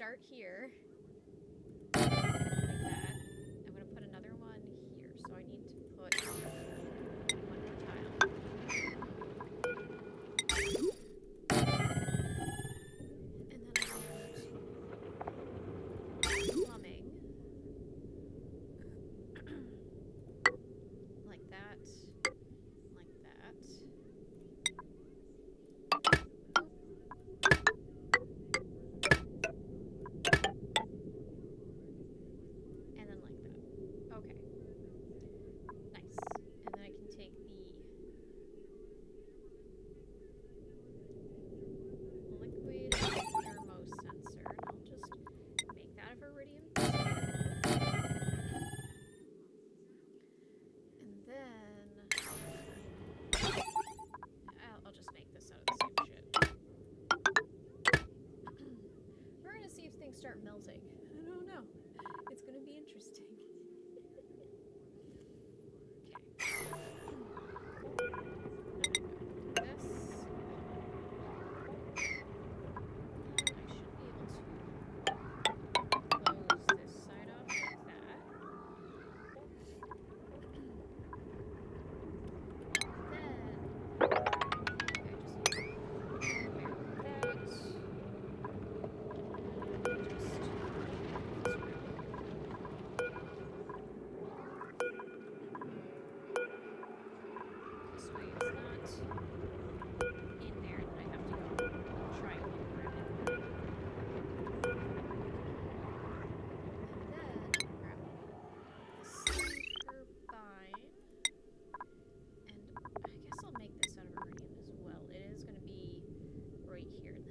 start here. Like that. I'm going to put another one here. So I need to put one more tile. And then I'm going to plumbing. Like that. Like that. And then like that. Okay. Nice. And then I can take the liquid thermosensor and I'll just make that a Viridium 2. And then I'll just make this out of the same shit. We're gonna see if things start melting. I don't know. It's gonna be interesting.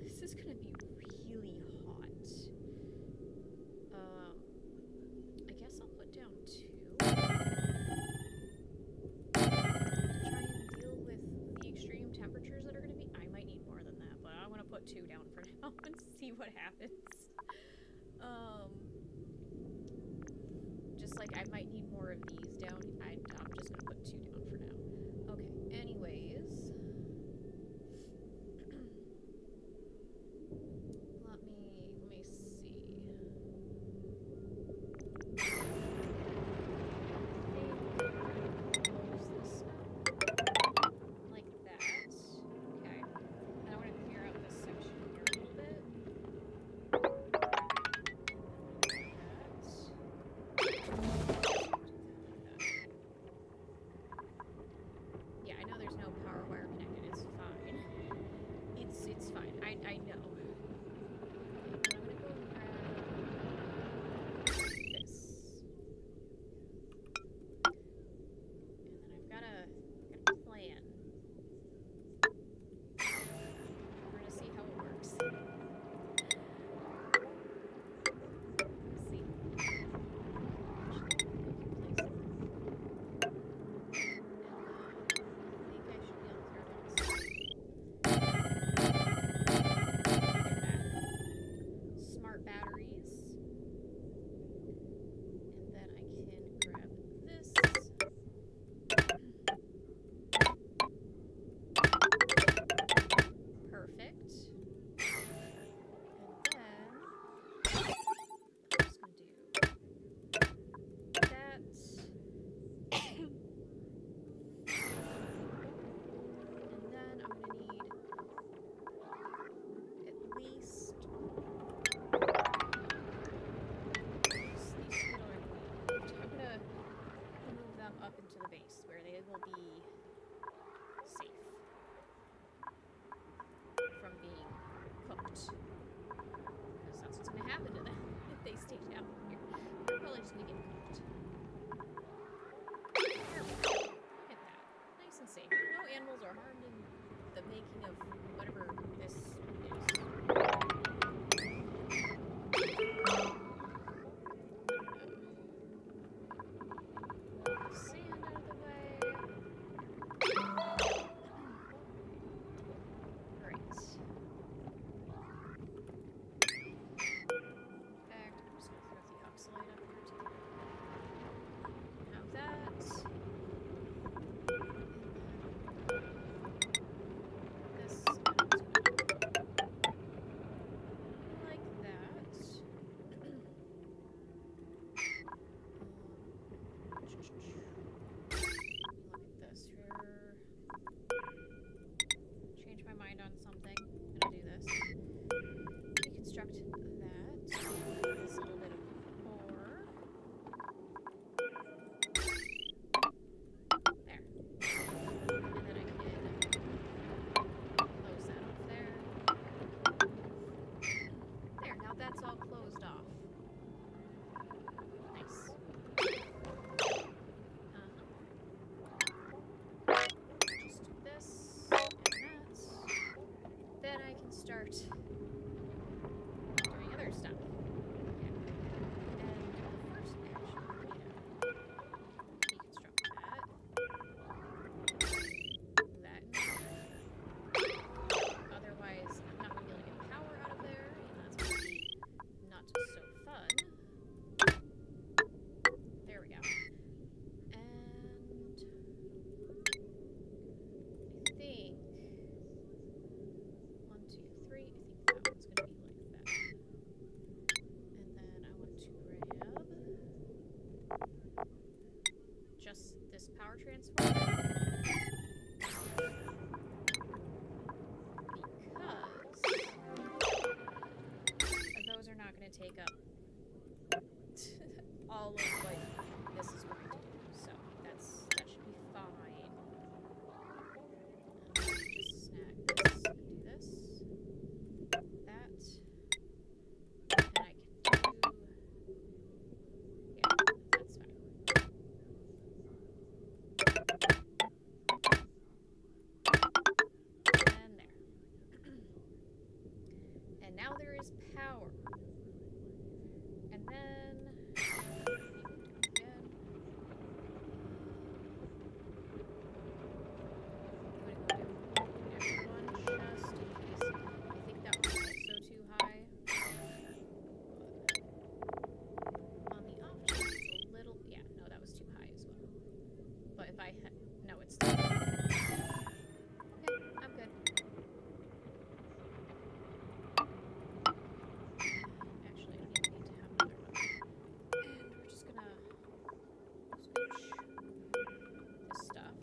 This is gonna be really hot. I guess I'll put down 2 to try and deal with the extreme temperatures that are gonna be. I might need more than that, but I'm gonna put 2 down for now and see what happens. Just like I might need more of these down. I'm just gonna put 2 down for now. Okay. Anyways. It's fine. I know. Okay, I'm gonna go grab this. And then I've got a plan. We're gonna see how it works. Let's see. Up into the base where they will be safe from being cooked. Because that's what's going to happen to them if they stay down here. They're probably just going to get cooked. There we go. Look at that. Nice and safe. No animals are harmed in the making of whatever this is. just this power transformer. Because those are not going to take up all of what this is going to do. So that should be fine. Just snag this and do this. That. And I can do... Yeah, that's fine. And there. And now there is power. And then... again. I'm going to go do the next one just in case. I think that was also too high. On the off chance it's a little... Yeah, no, that was too high as well. But if I had... No, it's still... Okay, I'm good. Actually, I don't even need to have another one. And we're just gonna switch this stuff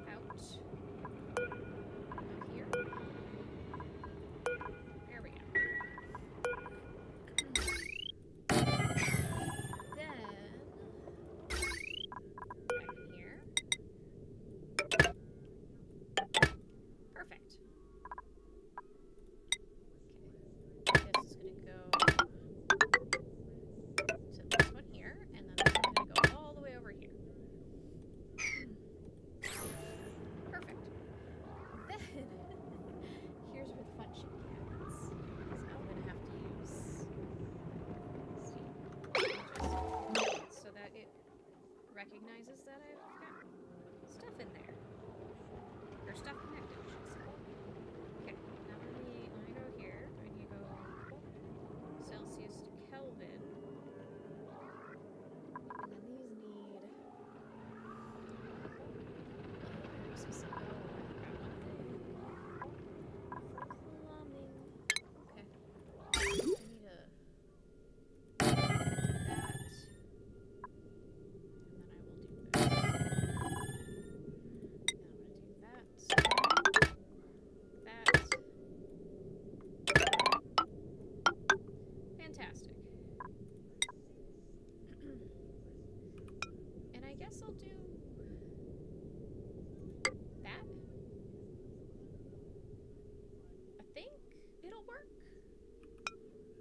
out of here. There we go. Then back in here. Perfect. Okay. This is gonna go to this one here, and then this is gonna go all the way over here. Perfect. Then here's where the fun shit happens. So I'm gonna have to use so that it recognizes that I've got stuff in there. Or stuff connected, I should say. Okay, now let me go here. I need to go Celsius to Kelvin. And then these need specific. Oh, I forgot one thing. Plumbing. Okay. I need to do that. And then I will do this. And I'm gonna do that. That. Fantastic. And I guess I'll do that. I think it'll work.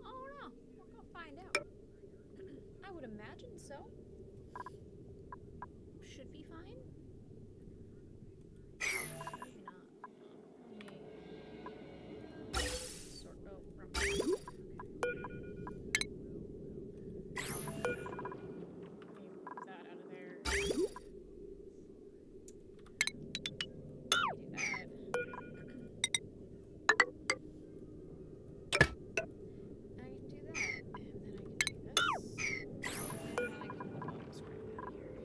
Oh no, we're gonna find out. I would imagine so. Should be fine. Maybe not. Let me sort. Oh, wrong. Okay. Let me move that out of there. Let me do that. I can do that, and then I can do this, and then I can put all this crap out of here.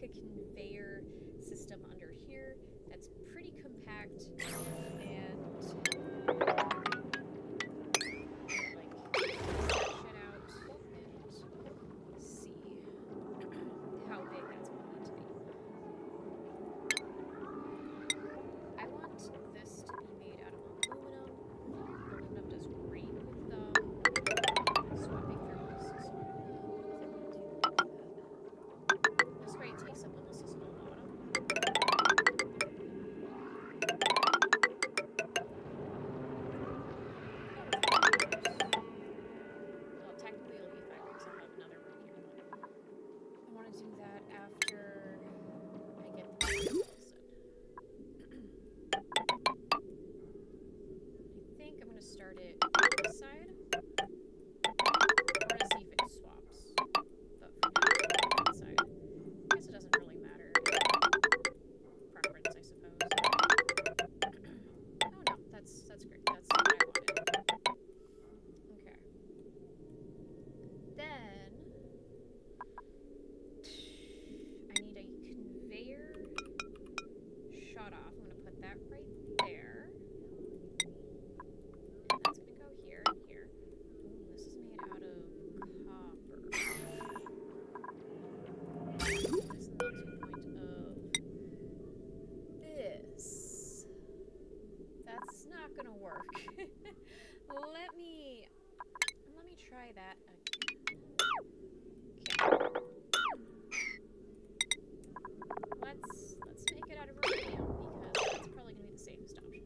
like a conveyor system under here that's pretty compact and like shit out and see how big that's going to need to be. I want this to be made out of aluminum. Aluminum does great with swapping thermals. This way it takes up almost this whole bottom. Well, technically it'll be 5 weeks. I'll have another room here, but I want to do that after I get the materials in. I think I'm going to start it on this side. I want to see if it swaps. But for now, on this side. I guess it doesn't really matter. Preference, I suppose. Oh no, that's great. That's what I wanted. Okay. Then I need a conveyor shut off. I'm gonna put that right there. And that's gonna go here and here. Ooh, this is made out of copper. What is the melting point of this? That's not gonna work. Let me try that again. Okay. Let's make it out of rubidium because that's probably gonna be the safest option.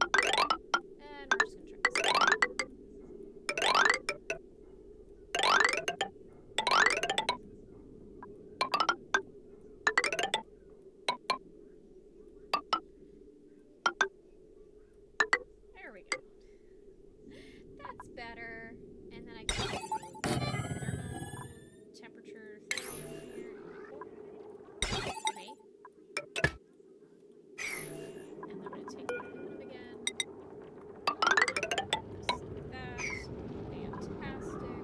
And we're just gonna try this. There we go. That's better. And then I can do thermal temperature thing here. Me. And I'm going to take the aluminum again. This like that. Fantastic.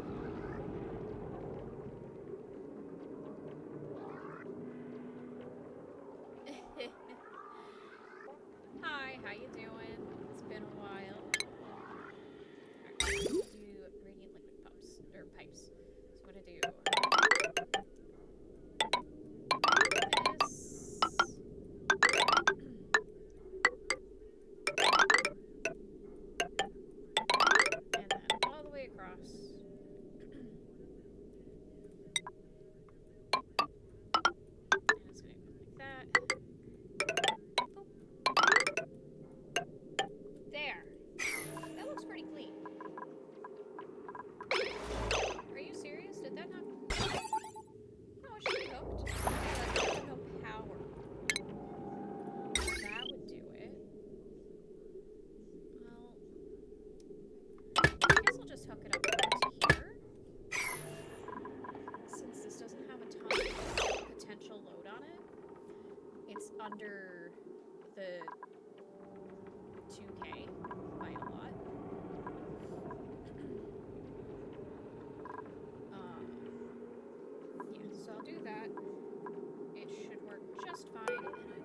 Hi, how you doing? It's been a while. Alright, do radiant liquid pumps or pipes. So I'm gonna do this. And then all the way across. And it's gonna go like that. Boop. There. That looks pretty clean. Are you serious? Did that not... No, it should be hooked. Yeah, that's no power. That would do it. Well... I guess I'll just hook it up to here. Since this doesn't have a ton of potential load on it, it's under the 2K by a lot. Yeah, so I'll do that. It should work just fine, and I'm going to...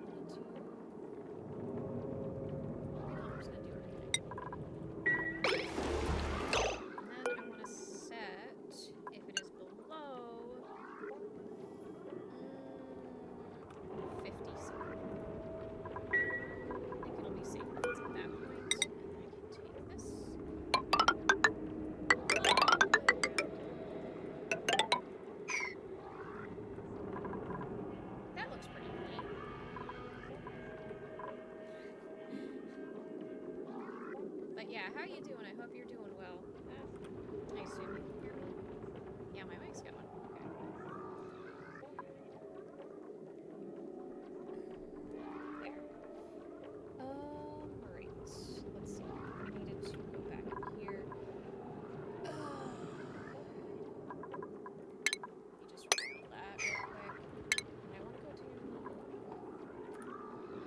I'm just going to do everything. And then I want to set, if it is below 50 something. I think it'll be safe if it's at that point. And I can take this. That looks pretty neat. But yeah, how you doing? I hope you're doing well. I assume you can hear me. Yeah, my mic's going. Okay. There. Right. Let's see. I needed to go back in here. Let me just roll that real quick. And I want to go to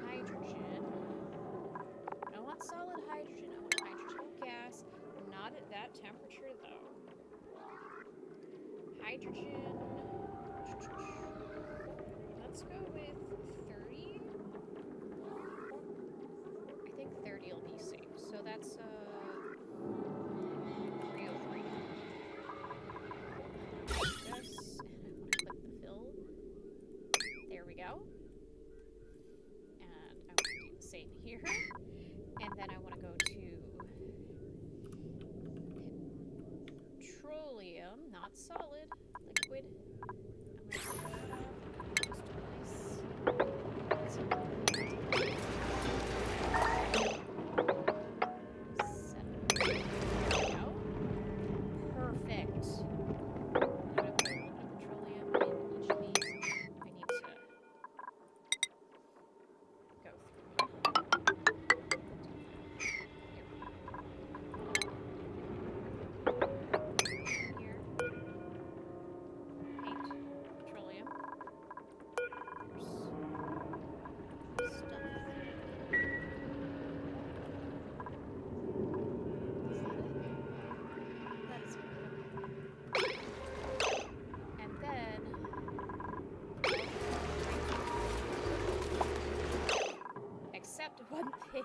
hydrogen. I don't want solid hydrogen. I want hydrogen gas. Not at that temperature, though. Hydrogen. Let's go with So that's 303. This, and I want to click the fill. There we go. And I want to do the same here. And then I want to go to petroleum, not solid, liquid. I'm going to put that up. Just a nice. There we go. Perfect. I'm going to put a little bit of petroleum in each of these. I need to go through. Here. Paint. Petroleum. There's stuff. That is it. And then except one thing.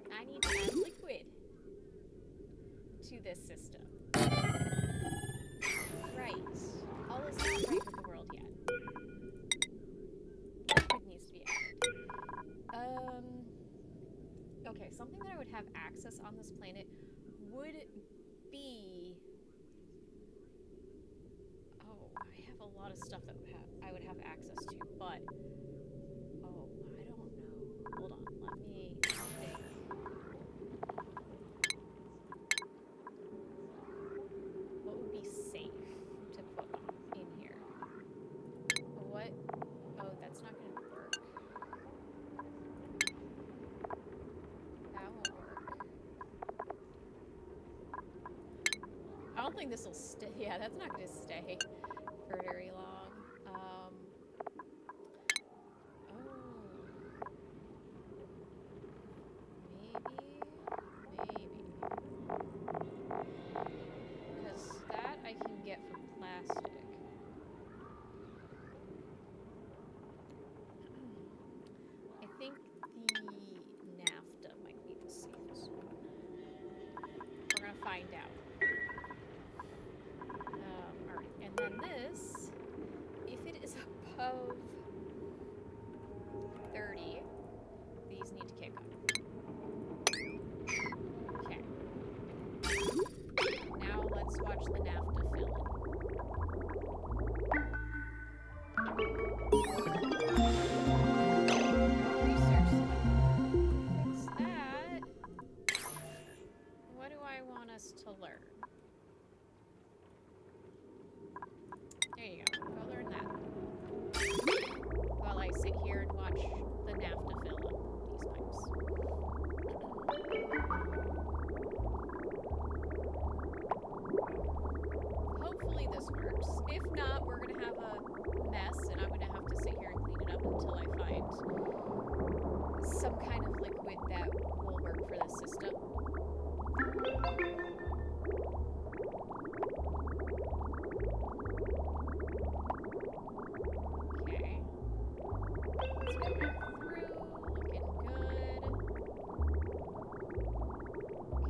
I need to add liquid to this system. Right. All is not right with the world yet. Liquid needs to be added. Okay, something that I would have access on this planet would be... Oh, I have a lot of stuff that I would have access to, but... Oh, I don't know. Hold on, let me think. What would be safe to put in here? What? Oh, that's not going to work. That won't work. I don't think this will stay. Yeah, that's not going to stay for very long. Maybe. Because that I can get from plastic. I think the NAFTA might be the safest one. We're gonna find out. Alright, and then this, if it is above 30, these need to kick on. Okay. Now let's watch the NAFTA fill in. Research. Fix that. What do I want us to learn? There you go. Go learn that. While I sit here and watch the NAFTA fill up these pipes. Hopefully this works. If not, we're gonna have a mess and I'm gonna have to sit here and clean it up until I find some kind of liquid that will work for this system. Okay. Let's go back through. Looking good.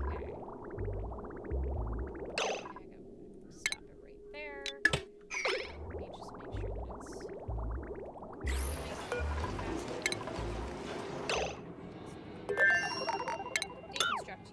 Okay. Stop it right there. Let me just make sure that it's nice and fast. Deconstruct.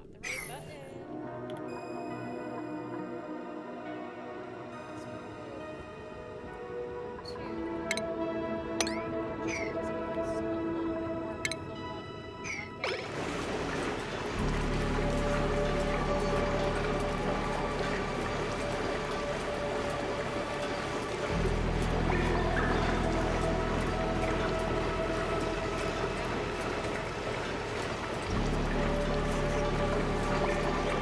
not the right button. Let's move to just because it feels a little bit more full on there.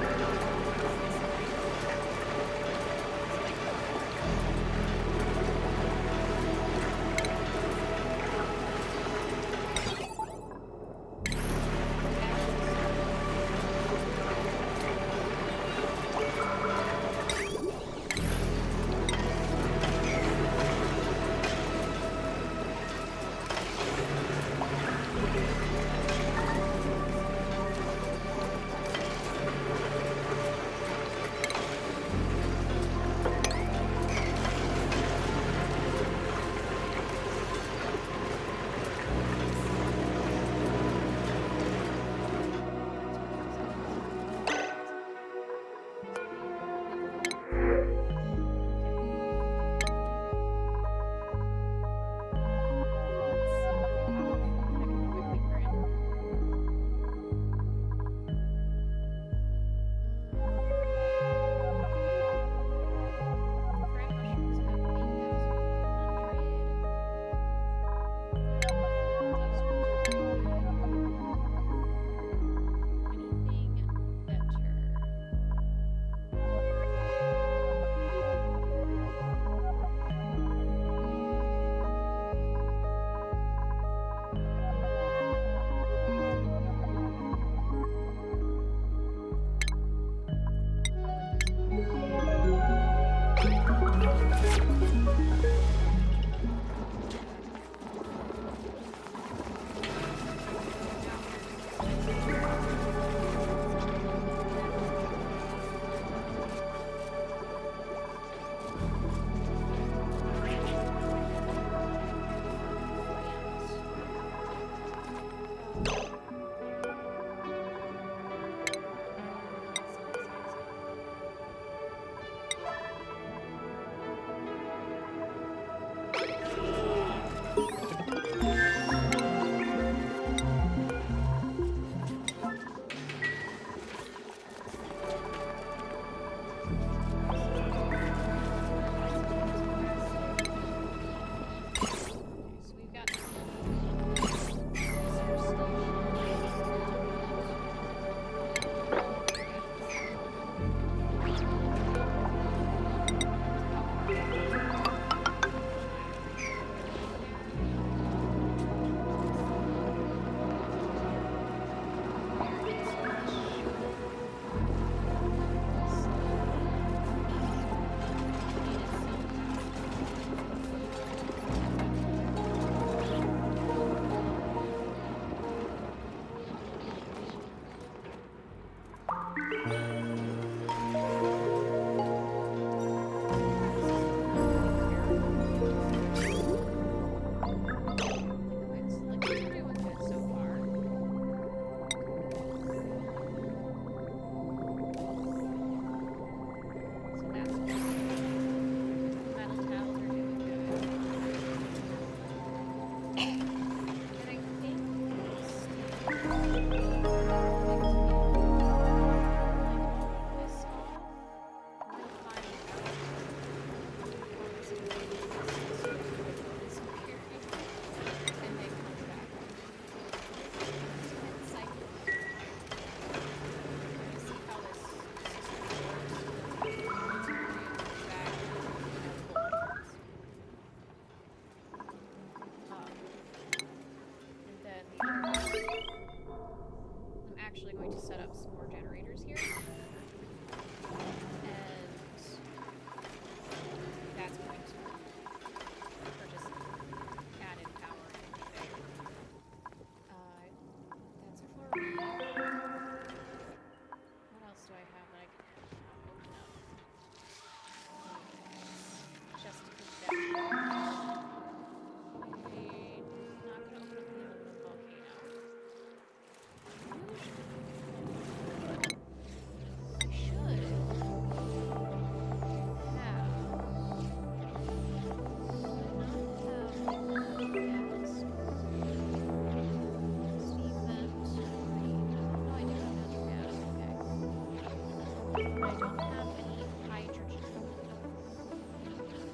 I don't have any hydrogen.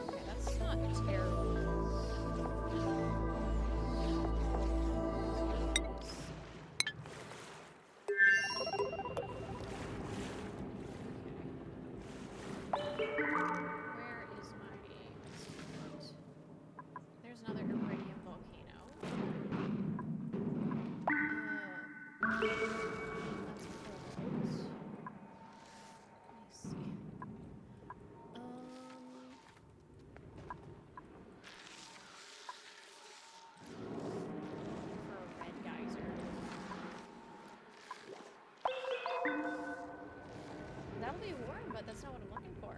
Okay, that's not terrible. Where is my spot? There's another iridium volcano. That's cold. Let me see. For a red geyser. That'll be warm, but that's not what I'm looking for.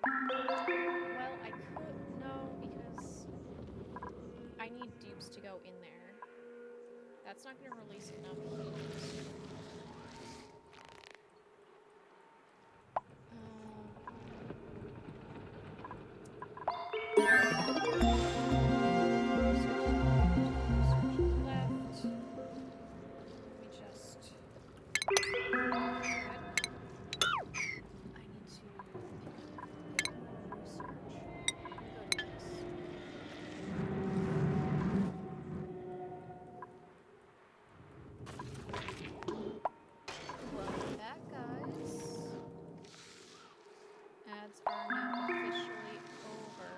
Well, I could... No, because I need dupes to go in there. That's not going to release enough heat. Left. Let me just... I need to search. Go to this. Welcome back, guys. Ads are now officially over.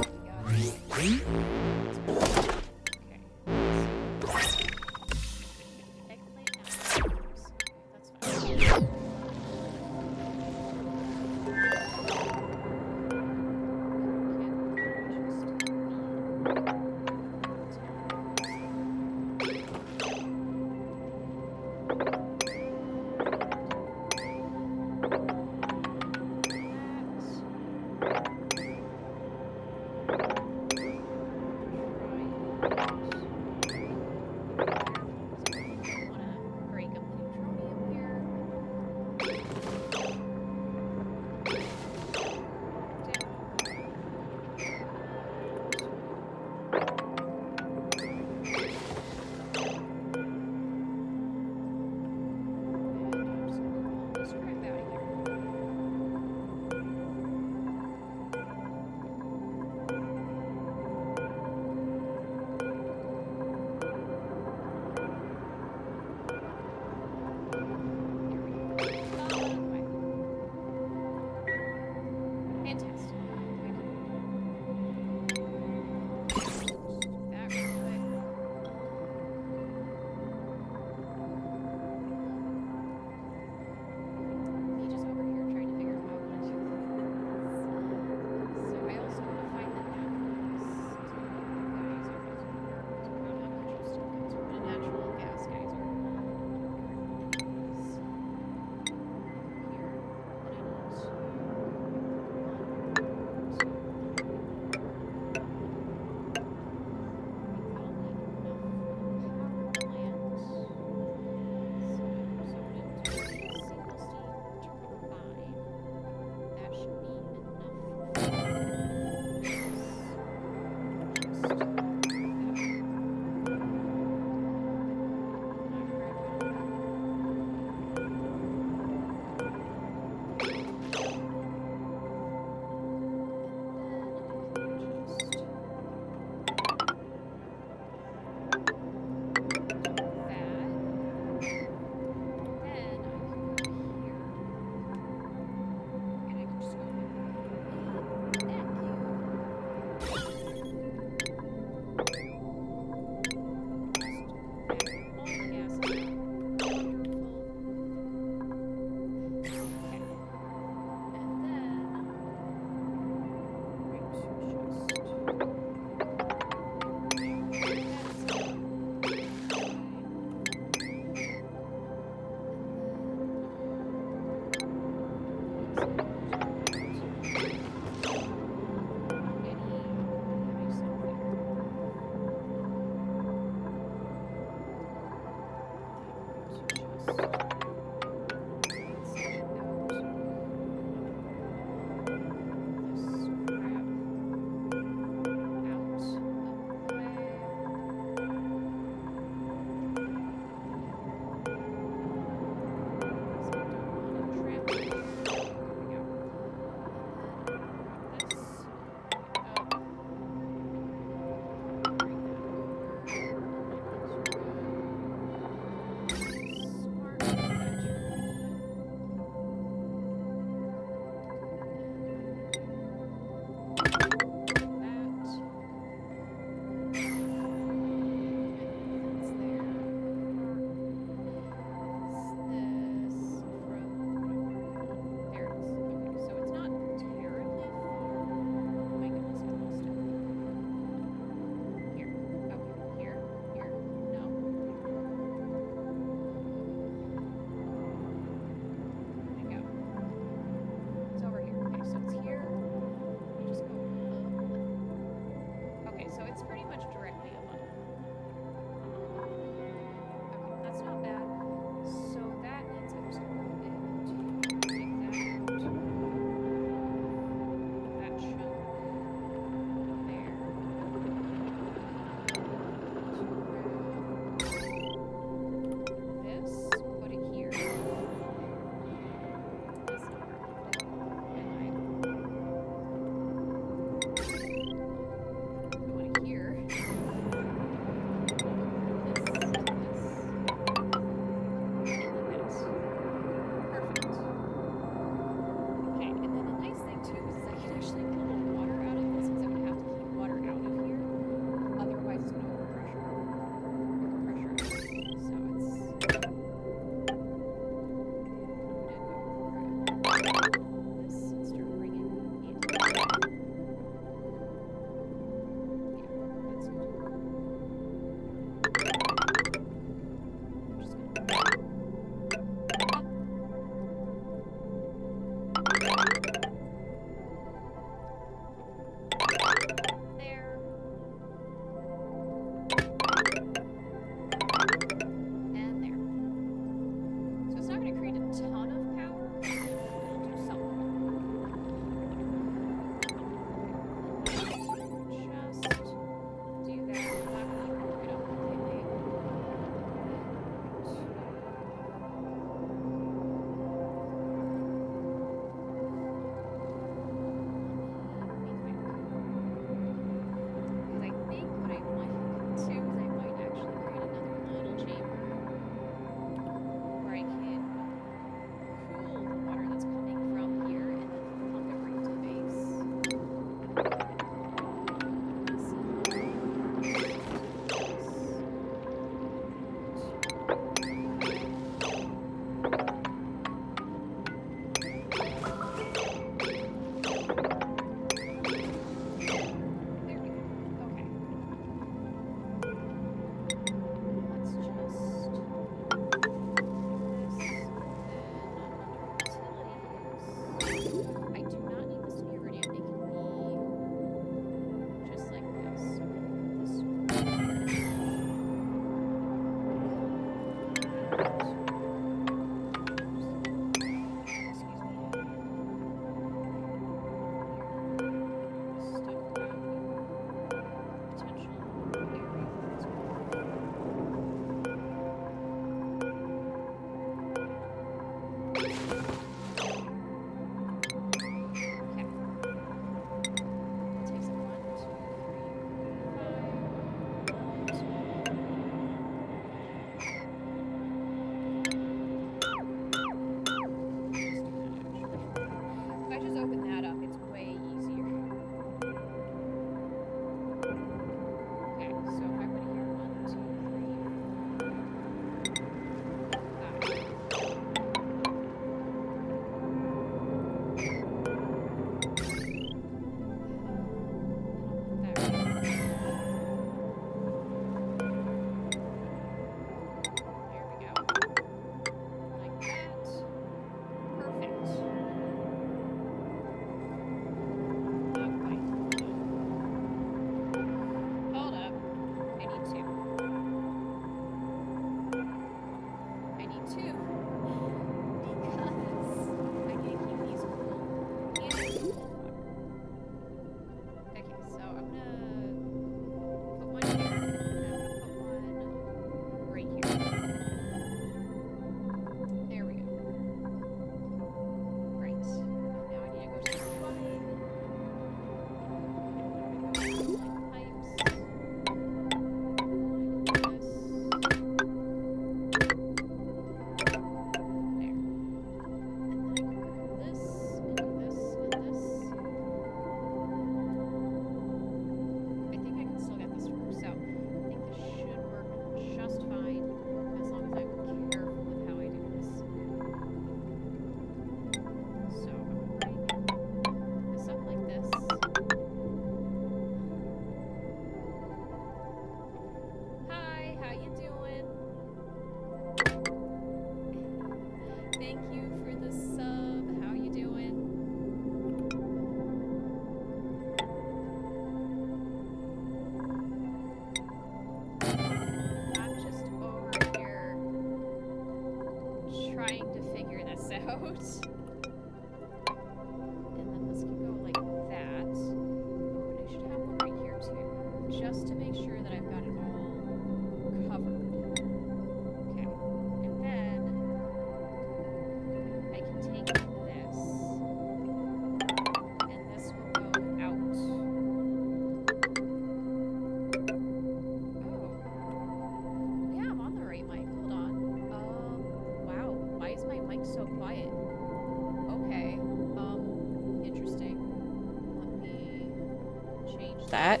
that.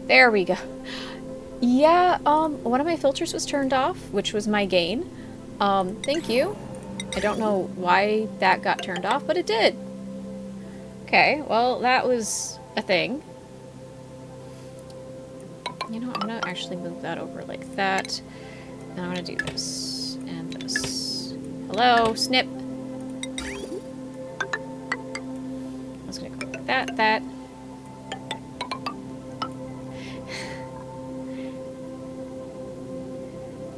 There we go. Yeah, one of my filters was turned off, which was my gain. Thank you. I don't know why that got turned off, but it did. Okay, well, that was a thing. You know, I'm gonna actually move that over like that. And I'm gonna do this and this. Hello, snip. I was gonna go like that.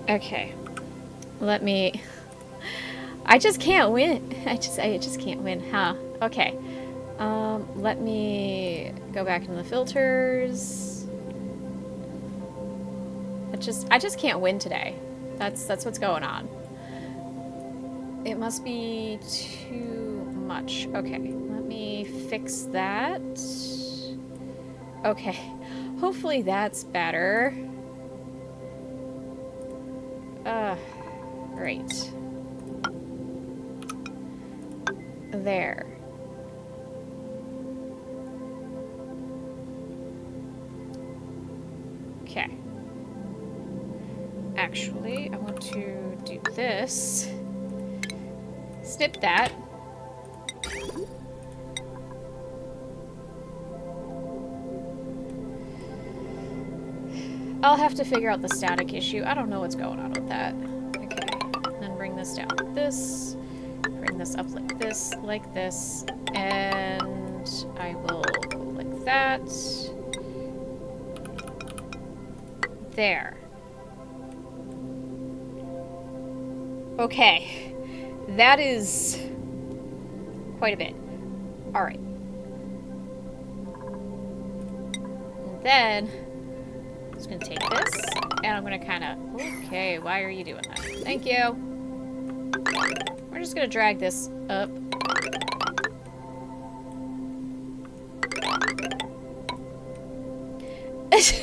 Okay. Let me... I just can't win. I just can't win, huh? Okay. Let me go back into the filters. I just can't win today. That's what's going on. It must be too much. Okay, let me fix that. Okay, hopefully that's better. Right. There. Okay. Actually, I want to do this. Snip that. I'll have to figure out the static issue. I don't know what's going on with that. Okay. Then bring this down like this. Bring this up like this. And I will go like that. There. Okay. That is quite a bit. Alright. And then I'm just gonna take this and I'm gonna kinda... Okay, why are you doing that? Thank you. We're just gonna drag this up.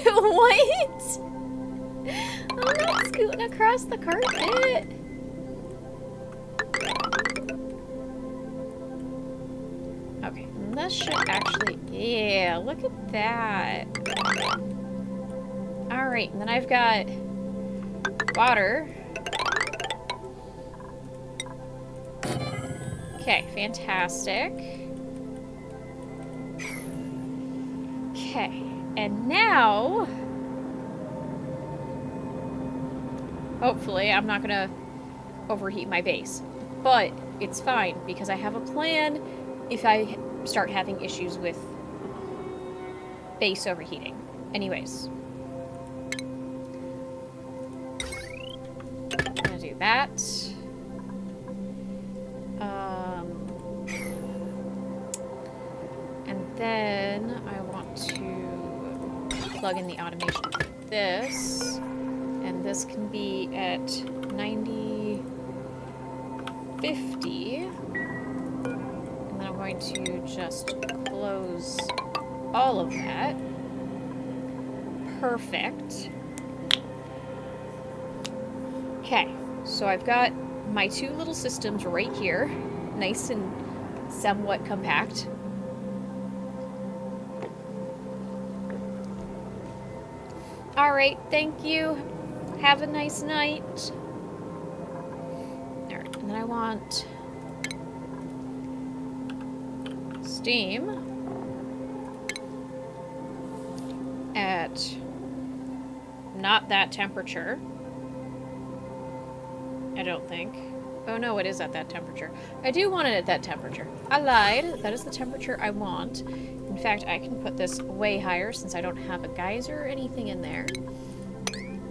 What? I'm not scooting across the carpet. Okay, and this should actually... Yeah, look at that. Alright, and then I've got water. Okay, fantastic. Okay, and now... Hopefully, I'm not gonna overheat my base. But it's fine, because I have a plan if I start having issues with base overheating. Anyways. I'm gonna do that. And then I want to plug in the automation for this. And this can be at 90, 50. And then I'm going to just close all of that. Perfect. Okay, so I've got my two little systems right here, nice and somewhat compact. Alright, thank you. Have a nice night. Alright, and then I want steam at not that temperature. I don't think. Oh no, it is at that temperature. I do want it at that temperature. I lied. That is the temperature I want. In fact, I can put this way higher since I don't have a geyser or anything in there.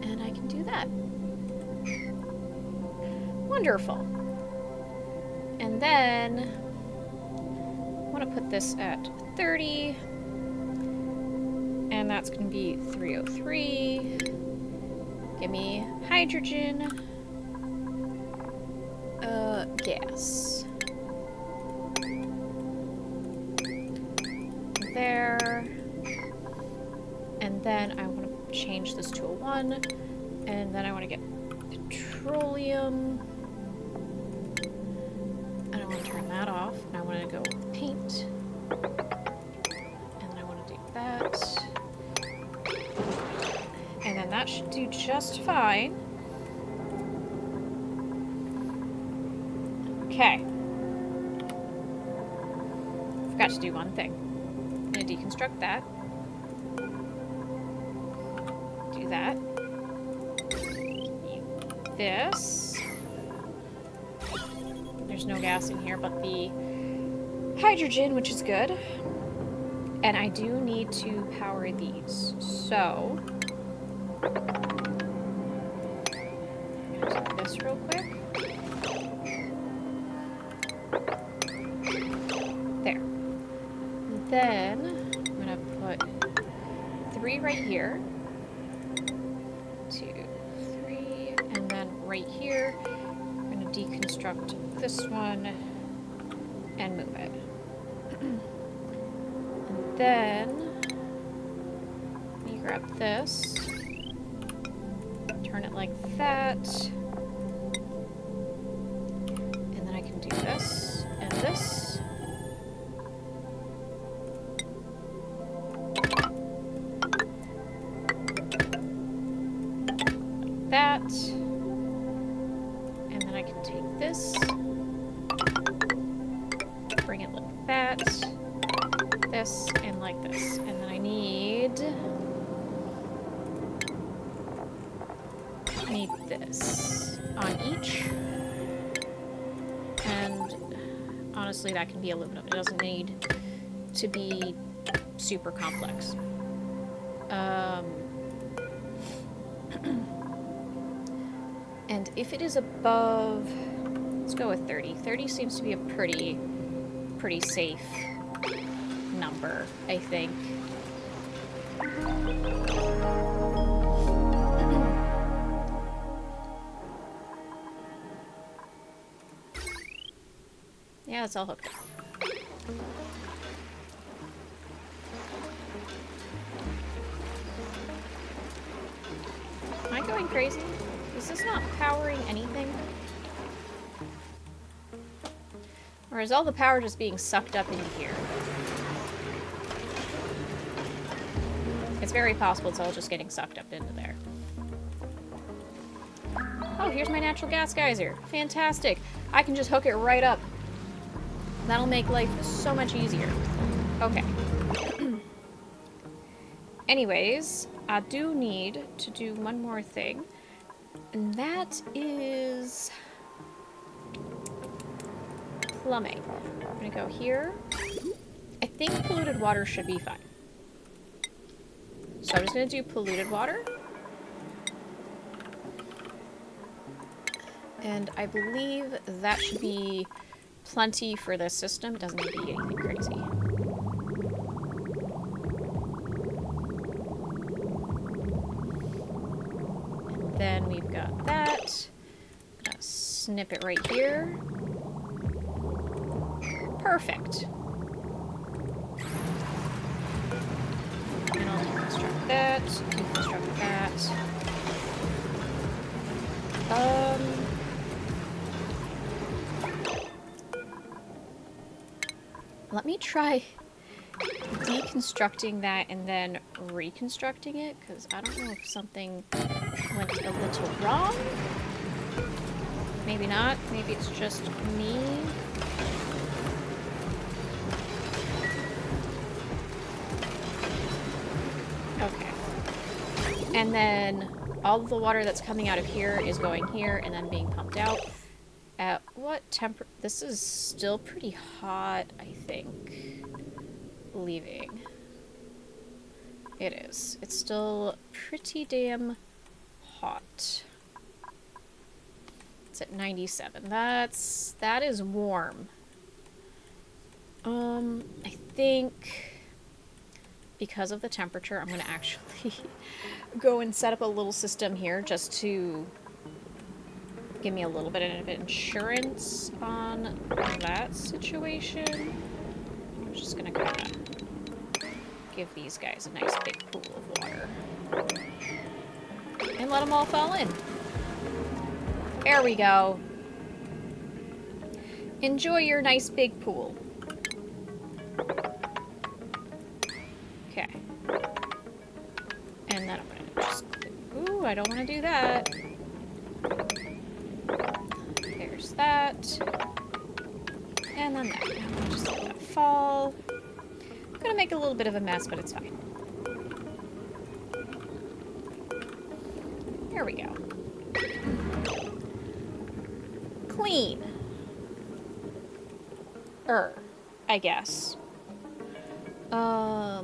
And I can do that. Wonderful. And then I want to put this at 30. And that's going to be 303. Give me hydrogen. Gas. There. And then I want to change this to a 1. And then I want to get petroleum. And I want to turn that off. And I want to go paint. And then I want to do that. should do just fine. Okay. Forgot to do one thing. I'm gonna deconstruct that. Do that. This. There's no gas in here but the hydrogen, which is good. And I do need to power these. So I'm gonna do this real quick. There. Then I'm gonna put 3 right here. 2, 3, and then right here, I'm gonna deconstruct this one and move it. And then let me grab this, turn it like that, and then I can do this and this. That, and then I can take this, bring it like that, this, and like this, and then I need this on each, and honestly that can be aluminum. It doesn't need to be super complex. And if it is above, let's go with 30. 30 seems to be a pretty safe number, I think. Yeah, it's all hooked up. Am I going crazy? Is this not powering anything? Or is all the power just being sucked up into here? It's very possible it's all just getting sucked up into there. Oh, here's my natural gas geyser. Fantastic. I can just hook it right up. That'll make life so much easier. Okay. Anyways, I do need to do one more thing. And that is plumbing. I'm gonna go here. I think polluted water should be fine. So I'm just gonna do polluted water. And I believe that should be plenty for this system. It doesn't need to be anything crazy. Then we've got that. I'm gonna snip it right here. Perfect. And I'll deconstruct that, deconstruct that. Let me try deconstructing that and then reconstructing it, because I don't know if something went a little wrong. Maybe not. Maybe it's just me. Okay. And then all of the water that's coming out of here is going here and then being pumped out. At what temper? This is still pretty hot, I think. Leaving. It is. It's still pretty damn hot. It's at 97. That is warm. I think because of the temperature, I'm gonna actually go and set up a little system here just to give me a little bit of insurance on that situation. I'm just gonna kind of give these guys a nice big pool of water. And let them all fall in. There we go. Enjoy your nice big pool. Okay. And then I'm gonna just... Ooh. Ooh, I don't want to do that. There's that. And then that. I'm gonna just let that fall. I'm gonna make a little bit of a mess, but it's fine. There we go. Clean. I guess. I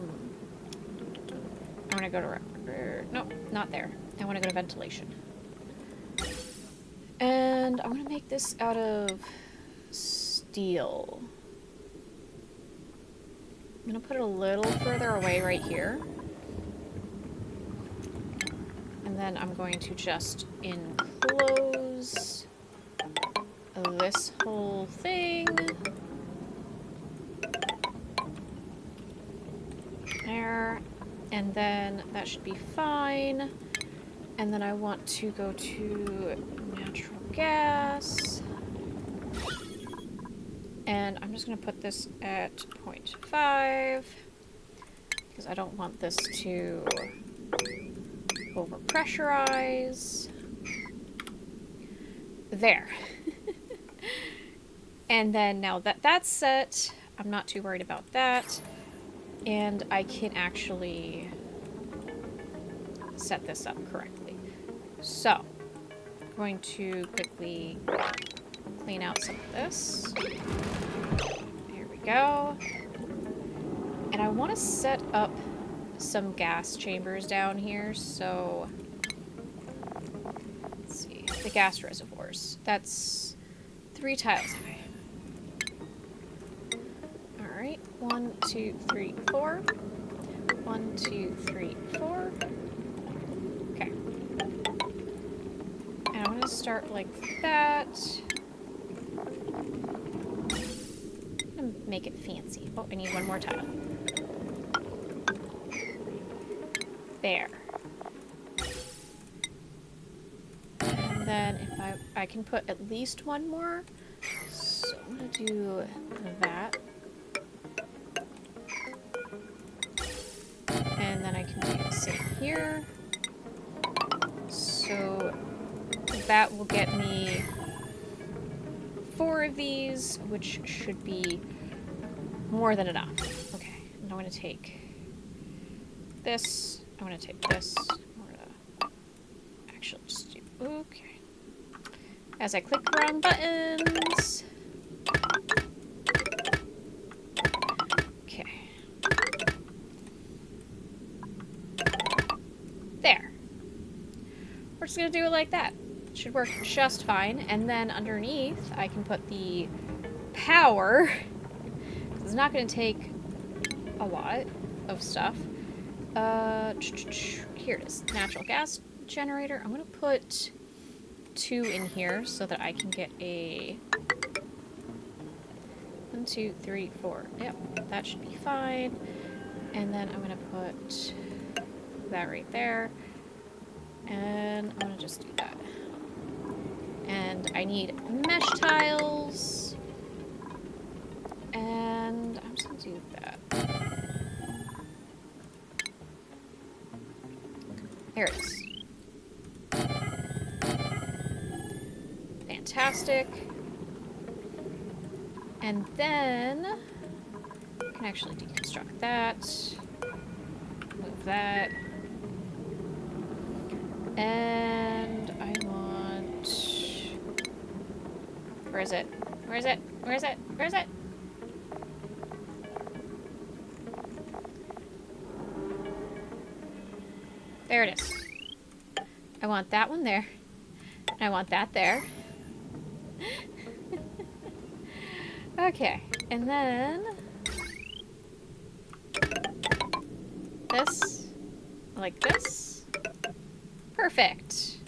want to go to... no, not there. I want to go to ventilation. And I want to make this out of steel. I'm going to put it a little further away right here. And then I'm going to just enclose this whole thing. There. And then that should be fine. And then I want to go to natural gas. And I'm just going to put this at 0.5 because I don't want this to overpressurize. There. And then now that that's set, I'm not too worried about that. And I can actually set this up correctly. So, I'm going to quickly clean out some of this. There we go. And I want to set up some gas chambers down here, so let's see, the gas reservoirs. That's 3 tiles high. Alright, 1, 2, 3, 4. 1, 2, 3, 4. Okay. And I want to start like that. I'm gonna make it fancy. Oh, I need one more tile. There. And then if I can put at least one more. So I'm gonna do that. And then I can do the same here. So that will get me 4 of these, which should be more than enough. Okay, and I'm going to take this. I'm going to take this. I'm going to actually just do... Okay. As I click wrong buttons. Okay. There. We're just going to do it like that. It should work just fine. And then underneath, I can put the power. It's not going to take a lot of stuff. Here it is. Natural gas generator. I'm going to put 2 in here so that I can get a 1, 2, 3, 4. Yep, that should be fine. And then I'm going to put that right there. And I'm going to just do that. And I need mesh tiles. And I'm just going to do that. There it is. Fantastic. And then I can actually deconstruct that. Move that. And I want... Where is it? Where is it? Where is it? Where is it? There it is. I want that one there. And I want that there. Okay. And then... this. Like this. Perfect.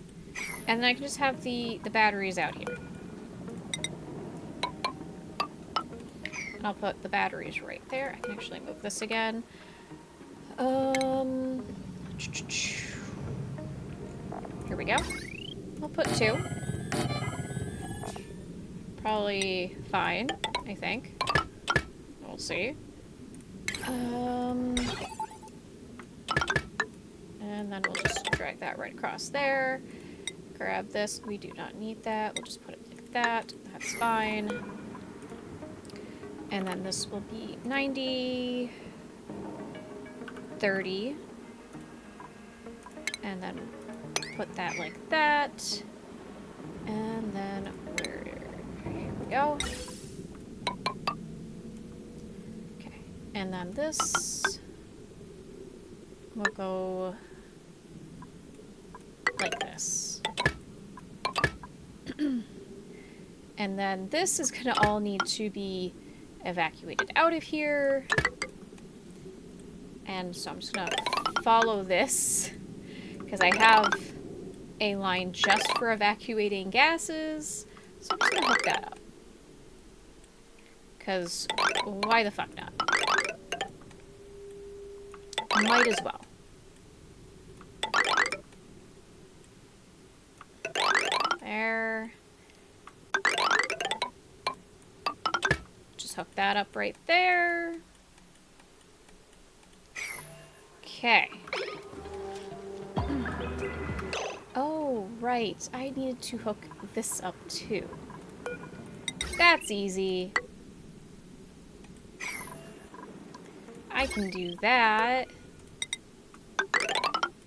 And then I can just have the batteries out here. And I'll put the batteries right there. I can actually move this again. Here we go. I'll put 2. Probably fine, I think. We'll see. And then we'll just drag that right across there. Grab this. We do not need that. We'll just put it like that. That's fine. And then this will be 90, 30. And then put that like that. And then here we go. Okay. And then this will go like this. And then this is gonna all need to be evacuated out of here. And so I'm just gonna follow this because I have a line just for evacuating gases. So I'm just gonna hook that up. Because why the fuck not? Might as well. There. Just hook that up right there. Okay. Oh, right. I needed to hook this up too. That's easy. I can do that.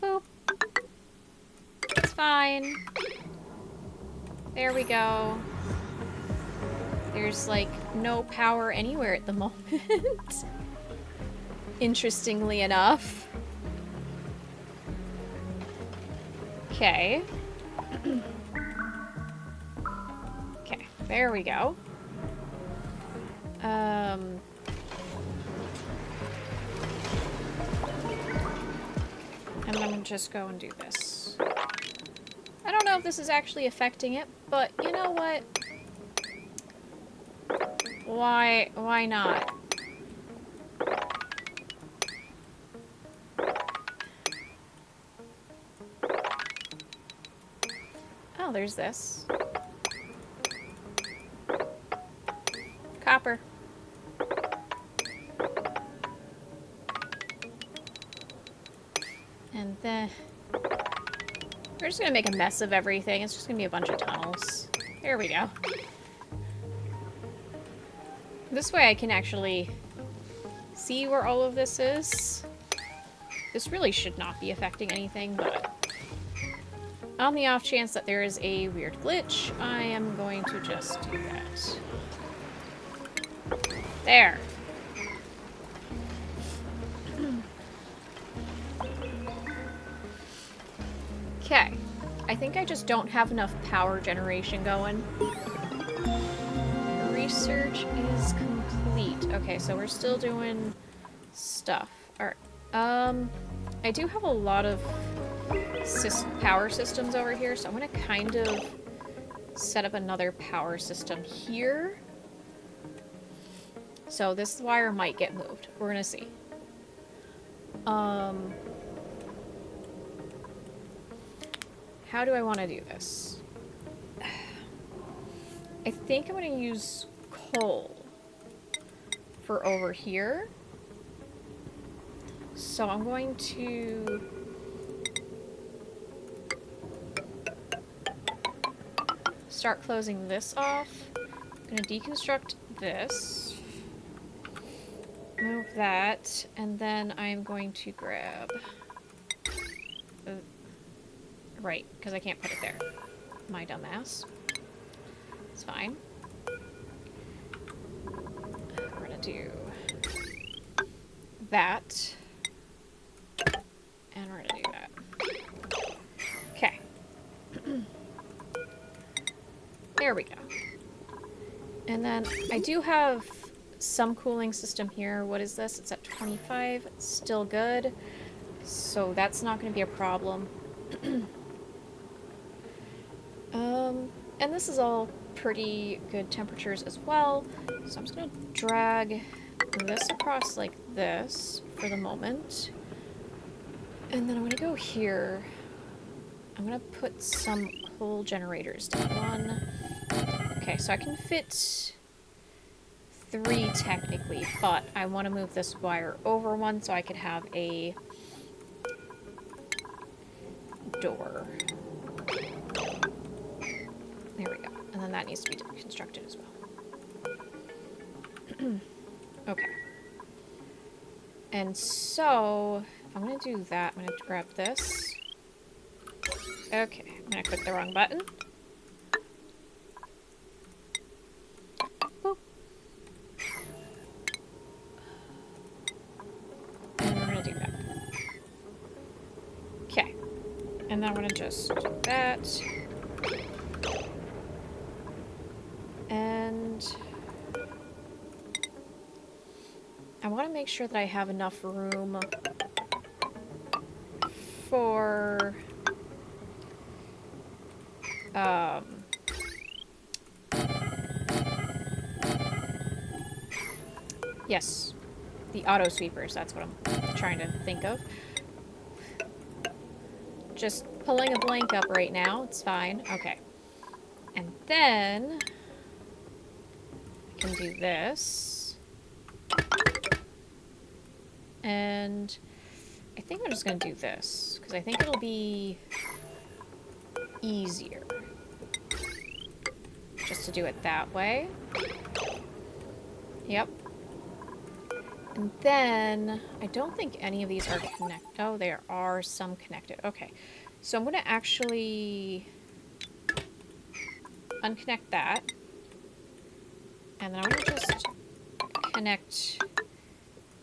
Boop. It's fine. There we go. There's like no power anywhere at the moment. Interestingly enough. Okay. Okay, there we go. And I'm gonna just go and do this. I don't know if this is actually affecting it, but you know what? Why not? Oh, there's this. Copper. And then we're just gonna make a mess of everything. It's just gonna be a bunch of tunnels. There we go. This way I can actually see where all of this is. This really should not be affecting anything, but on the off chance that there is a weird glitch, I am going to just do that. There. Okay. I think I just don't have enough power generation going. Research is complete. Okay, so we're still doing stuff. Alright. I do have a lot of power systems over here, so I'm gonna kind of set up another power system here. So this wire might get moved. We're gonna see. How do I want to do this? I think I'm going to use coal for over here. So I'm going to start closing this off. I'm going to deconstruct this. Move that. And then I'm going to grab... right, because I can't put it there. My dumbass. It's fine. We're gonna do that. And we're gonna do that. Okay. There we go. And then I do have some cooling system here. What is this? It's at 25. It's still good. So that's not going to be a problem. And this is all pretty good temperatures as well. So I'm just going to drag this across like this for the moment. And then I'm going to go here. I'm going to put some coal generators down. One. Okay, so I can fit 3 technically, but I want to move this wire over one so I could have a door. There we go. And then that needs to be constructed as well. Okay. And so, if I'm going to do that, I'm going to grab this. Okay, I'm going to click the wrong button. Boop. And we're going to do that. Okay. And then I'm going to just do that. And I want to make sure that I have enough room for yes, the auto sweepers, that's what I'm trying to think of. Just pulling a blank up right now, it's fine. Okay. And then I can do this. And I think I'm just going to do this, because I think it'll be easier just to do it that way. Yep. And then, I don't think any of these are connected. Oh, there are some connected. Okay. So I'm going to actually unconnect that. And then I'm going to just connect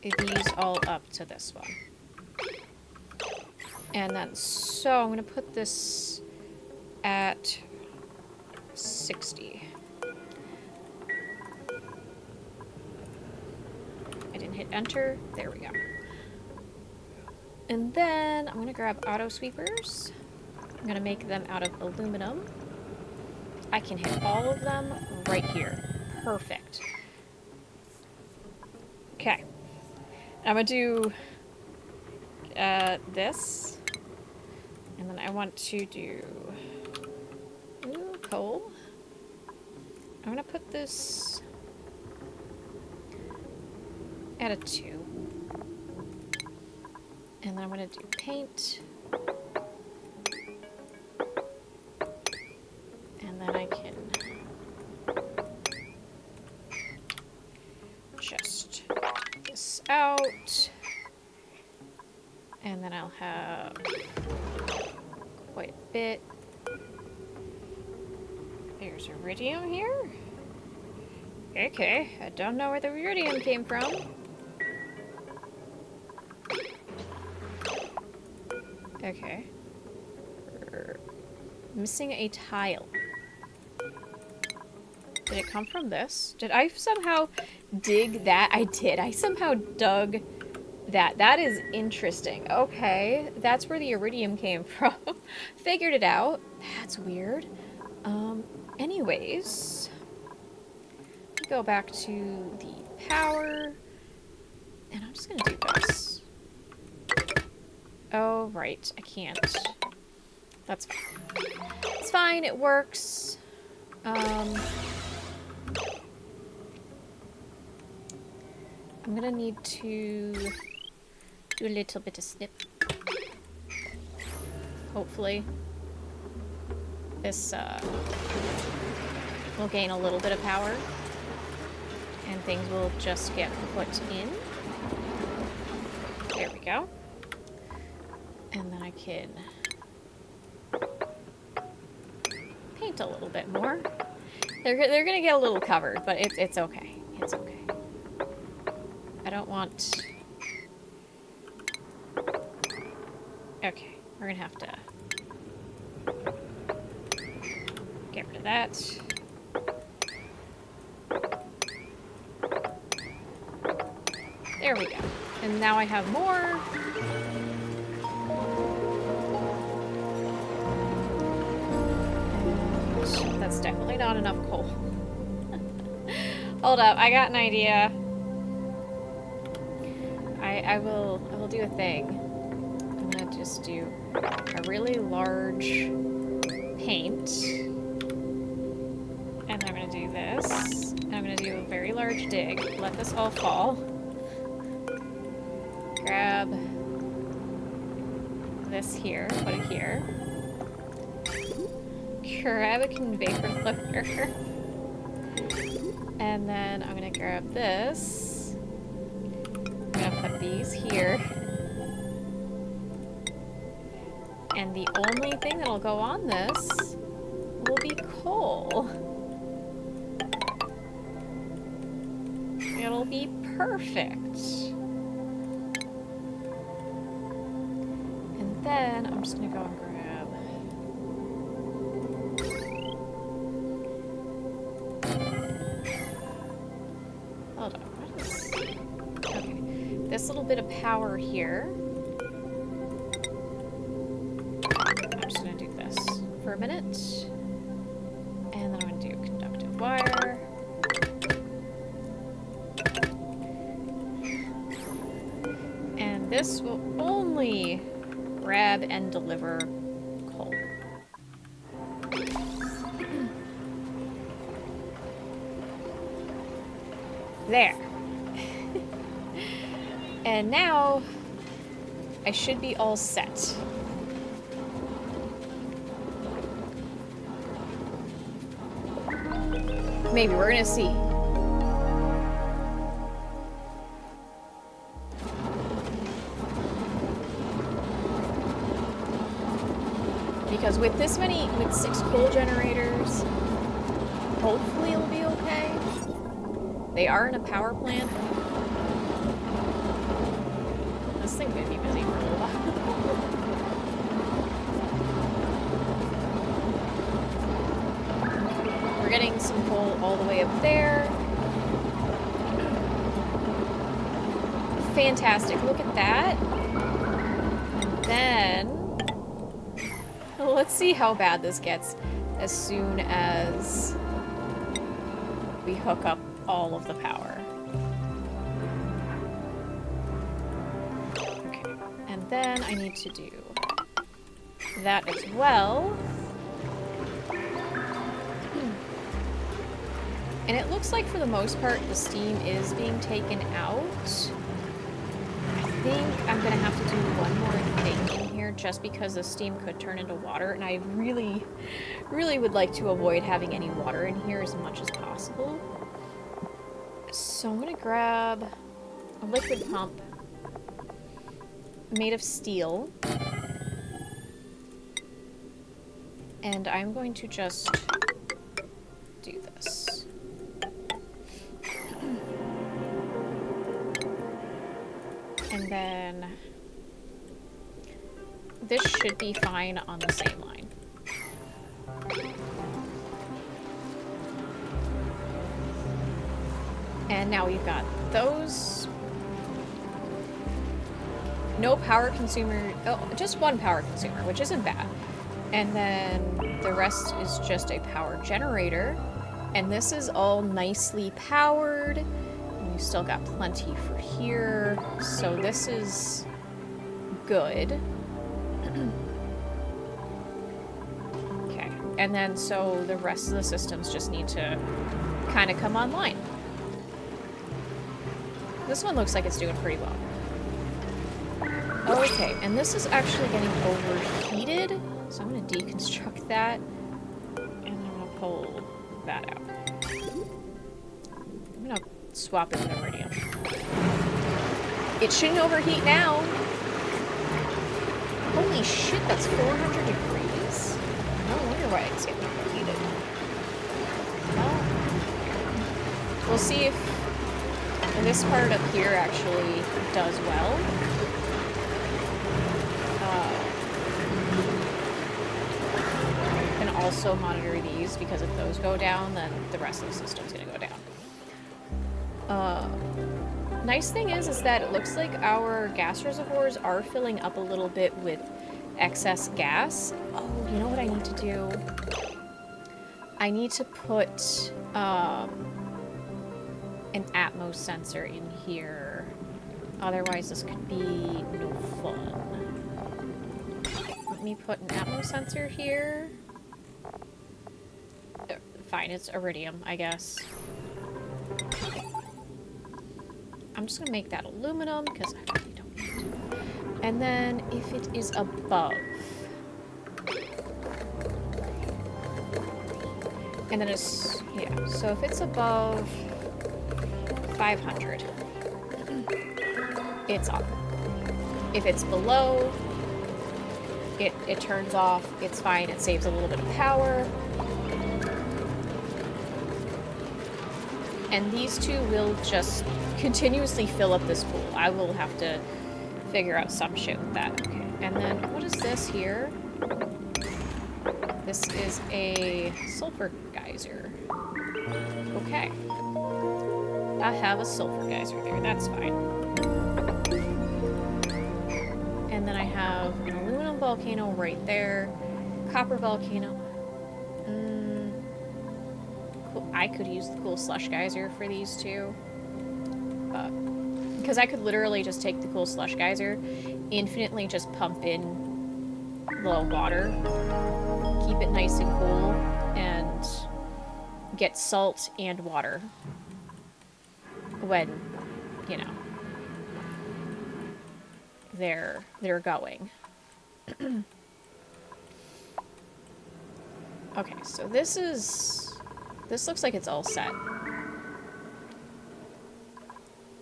these all up to this one. And then, so I'm going to put this at 60. I didn't hit enter. There we go. And then I'm going to grab auto sweepers. I'm going to make them out of aluminum. I can hit all of them right here. Perfect. Okay. I'm going to do this. And then I want to do coal. I'm going to put this at a 2. And then I'm going to do paint. And then I can just take this out. And then I'll have quite a bit. There's iridium here. Okay, I don't know where the iridium came from. Okay. Missing a tile. Did it come from this? Did I somehow dig that? I did. I somehow dug that. That is interesting. Okay, that's where the iridium came from. Figured it out. That's weird. Anyways, go back to the power, and I'm just gonna do this. Oh, right, I can't. That's fine. It's fine, it works. I'm gonna need to do a little bit of snip. Hopefully. This, will gain a little bit of power. And things will just get put in. There we go. And then I can paint a little bit more. They're gonna get a little covered, but it's okay. It's okay. I don't want... Okay, we're gonna have to get rid of that. There we go. And now I have more. That's definitely not enough coal. Hold up, I got an idea. I will do a thing. I'm gonna just do a really large paint. And I'm gonna do this. And I'm gonna do a very large dig. Let this all fall. Grab this here, put it here. grab a conveyor loader. And then I'm gonna grab this. I'm gonna put these here. And the only thing that'll go on this will be coal. It'll be perfect. And then I'm just gonna go and grab. Hold on, what is... Okay, this little bit of power here. I'm just gonna do this for a minute. And then I'm gonna do conductive wire. And this will only grab and deliver coal. There. And now I should be all set. Maybe, we're gonna see. Because with this many, with 6 coal generators, hopefully it'll be okay. They are in a power plant. This thing's gonna be busy for a little while. We're getting some coal all the way up there. Fantastic, look at that. And then... let's see how bad this gets as soon as we hook up all of the power. Okay, and then I need to do that as well. And it looks like for the most part the steam is being taken out. I think I'm gonna have to do one more thing in here just because the steam could turn into water, and I really, really would like to avoid having any water in here as much as possible. So I'm gonna grab a liquid pump made of steel, and I'm going to just do this. And then this should be fine on the same line. And now we've got those. No power consumer, oh, just one power consumer, which isn't bad. And then the rest is just a power generator. And this is all nicely powered. And we've still got plenty for here. So this is good. Okay, and then so the rest of the systems just need to kind of come online. This one looks like it's doing pretty well. Okay, and this is actually getting overheated, so I'm going to deconstruct that, and I'm going to pull that out. I'm going to swap it with iridium. It shouldn't overheat now. Holy shit, that's 400 degrees? No wonder why it's getting overheated. Well, we'll see if this part up here actually does well. Can also monitor these, because if those go down, then the rest of the system's gonna go down. Nice thing is that it looks like our gas reservoirs are filling up a little bit with excess gas. Oh, you know what I need to do? I need to put an Atmos sensor in here. Otherwise, this could be no fun. Let me put an Atmos sensor here. Fine, it's iridium, I guess. I'm just gonna make that aluminum because I really don't need to. And then if it is above, And then it's, yeah, so if it's above 500, it's on. If it's below, it turns off, it's fine, it saves a little bit of power. And these two will just continuously fill up this pool. I will have to figure out some shit with that. Okay, and then what is this here? This is a sulfur geyser. Okay. I have a sulfur geyser there, that's fine. And then I have an aluminum volcano right there. Copper volcano. Cool. I could use the cool slush geyser for these two. Because I could literally just take the cool slush geyser, infinitely just pump in little water, keep it nice and cool, and get salt and water when, you know, they're going. Okay, so this looks like it's all set.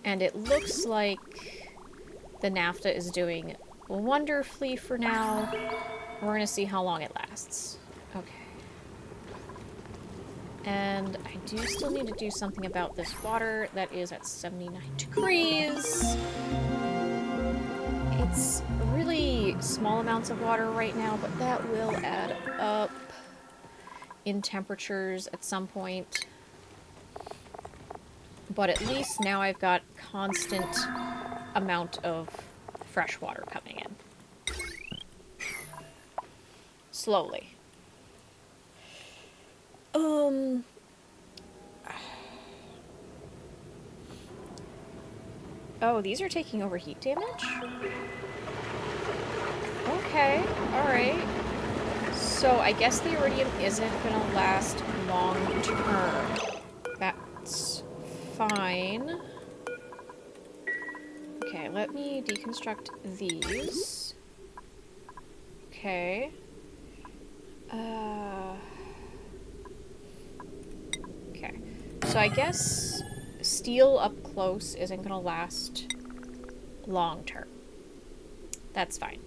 And it looks like the naphtha is doing wonderfully for now. We're gonna see how long it lasts. Okay. And I do still need to do something about this water that is at 79 degrees. It's really small amounts of water right now, but that will add up in temperatures at some point. But at least now I've got constant amount of fresh water coming in. Slowly. Oh, these are taking overheat damage? Okay, alright. So I guess the iridium isn't gonna last long term. That's fine. Okay, let me deconstruct these. Okay. Okay. So I guess steel up close isn't gonna last long term. That's fine.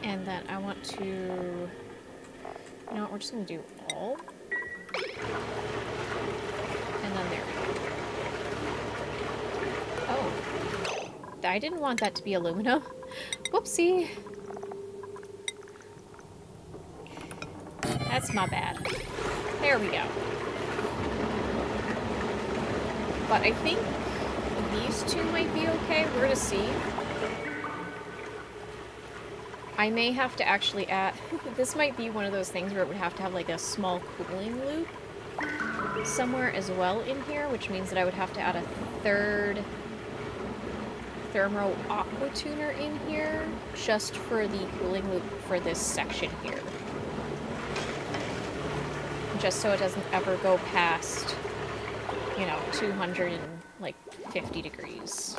And then I want to... You know what, we're just gonna do all. And then there we go. Oh. I didn't want that to be aluminum. Whoopsie. That's my bad. There we go. But I think these two might be okay. We're gonna see. I may have to actually add... This might be one of those things where it would have to have like a small cooling loop somewhere as well in here, which means that I would have to add a third thermo aqua tuner in here just for the cooling loop for this section here. Just so it doesn't ever go past, you know, 250 degrees.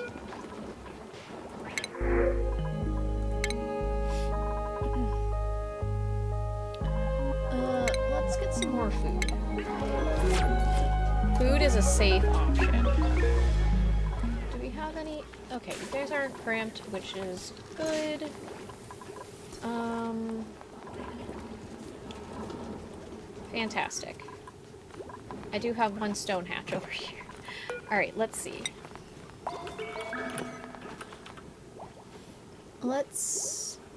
Let's get some more food. Food is a safe option. Do we have any? Okay, you guys aren't cramped, which is good. Fantastic. I do have one stone hatch over here. Alright, let's see. I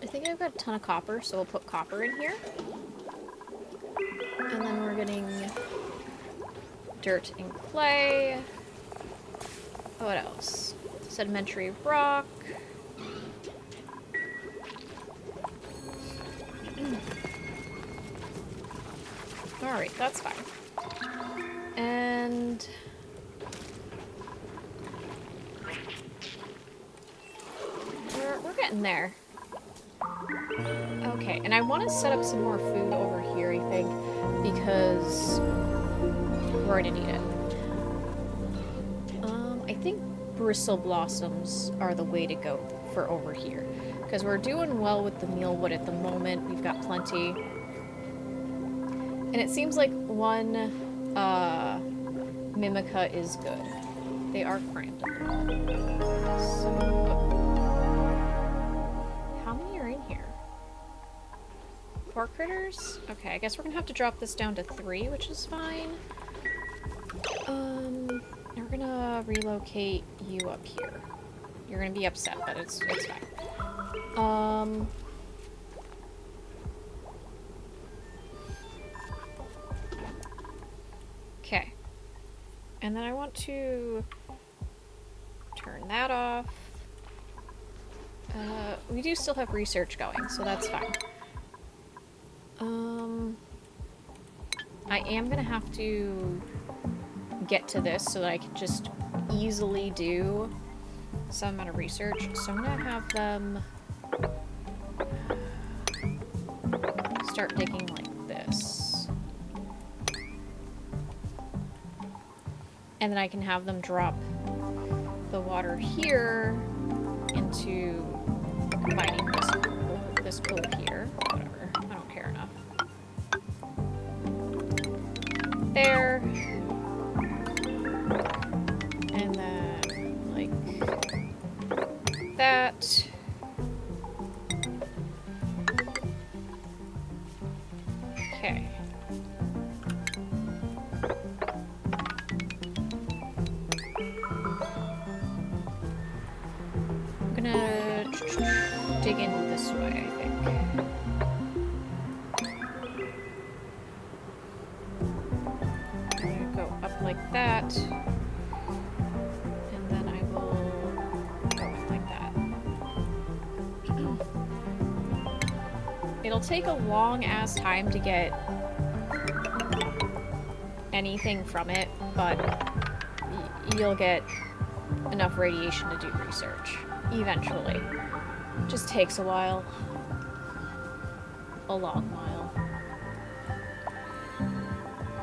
think I've got a ton of copper, so we'll put copper in here. And then we're getting dirt and clay. What else? Sedimentary rock. Alright, that's fine. And... We're getting there. Okay, and I want to set up some more food over here, I think, because we're going to need it. I think bristle blossoms are the way to go for over here. Because we're doing well with the mealwood at the moment. We've got plenty. And it seems like one Mimica is good. They are cramped at the moment. So, how many are in here? 4 critters? Okay, I guess we're gonna have to drop this down to 3, which is fine. We're gonna relocate you up here. You're gonna be upset, but it's fine. Okay. And then I want to turn that off. We do still have research going, so that's fine. I am gonna have to get to this so that I can just easily do some amount of research. So I'm gonna have them start digging like this. And then I can have them drop the water here into combining this pool here. Whatever. I don't care enough. There. And then, like, that. Okay. I'm gonna dig in this way, I think. I'm gonna go up like that. And then I will go up like that. It'll take a long-ass time to get anything from it, but you'll get enough radiation to do research. Eventually. Just takes a while. A long while.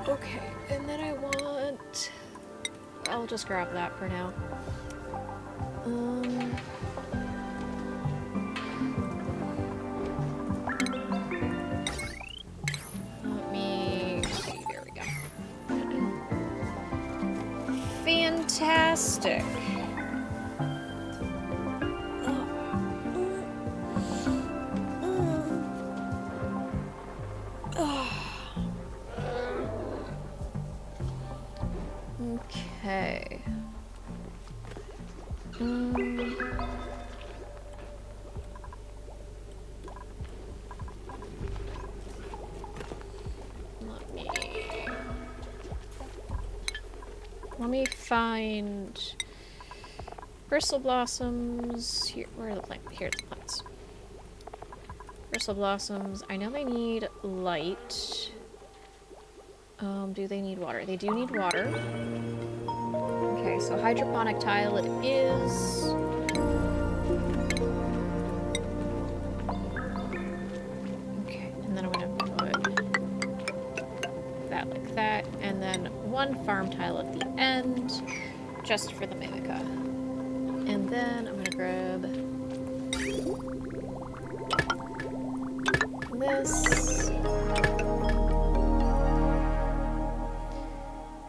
Okay, and then I want... I'll just grab that for now. Let me see, there we go. Fantastic! Okay. Let me find bristle blossoms. Here, where are the plants? Here's the plants. Bristle blossoms. I know they need light. Do they need water? They do need water. Okay, so hydroponic tile it is. Okay, and then I'm gonna put that like that, and then one farm tile at the end, just for the Mimica. And then I'm gonna grab this.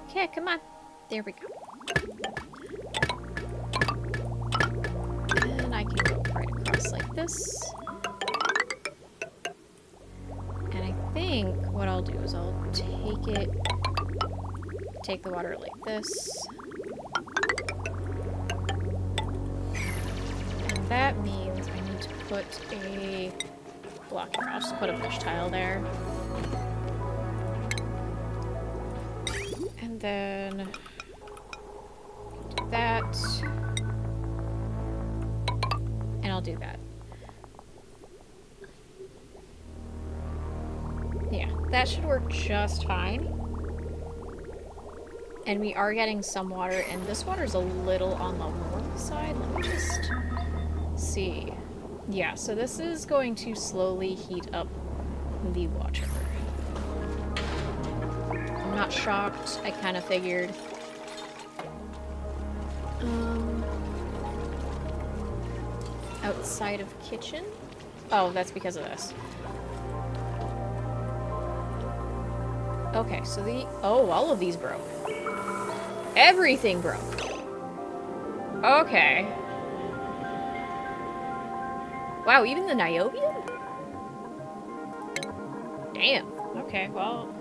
Okay, come on. There we go. And I can go right across like this. And I think what I'll do is I'll take the water like this. And that means I need to put a block here. I'll just put a fish tile there. And then do that. And I'll do that. Yeah, that should work just fine. And we are getting some water, and this water's a little on the warm side. Let me just see. Yeah, so this is going to slowly heat up the water. I'm not shocked. I kind of figured. outside of kitchen. Oh, that's because of this. Okay, so all of these broke. Everything broke. Okay. Wow, even the Niobium? Damn. Okay, well...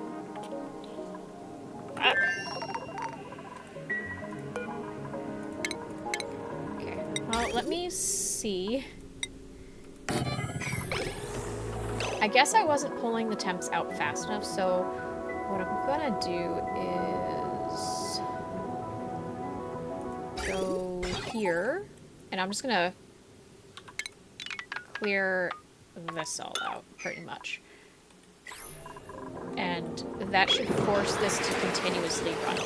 Okay, well, let me see. I guess I wasn't pulling the temps out fast enough, so what I'm gonna do is go here, and I'm just gonna clear this all out, pretty much. And that should force this to continuously run.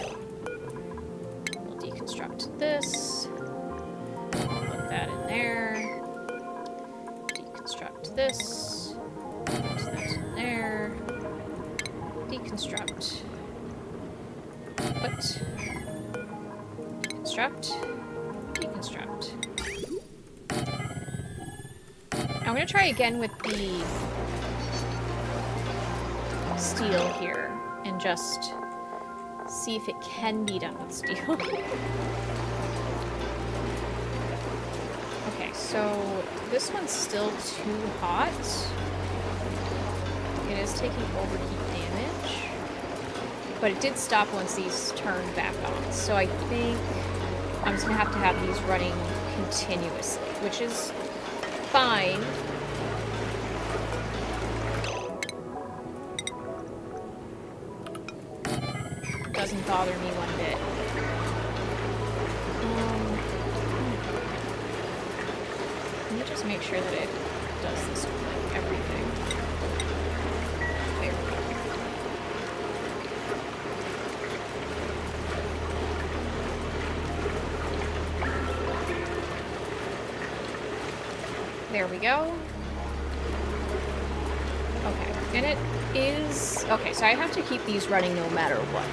We'll deconstruct this. Put that in there. Deconstruct this. Put that in there. Deconstruct. Put. Deconstruct. Deconstruct. I'm gonna try again with the steel here and just see if it can be done with steel. Okay, so this one's still too hot. It is taking overheat damage, but it did stop once these turned back on. So I think I'm just gonna have to have these running continuously, which is fine. Doesn't bother me one bit. Let me just make sure that it does this with like everything. There we go. There we go. Okay, and it is... Okay, so I have to keep these running no matter what.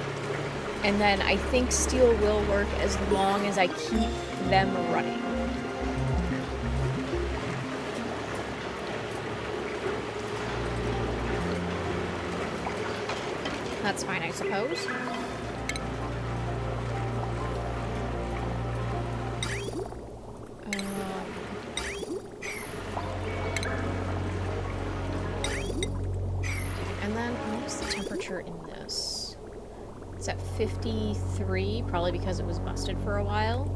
And then I think steel will work as long as I keep them running. That's fine, I suppose. And then, what is the temperature in this? It's at 53, probably because it was busted for a while.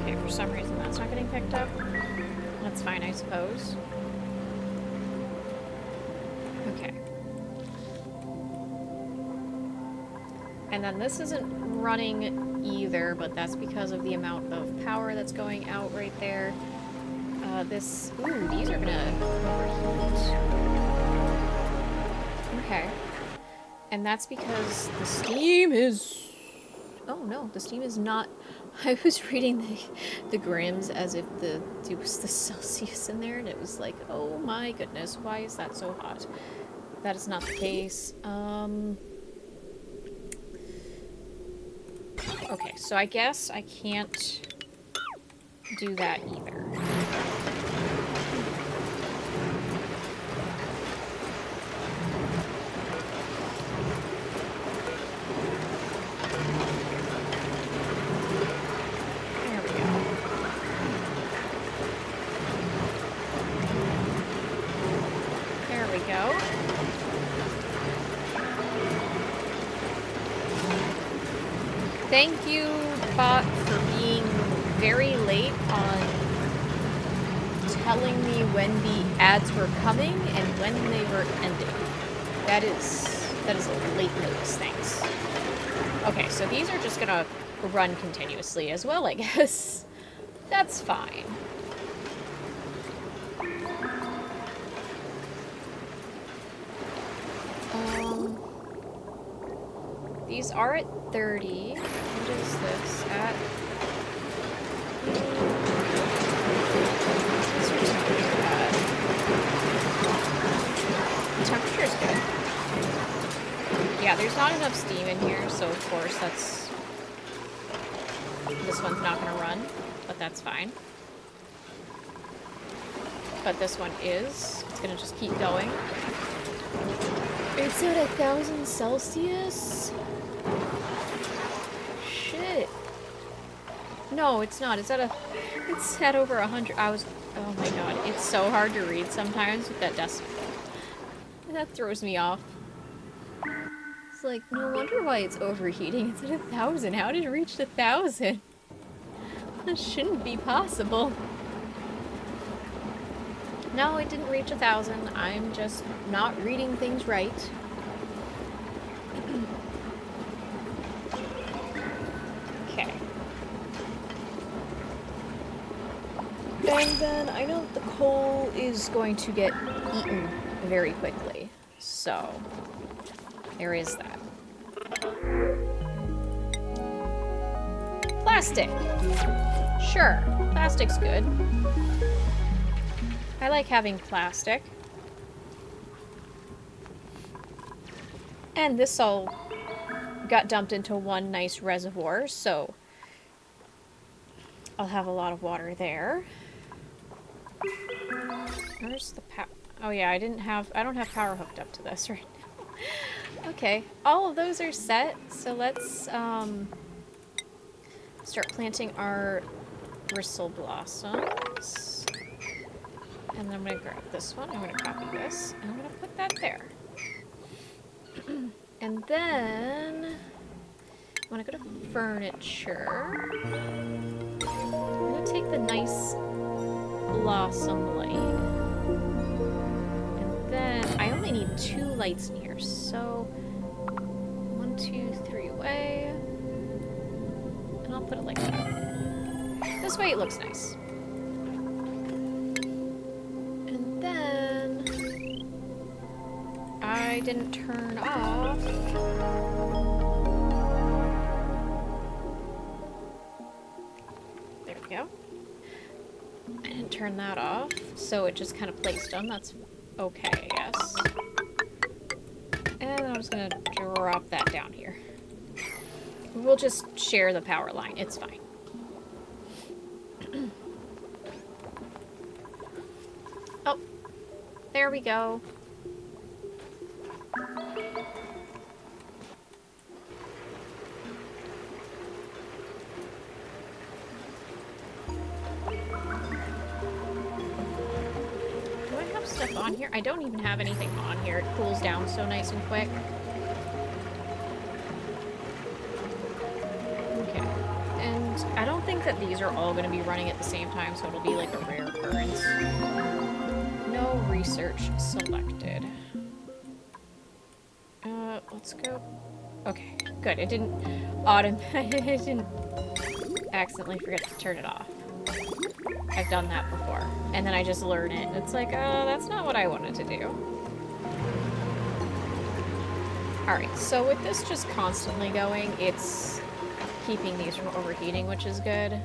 Okay, for some reason that's not getting picked up. That's fine, I suppose. Okay. And then this isn't running either, but that's because of the amount of power that's going out right there. Ooh, these are gonna overheat. Okay. And that's because the steam is... Oh no, the steam is not... I was reading the grams as if there was the Celsius in there, and it was like, oh my goodness, why is that so hot? That is not the case. Okay, so I guess I can't do that either. There we go. There we go. Thank you, bot, for being very late on telling me when the ads were coming and when they were ending. That is a late notice, thanks. Okay, so these are just gonna run continuously as well, I guess. That's fine. These are at 30. What is this? At... These are temperature at... not enough steam in here, so of course this one's not gonna run, but that's fine. But this one is. It's gonna just keep going. It's at 1,000 Celsius? Shit. No, it's not. It's at over 100. Oh my god. It's so hard to read sometimes with that decimal. That throws me off. It's like, no wonder why it's overheating. It's at 1,000. How did it reach 1,000? That shouldn't be possible. No, it didn't reach 1,000. I'm just not reading things right. Okay. And then I know the coal is going to get eaten very quickly. So, there is that. Plastic! Sure, plastic's good. I like having plastic. And this all got dumped into one nice reservoir, so I'll have a lot of water there. Where's the power? Oh yeah, I don't have power hooked up to this right now. Okay, all of those are set, so let's start planting our bristle blossoms. And then I'm going to grab this one, I'm going to copy this, and I'm going to put that there. And then I want to go to furniture. I'm going to take the nice blossom light. And then I only need 2 lights in here, so 1, 2, 3 away. And I'll put it like that. This way it looks nice. I didn't turn off. There we go. I didn't turn that off, so it just kind of placed on. That's okay, I guess. And I'm just gonna drop that down here. We'll just share the power line. It's fine. Oh, there we go. Stuff on here. I don't even have anything on here. It cools down so nice and quick. Okay. And I don't think that these are all going to be running at the same time, so it'll be like a rare occurrence. No research selected. Let's go. Okay, good. It didn't it didn't accidentally forget to turn it off. I've done that before. And then I just learn it. And it's like, that's not what I wanted to do. Alright, so with this just constantly going, it's keeping these from overheating, which is good.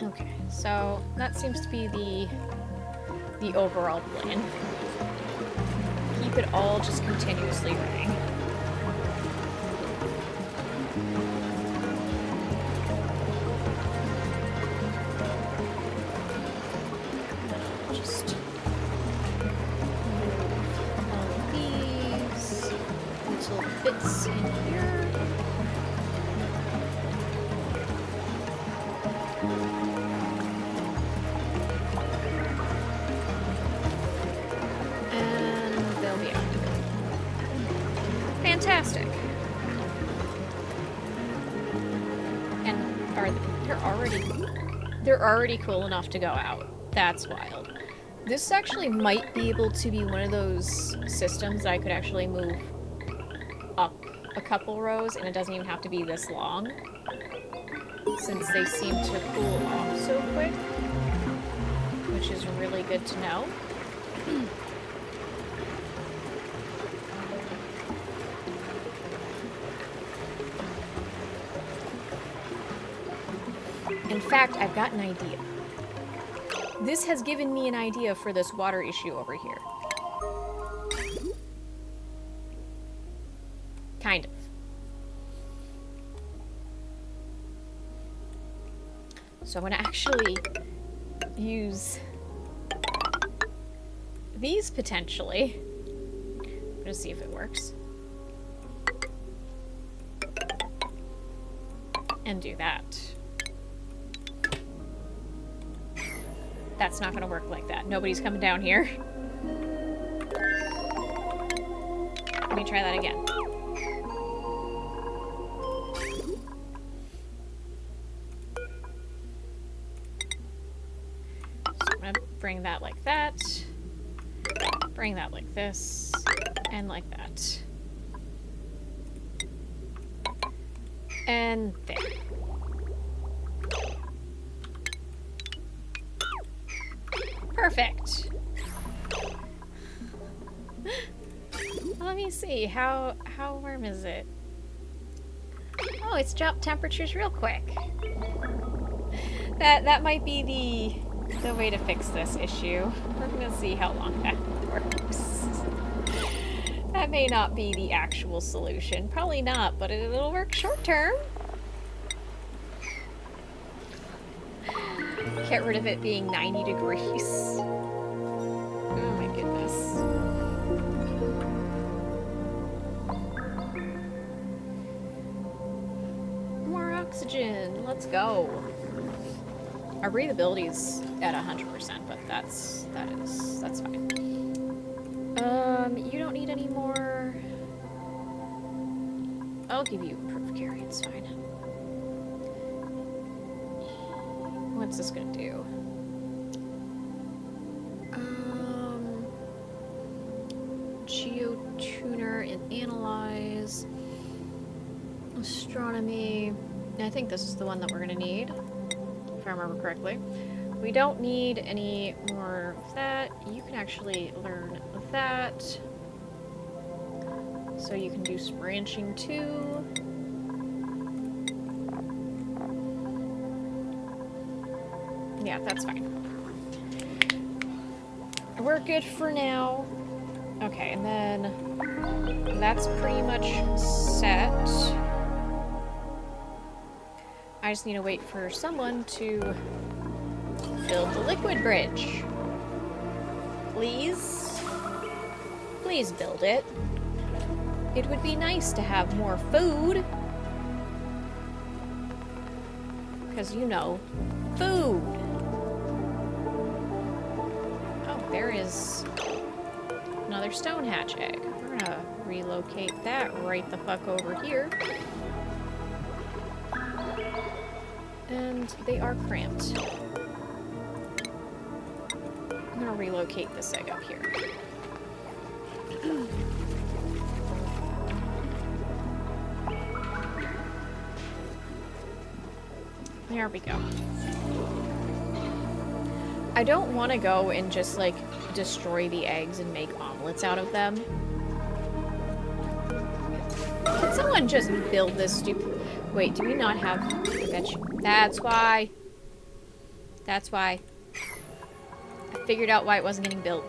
Okay, so that seems to be the overall plan. Keep it all just continuously running. Bits in here. And they'll be out. Fantastic. And they're already cool enough to go out. That's wild. This actually might be able to be one of those systems that I could actually move up a couple rows, and it doesn't even have to be this long, since they seem to cool off so quick, which is really good to know. In fact, I've got an idea. This has given me an idea for this water issue over here. Kind of. So I'm going to actually use these potentially. I'm going to see if it works. And do that. That's not going to work like that. Nobody's coming down here. Let me try that again. So I'm going to bring that like that. Bring that like this. And like that. And there. Perfect. Let me see. How warm is it? Oh, it's dropped temperatures real quick. That might be the way to fix this issue. We're gonna see how long that works. That may not be the actual solution. Probably not, but it'll work short term. Get rid of it being 90 degrees. Oh my goodness. More oxygen. Let's go. Our breathability's at 100%, but that's fine. You don't need any more. I'll give you improved carry, it's fine. What's this gonna do? Geotuner and analyze. Astronomy. I think this is the one that we're gonna need, if I remember correctly. We don't need any more of that. You can actually learn that. So you can do some ranching too. Yeah, that's fine. We're good for now. Okay, and then that's pretty much set. I just need to wait for someone to build the liquid bridge. Please? Please build it. It would be nice to have more food. Because, you know, food. Oh, there is another stone hatch egg. We're gonna relocate that right the fuck over here. And they are cramped. I'm gonna relocate this egg up here. There we go. I don't want to go and just, like, destroy the eggs and make omelets out of them. Can someone just build this stupid... Wait, do we not have veg? That's why. That's why. I figured out why it wasn't getting built.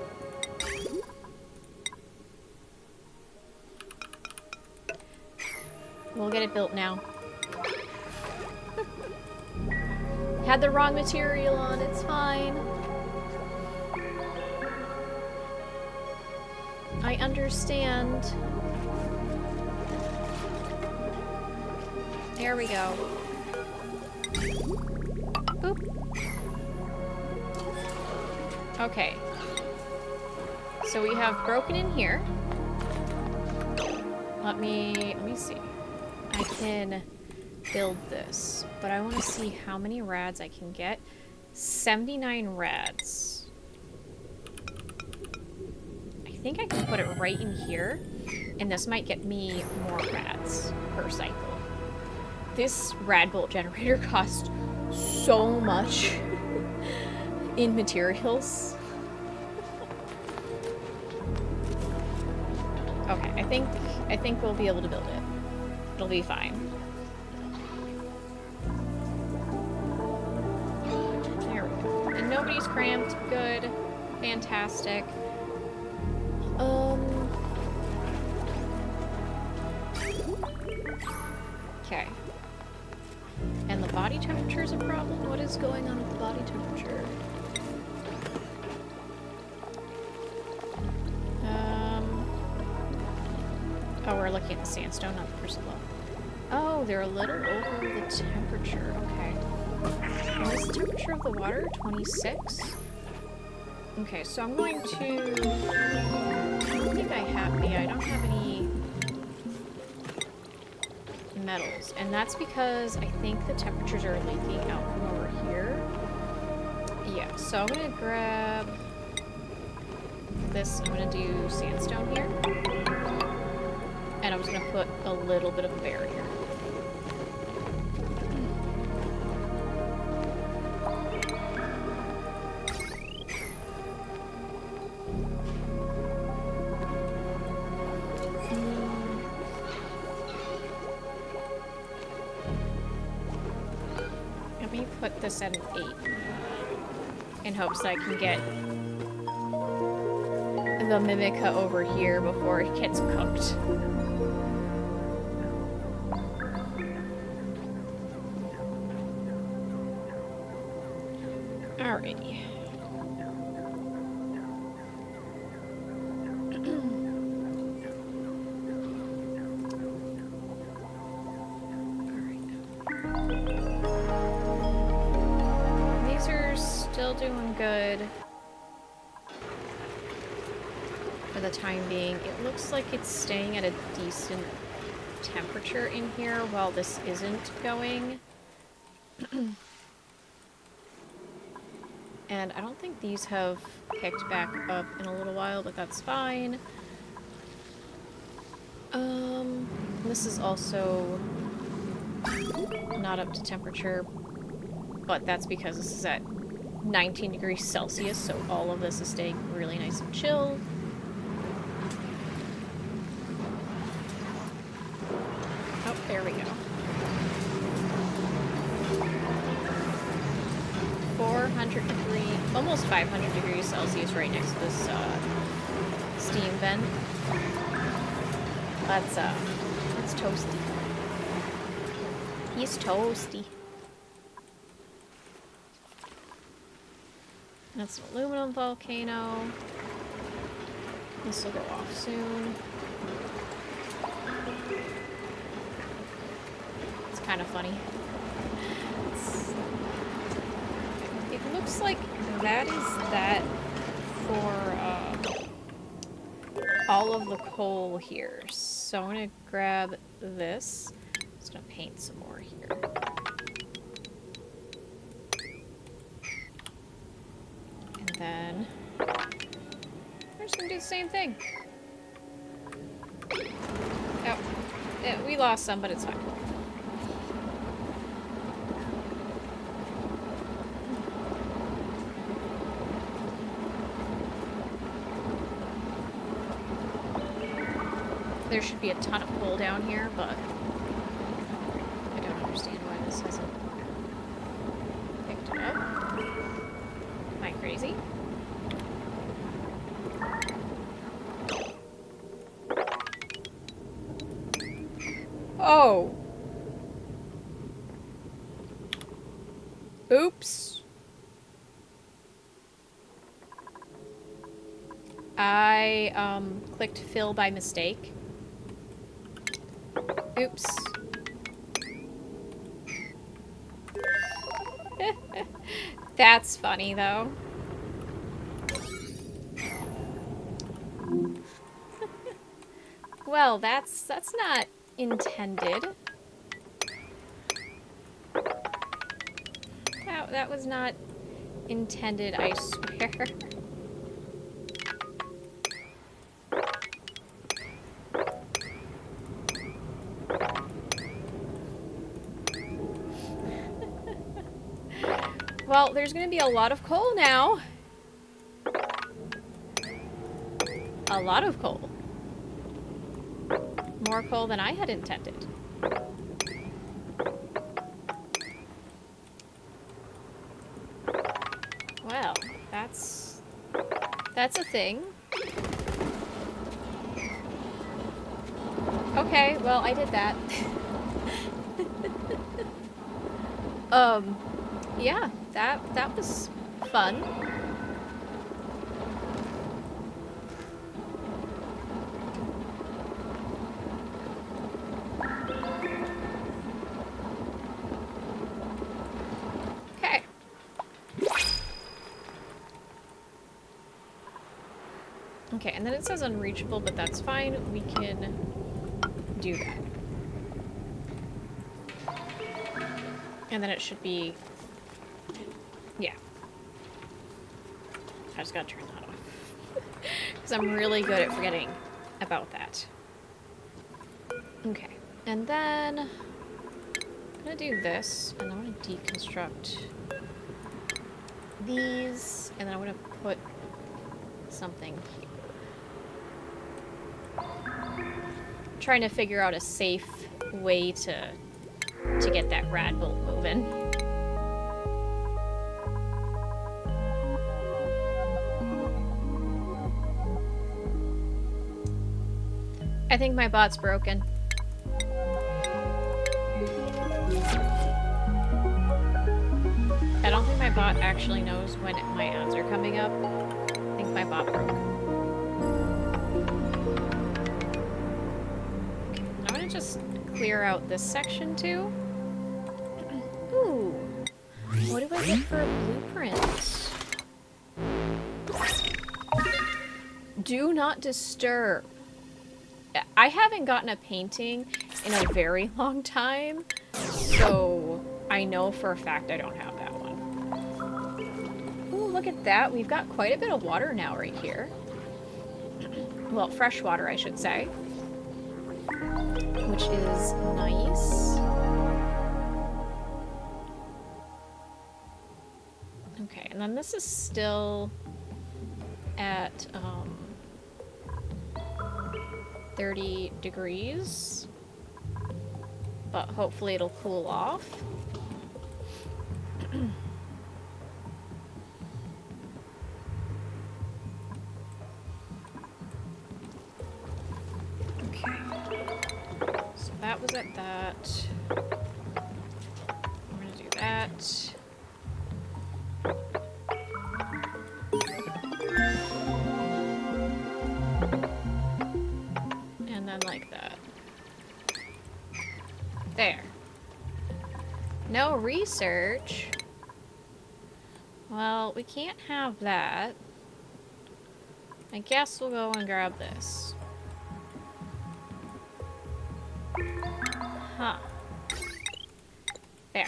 We'll get it built now. Had the wrong material on, it's fine. I understand. There we go. Boop. Okay. So we have broken in here. Let me see. I can build this, but I want to see how many rads I can get. 79 rads. I think I can put it right in here, and this might get me more rads per cycle. This rad bolt generator costs so much in materials. Okay, I think we'll be able to build it. It'll be fine. There we go. And nobody's cramped. Good. Fantastic. Okay. And the body temperature is a problem? What is going on with the body temperature? Oh, we're looking at the sandstone, not the crucible. Oh, they're a little over the temperature. Okay. What is the temperature of the water? 26? Okay, so I'm going to... I don't think I have... Yeah, I don't have any metals. And that's because I think the temperatures are leaking out from over here. Yeah, so I'm gonna grab this. I'm gonna do sandstone here. And I'm just gonna put a little bit of a barrier. Let me put this at an 8 in hopes that I can get the Mimica over here before it gets cooked. Alrighty. These are still doing good for the time being. It looks like it's staying at a decent temperature in here while this isn't going. And I don't think these have picked back up in a little while, but that's fine. This is also not up to temperature, but that's because this is at 19 degrees Celsius, so all of this is staying really nice and chill. Oh, there we go. 400 degree, almost 500 degrees Celsius right next to this steam vent. That's toasty. He's toasty. That's an aluminum volcano. This will go off soon. It's kind of funny. It looks like that is that for all of the coal here. So I'm gonna grab this. I'm just gonna paint some more here. And then we're just gonna do the same thing. Oh, yeah, we lost some, but it's fine. There should be a ton of coal down here, but I don't understand why this hasn't picked up. Am I crazy? Oh! Oops. I clicked fill by mistake. Oops. That's funny, though. Well, that's not intended. That was not intended, I swear. Well, there's gonna be a lot of coal now. A lot of coal. More coal than I had intended. Well, that's a thing. Okay, well, I did that. Yeah, that was fun. Okay. Okay, and then it says unreachable, but that's fine. We can do that. And then it should be... Yeah. I just gotta turn that off. Because I'm really good at forgetting about that. Okay. And then... I'm gonna do this, and I'm gonna deconstruct these, and then I'm gonna put something here. Trying to figure out a safe way to get that rad bolt moving. I think my bot's broken. I don't think my bot actually knows when my ads are coming up. I think my bot broke. Okay, I'm gonna just clear out this section too. Ooh. What do I get for a blueprint? Do not disturb. I haven't gotten a painting in a very long time, so I know for a fact I don't have that one. Ooh, look at that. We've got quite a bit of water now right here. Well, fresh water, I should say. Which is nice. Okay, and then this is still at 30 degrees, but hopefully it'll cool off. Okay, so that was at that. I'm gonna do that. Like that. There. No research. Well, we can't have that. I guess we'll go and grab this. Huh. There.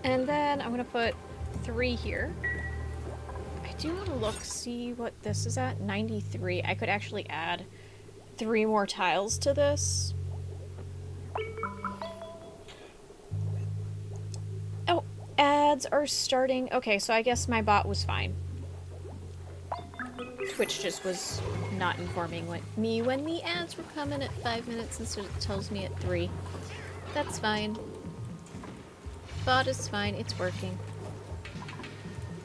And then I'm gonna put 3 here. I do want to look, see what this is at. 93. I could actually add 3 more tiles to this. Oh, ads are starting. Okay, so I guess my bot was fine. Twitch just was not informing me when the ads were coming at 5 minutes instead it tells me at 3. That's fine. Bot is fine, it's working.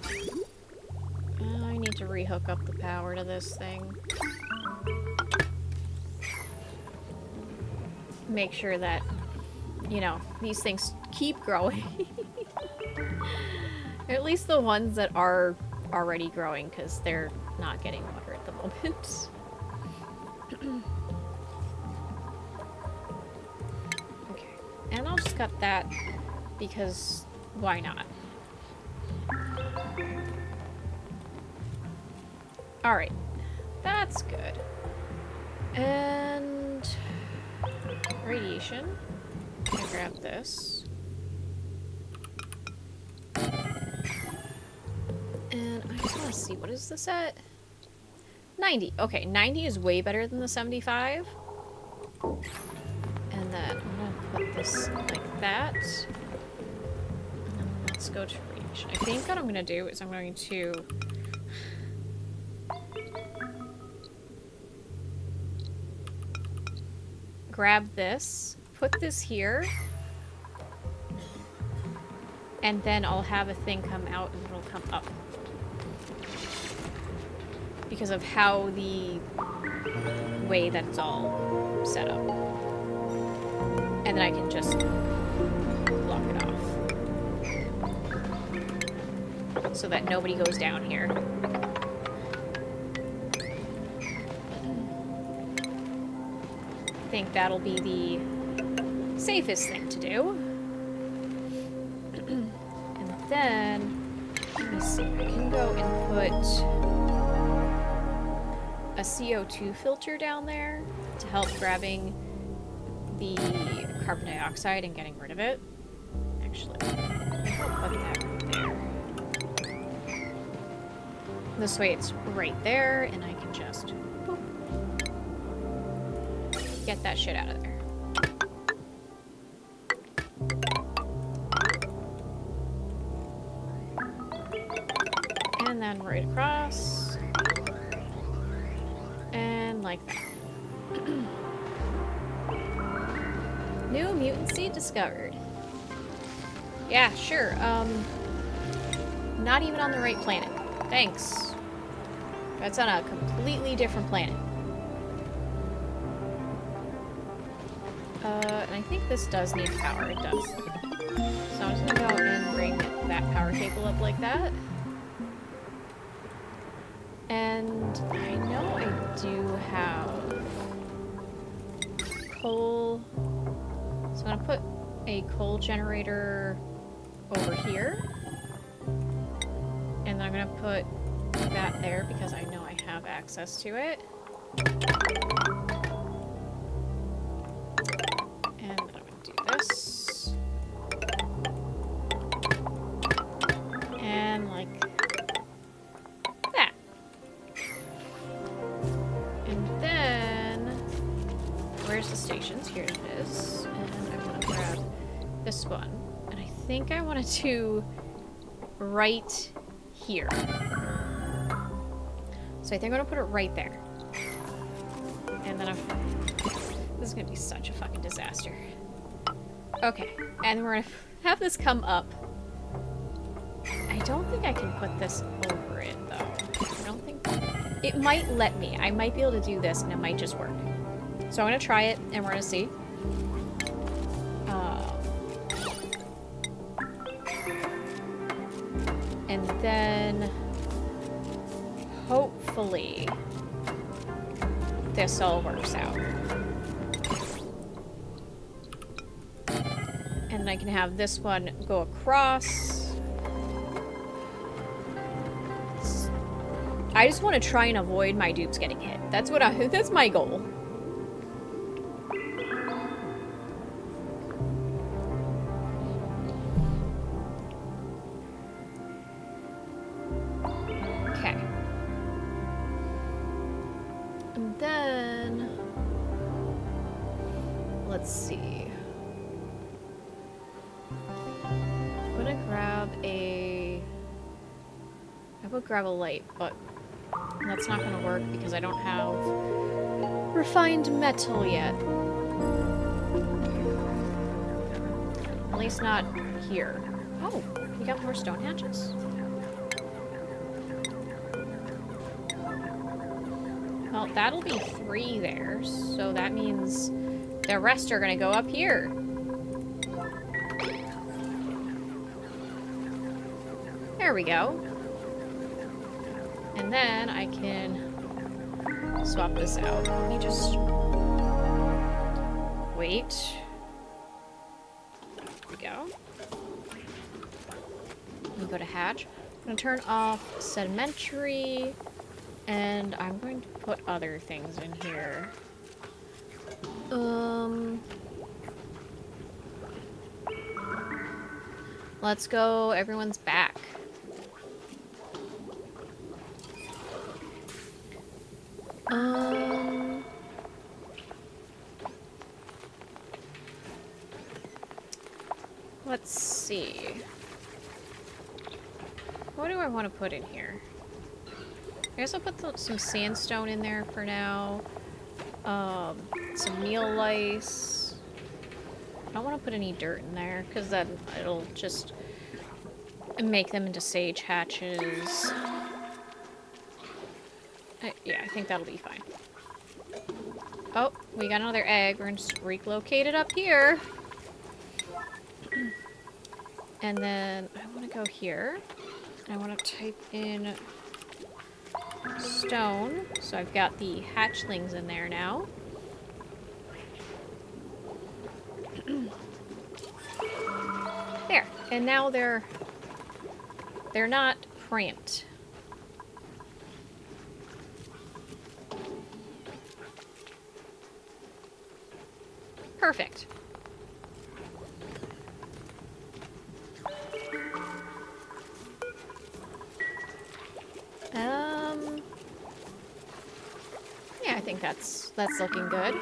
I need to rehook up the power to this thing. Make sure that, you know, these things keep growing. Or at least the ones that are already growing, because they're not getting water at the moment. Okay, and I'll just cut that. Because why not? Alright, that's good. And radiation. I grab this. And I just want to see, what is this at? 90. Okay, 90 is way better than the 75. And then I'm gonna put this like that. Let's go to radiation. I think what I'm going to do is I'm going to grab this, put this here, and then I'll have a thing come out and it'll come up. because of how the way that it's all set up. And then I can just block it off so that nobody goes down here. I think that'll be the safest thing to do. And then, let me see, I can go and put a CO2 filter down there to help grabbing the carbon dioxide and getting rid of it. Actually, I'll put that right there. This way it's right there, and I can just boop, get that shit out of there. And then right across. And like that. New mutant seed discovered. Yeah, sure. Not even on the right planet. Thanks. That's on a completely different planet. And I think this does need power. It does. So I'm just gonna go and bring that power cable up like that. And I know I do have coal. So I'm gonna put a coal generator over here. And then I'm gonna put that there because I know I have access to it. And then I'm gonna do this. And like that. And then, where's the stations? Here it is. And I'm gonna grab this one. And I think I want to do right here. So I think I'm gonna put it right there. And then this is gonna be such a fucking disaster. Okay, and then we're gonna have this come up. I don't think I can put this over it though. I don't think it might let me. I might be able to do this and it might just work. So I'm gonna try it and we're gonna see. And then hopefully this all works out. And I can have this one go across. I just want to try and avoid my dupes getting hit. That's my goal. Okay. And then let's see. I'm gonna grab I would grab a light, but that's not gonna work because I don't have refined metal yet. At least not here. Oh, we got more stone hatches. Well, that'll be 3 there, so that means the rest are gonna go up here. There we go. And then I can swap this out. Let me just wait. There we go. Let me go to hatch. I'm gonna turn off sedimentary, and I'm going to put other things in here. Let's go. Everyone's back. Let's see. What do I want to put in here? I guess I'll put some sandstone in there for now. Some meal lice. I don't want to put any dirt in there because then it'll just make them into sage hatches. Yeah, I think that'll be fine. Oh, we got another egg. We're gonna just relocate it up here. And then I want to go here. I want to type in stone. So I've got the hatchlings in there now. There. And now they're not cramped. Perfect. Yeah, I think that's looking good.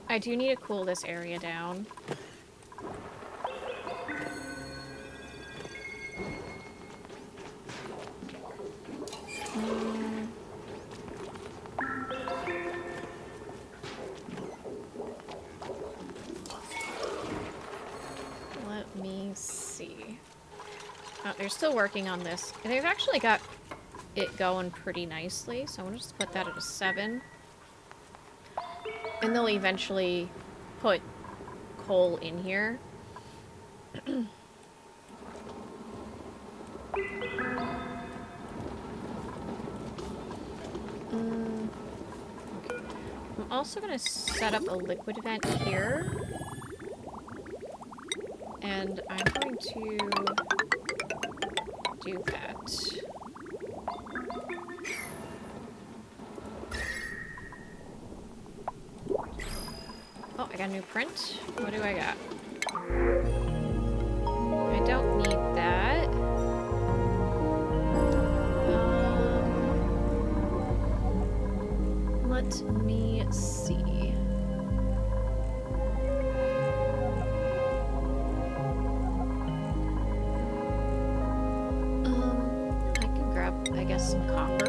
I do need to cool this area down. Let me see. Oh, they're still working on this. They've actually got it going pretty nicely, so I'm gonna just put that at a 7. And they'll eventually put coal in here. Okay. I'm also going to set up a liquid vent here. And I'm going to do that. Oh, I got a new print. What do I got? I don't need that. Let me see. I can grab, I guess, some copper.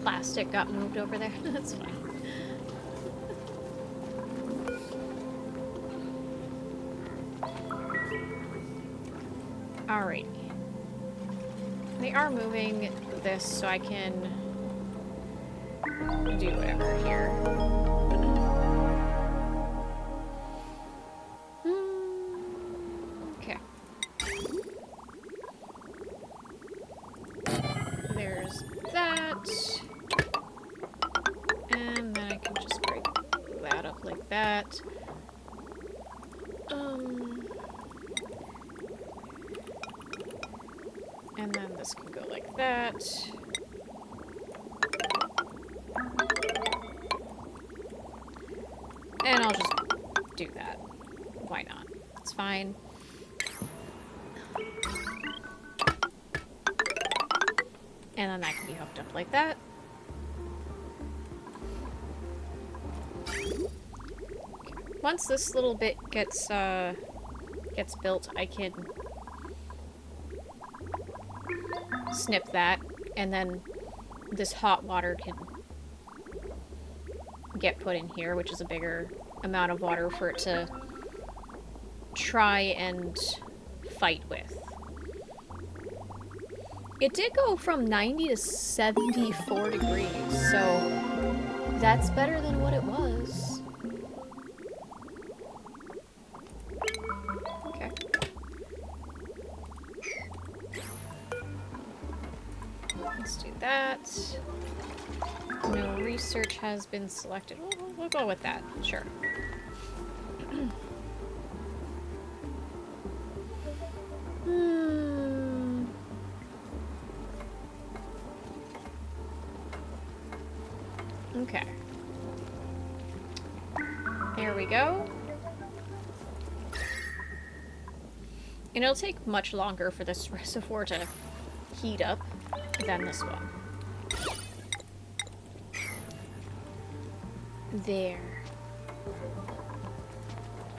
Plastic got moved over there. That's fine. Alrighty. They are moving this so I can do whatever here. Okay. There's that. And then I can just break that up like that. And then this can go like that. And I'll just do that. Why not? It's fine. And then that can be hooked up like that. Okay. Once this little bit gets built, I can snip that, and then this hot water can get put in here, which is a bigger amount of water for it to try and fight with. It did go from 90 to 74 degrees, so that's better than what it was. Okay. Let's do that. No research has been selected. We'll go with that, sure. Okay. There we go. And it'll take much longer for this reservoir to heat up than this one. There.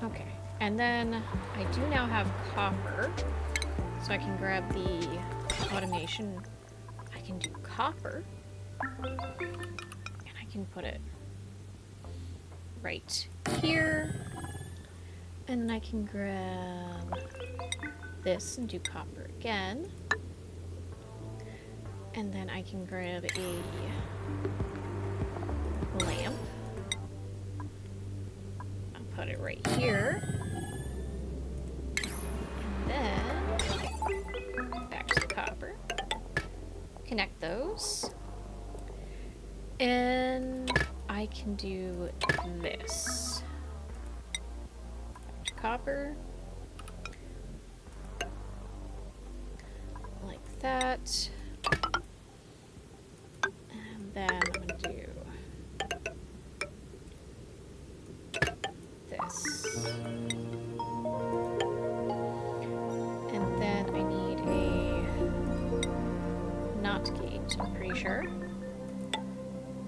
Okay. And then I do now have copper. So I can grab the automation. I can do copper. And I can put it right here. And then I can grab this and do copper again. And then I can grab a lamp. I'll put it right here. And then back to the copper. Connect those. And I can do this. Back to copper. Like that. And then I'm going to do this. And then I need a NOT gate, I'm pretty sure.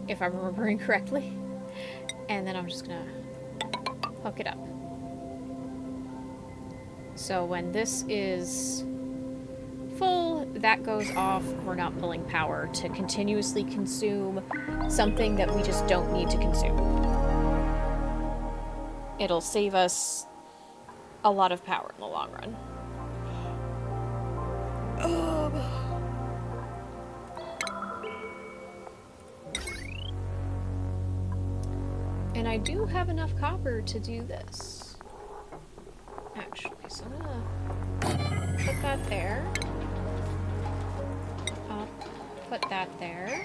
If I'm remembering correctly. And then I'm just going to hook it up. So when this is full, that goes off. We're not pulling power to continuously consume something that we just don't need to consume. It'll save us a lot of power in the long run. And I do have enough copper to do this. Actually, so I'm gonna put that there. Up, put that there.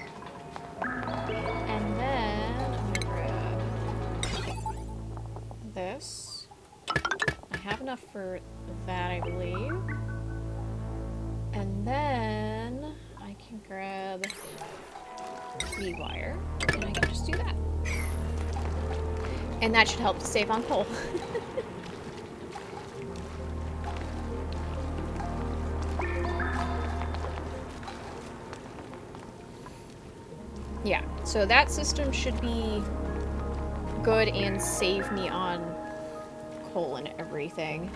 And then I'm gonna grab this. I have enough for that, I believe. And then I can grab the wire, and I can just do that. And that should help to save on coal. Yeah, so that system should be good and save me on coal and everything.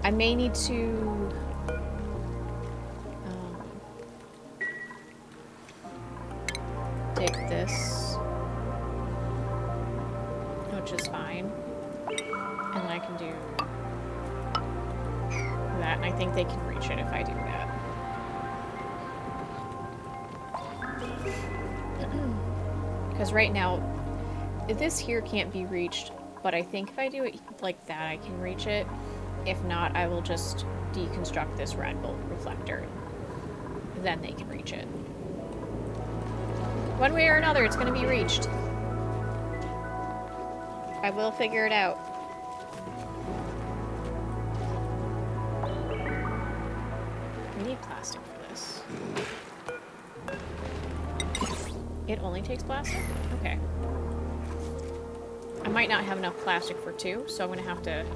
I may need to dig this, which is fine, and then I can do that, and I think they can reach it if I do that. Because right now, this here can't be reached, but I think if I do it like that, I can reach it. If not, I will just deconstruct this rad bolt reflector. Then they can reach it. One way or another, it's going to be reached. I will figure it out. We need plastic for this. It only takes plastic? Okay. I might not have enough plastic for two, so I'm going to have to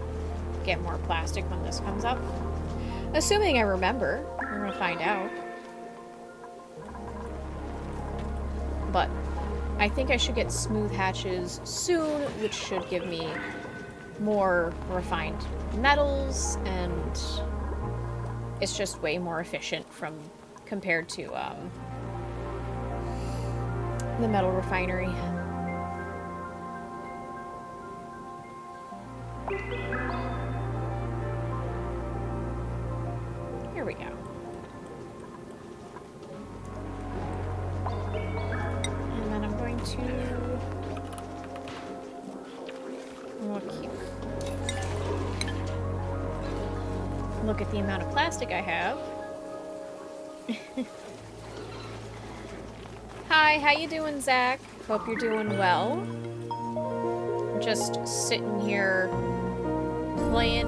get more plastic when this comes up. Assuming I remember. We're going to find out. But I think I should get smooth hatches soon, which should give me more refined metals, and it's just way more efficient compared to the metal refinery. Here we go. And then I'm going to look at the amount of plastic I have. Hi, how you doing, Zach? Hope you're doing well. I'm just sitting here playing,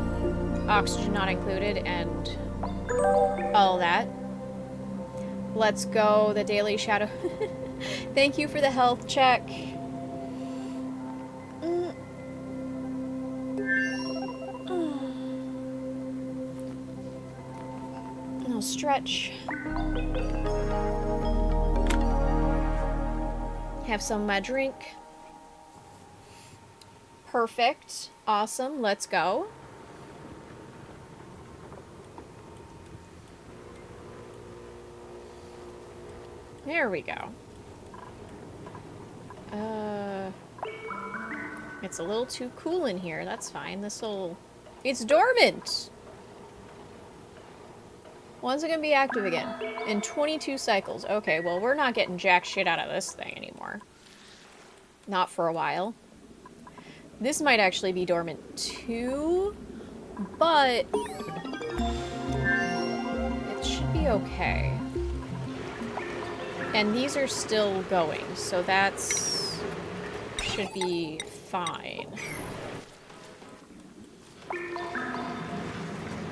oxygen not included, and all that. Let's go, the Daily Shadow. Thank you for the health check. I'll stretch. Have some of my drink. Perfect. Awesome. Let's go. There we go. It's a little too cool in here. That's fine. This'll... It's dormant! When's it gonna be active again? In 22 cycles. Okay, well, we're not getting jack shit out of this thing anymore. Not for a while. This might actually be dormant too, but it should be okay. And these are still going, so that's... should be fine.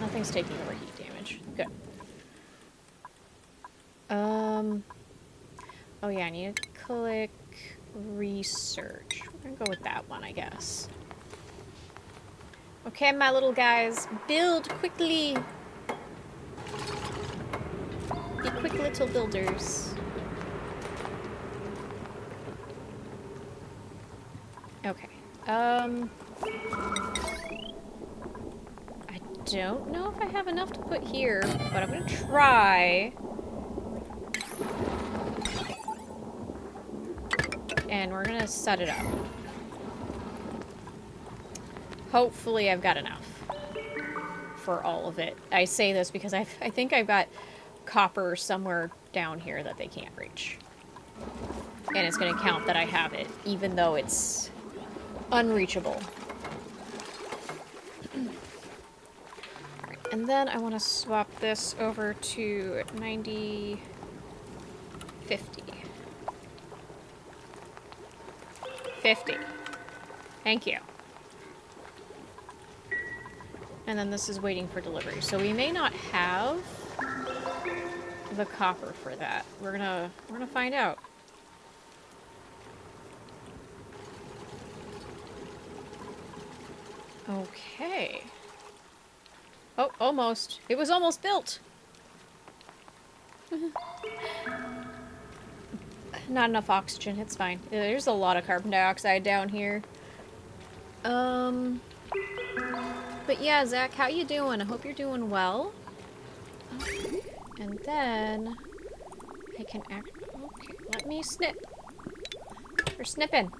Nothing's taking over heat damage. Good. Oh yeah, I need to click research. We're gonna go with that one, I guess. Okay, my little guys, build quickly! Be quick little builders. Okay. I don't know if I have enough to put here, but I'm gonna try. And we're gonna set it up. Hopefully I've got enough for all of it. I say this because I think I've got copper somewhere down here that they can't reach. And it's gonna count that I have it, even though it's unreachable. Alright, and then I want to swap this over to 90... 50. 50. Thank you. And then this is waiting for delivery. So we may not have the copper for that. We're gonna find out. Okay. Oh, almost. It was almost built. Not enough oxygen. It's fine. There's a lot of carbon dioxide down here. But yeah, Zach, how you doing? I hope you're doing well. And then I can act. Okay, let me snip. We're snipping.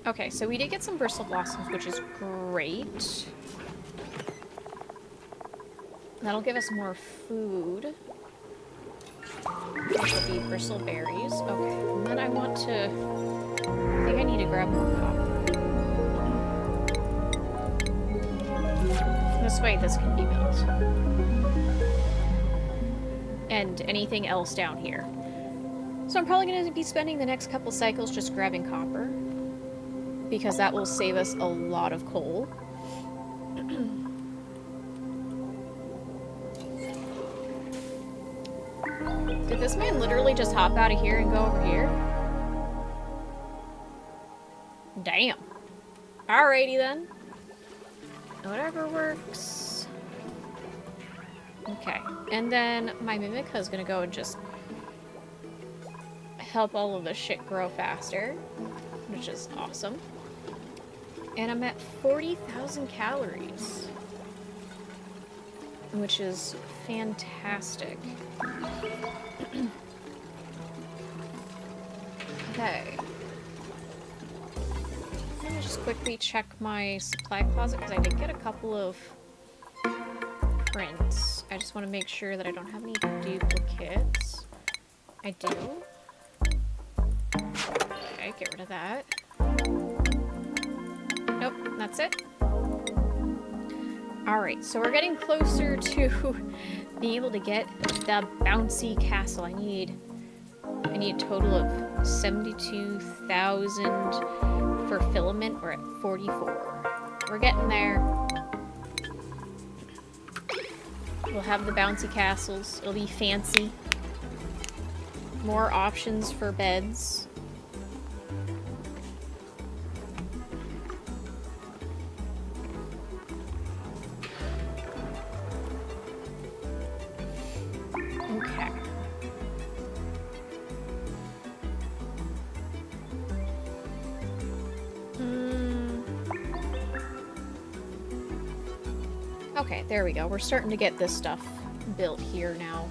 Okay, so we did get some bristle blossoms, which is great. That'll give us more food. That'll be bristle berries. Okay, and then I want to... I think I need to grab more copper. This way this can be built. And anything else down here. So I'm probably going to be spending the next couple cycles just grabbing copper. Because that will save us a lot of coal. Did this man literally just hop out of here and go over here? Damn. Alrighty then. Whatever works. Okay. And then my Mimica is gonna go and just help all of the shit grow faster. Which is awesome. And I'm at 40,000 calories. Which is fantastic. Okay. Let me just quickly check my supply closet because I did get a couple of prints. I just want to make sure that I don't have any duplicates. I do. Okay, get rid of that. Nope, that's it. Alright, so we're getting closer to being able to get the bouncy castle. I need a total of 72,000 for filament. We're at 44. We're getting there. We'll have the bouncy castles. It'll be fancy. More options for beds. Okay, there we go. We're starting to get this stuff built here now.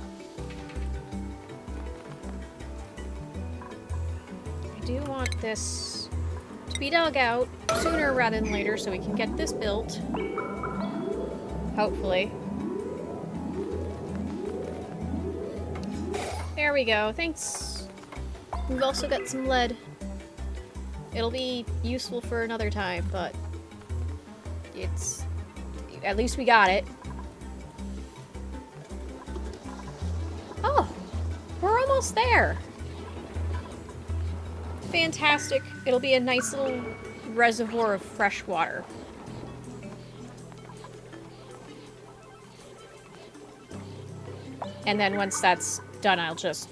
I do want this to be dug out sooner rather than later so we can get this built. Hopefully. There we go, thanks. We've also got some lead. It'll be useful for another time, but it's... at least we got it. Oh! We're almost there! Fantastic. It'll be a nice little reservoir of fresh water. And then once that's done, I'll just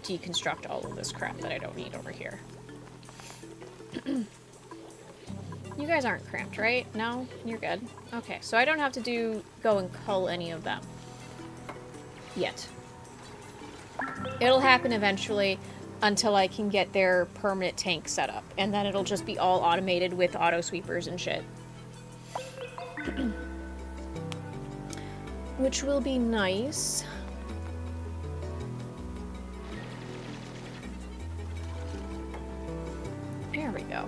deconstruct all of this crap that I don't need over here. You guys aren't cramped, right? No? You're good. Okay, so I don't have to go and cull any of them. Yet. It'll happen eventually until I can get their permanent tank set up. And then it'll just be all automated with auto sweepers and shit. Which will be nice. There we go.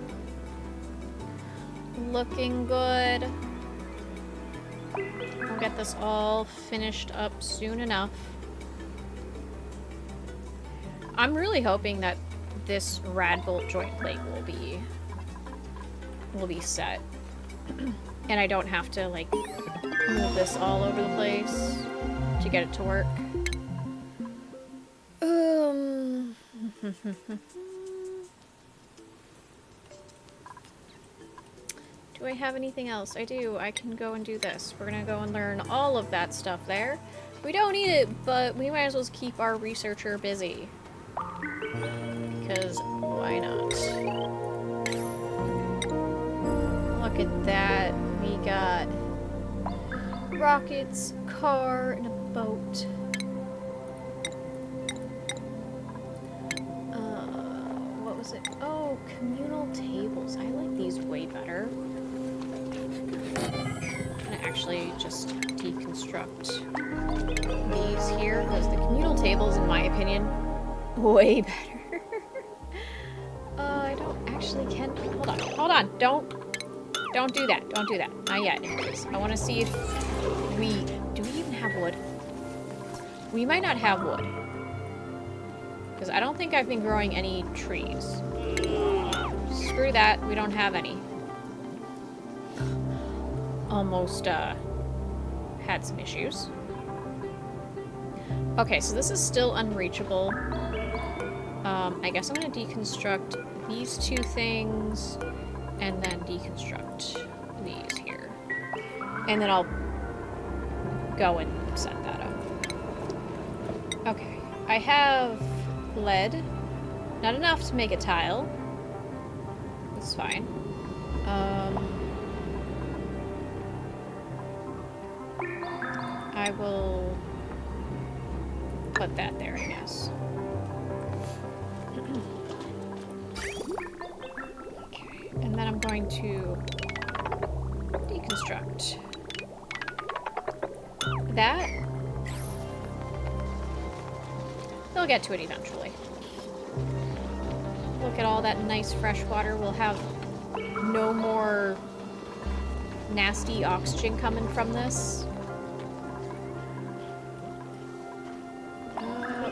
Looking good. I'll get this all finished up soon enough. I'm really hoping that this rad bolt joint plate will be set. And I don't have to like move this all over the place to get it to work. Do I have anything else? I do. I can go and do this. We're gonna go and learn all of that stuff there. We don't need it, but we might as well keep our researcher busy. Because why not? Look at that. We got rockets, car, and a boat. What was it? Oh, communal tables. I like these way better. I'm gonna actually just deconstruct these here, because the communal tables, in my opinion, way better. I don't actually can. Hold on. Don't do that. Don't do that. Not yet. I want to see if do we even have wood? We might not have wood. Because I don't think I've been growing any trees. Screw that. We don't have any. Almost, had some issues. Okay, so this is still unreachable. I guess I'm gonna deconstruct these two things and then deconstruct these here. And then I'll go and set that up. Okay, I have lead. Not enough to make a tile. That's fine. I will put that there, I guess. Okay, and then I'm going to deconstruct that. They'll get to it eventually. Look at all that nice fresh water. We'll have no more nasty oxygen coming from this.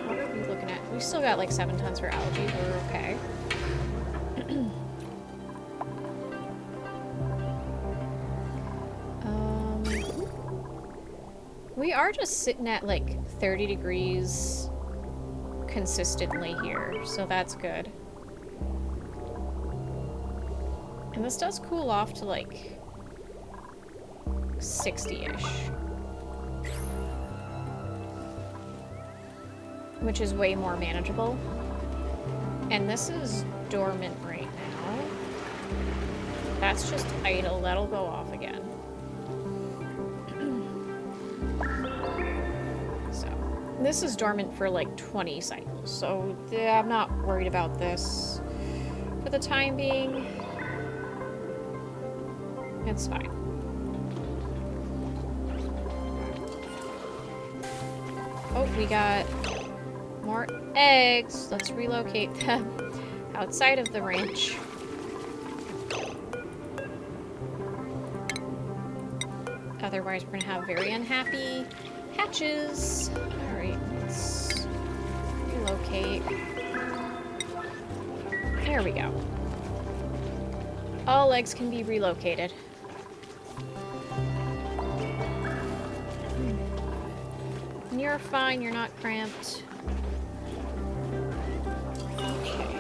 What are we looking at? We still got like 7 tons for algae. We're okay. We are just sitting at like 30 degrees consistently here, so that's good. And this does cool off to like 60-ish. Which is way more manageable. And this is dormant right now. That's just idle. That'll go off again. So, this is dormant for like 20 cycles. So, I'm not worried about this for the time being. It's fine. Oh, we got more eggs. Let's relocate them outside of the ranch. Otherwise, we're gonna have very unhappy hatches. Alright, let's relocate. There we go. All eggs can be relocated. You're fine, you're not cramped. Okay.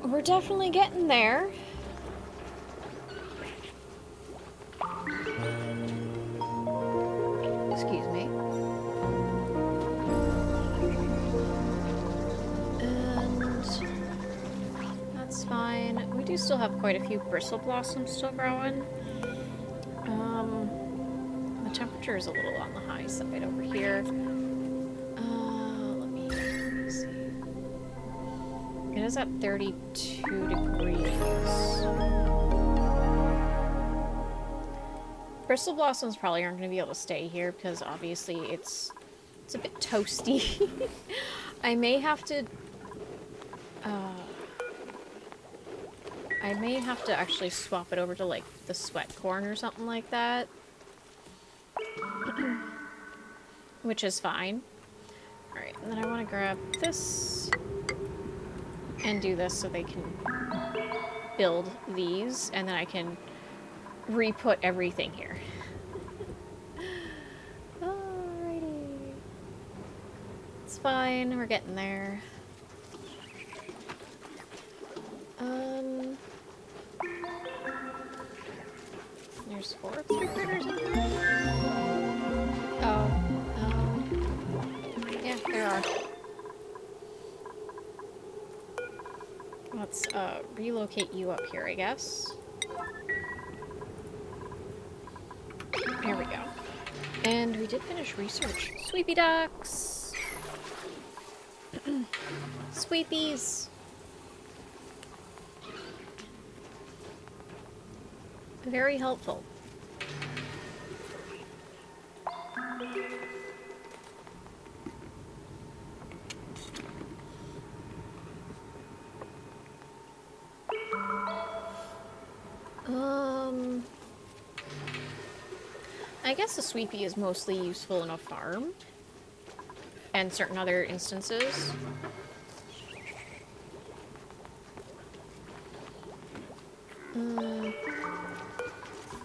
We're definitely getting there. Excuse me. And that's fine. We do still have quite a few bristle blossoms still growing. The temperature is a little on the high side over here. Let me see. It is at 32 degrees. Bristle blossoms probably aren't going to be able to stay here because obviously it's a bit toasty. I may have to actually swap it over to like the sweat corn or something like that. Which is fine. Alright, and then I want to grab this and do this so they can build these, and then I can re-put everything here. Alrighty. It's fine, we're getting there. There's 4 critters in here? Oh. Yeah, there are. Let's relocate you up here, I guess. There we go. And we did finish research. Sweepy ducks! Sweepies! Very helpful. I guess the sweepy is mostly useful in a farm and certain other instances.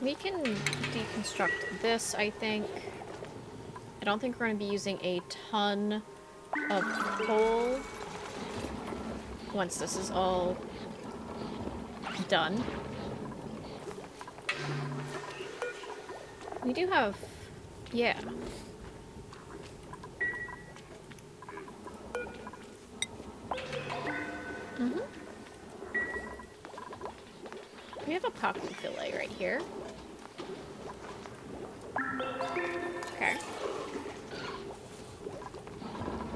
We can deconstruct this, I think. I don't think we're going to be using a ton of coal once this is all done. We do have... yeah. We have a pocket fillet right here. Okay.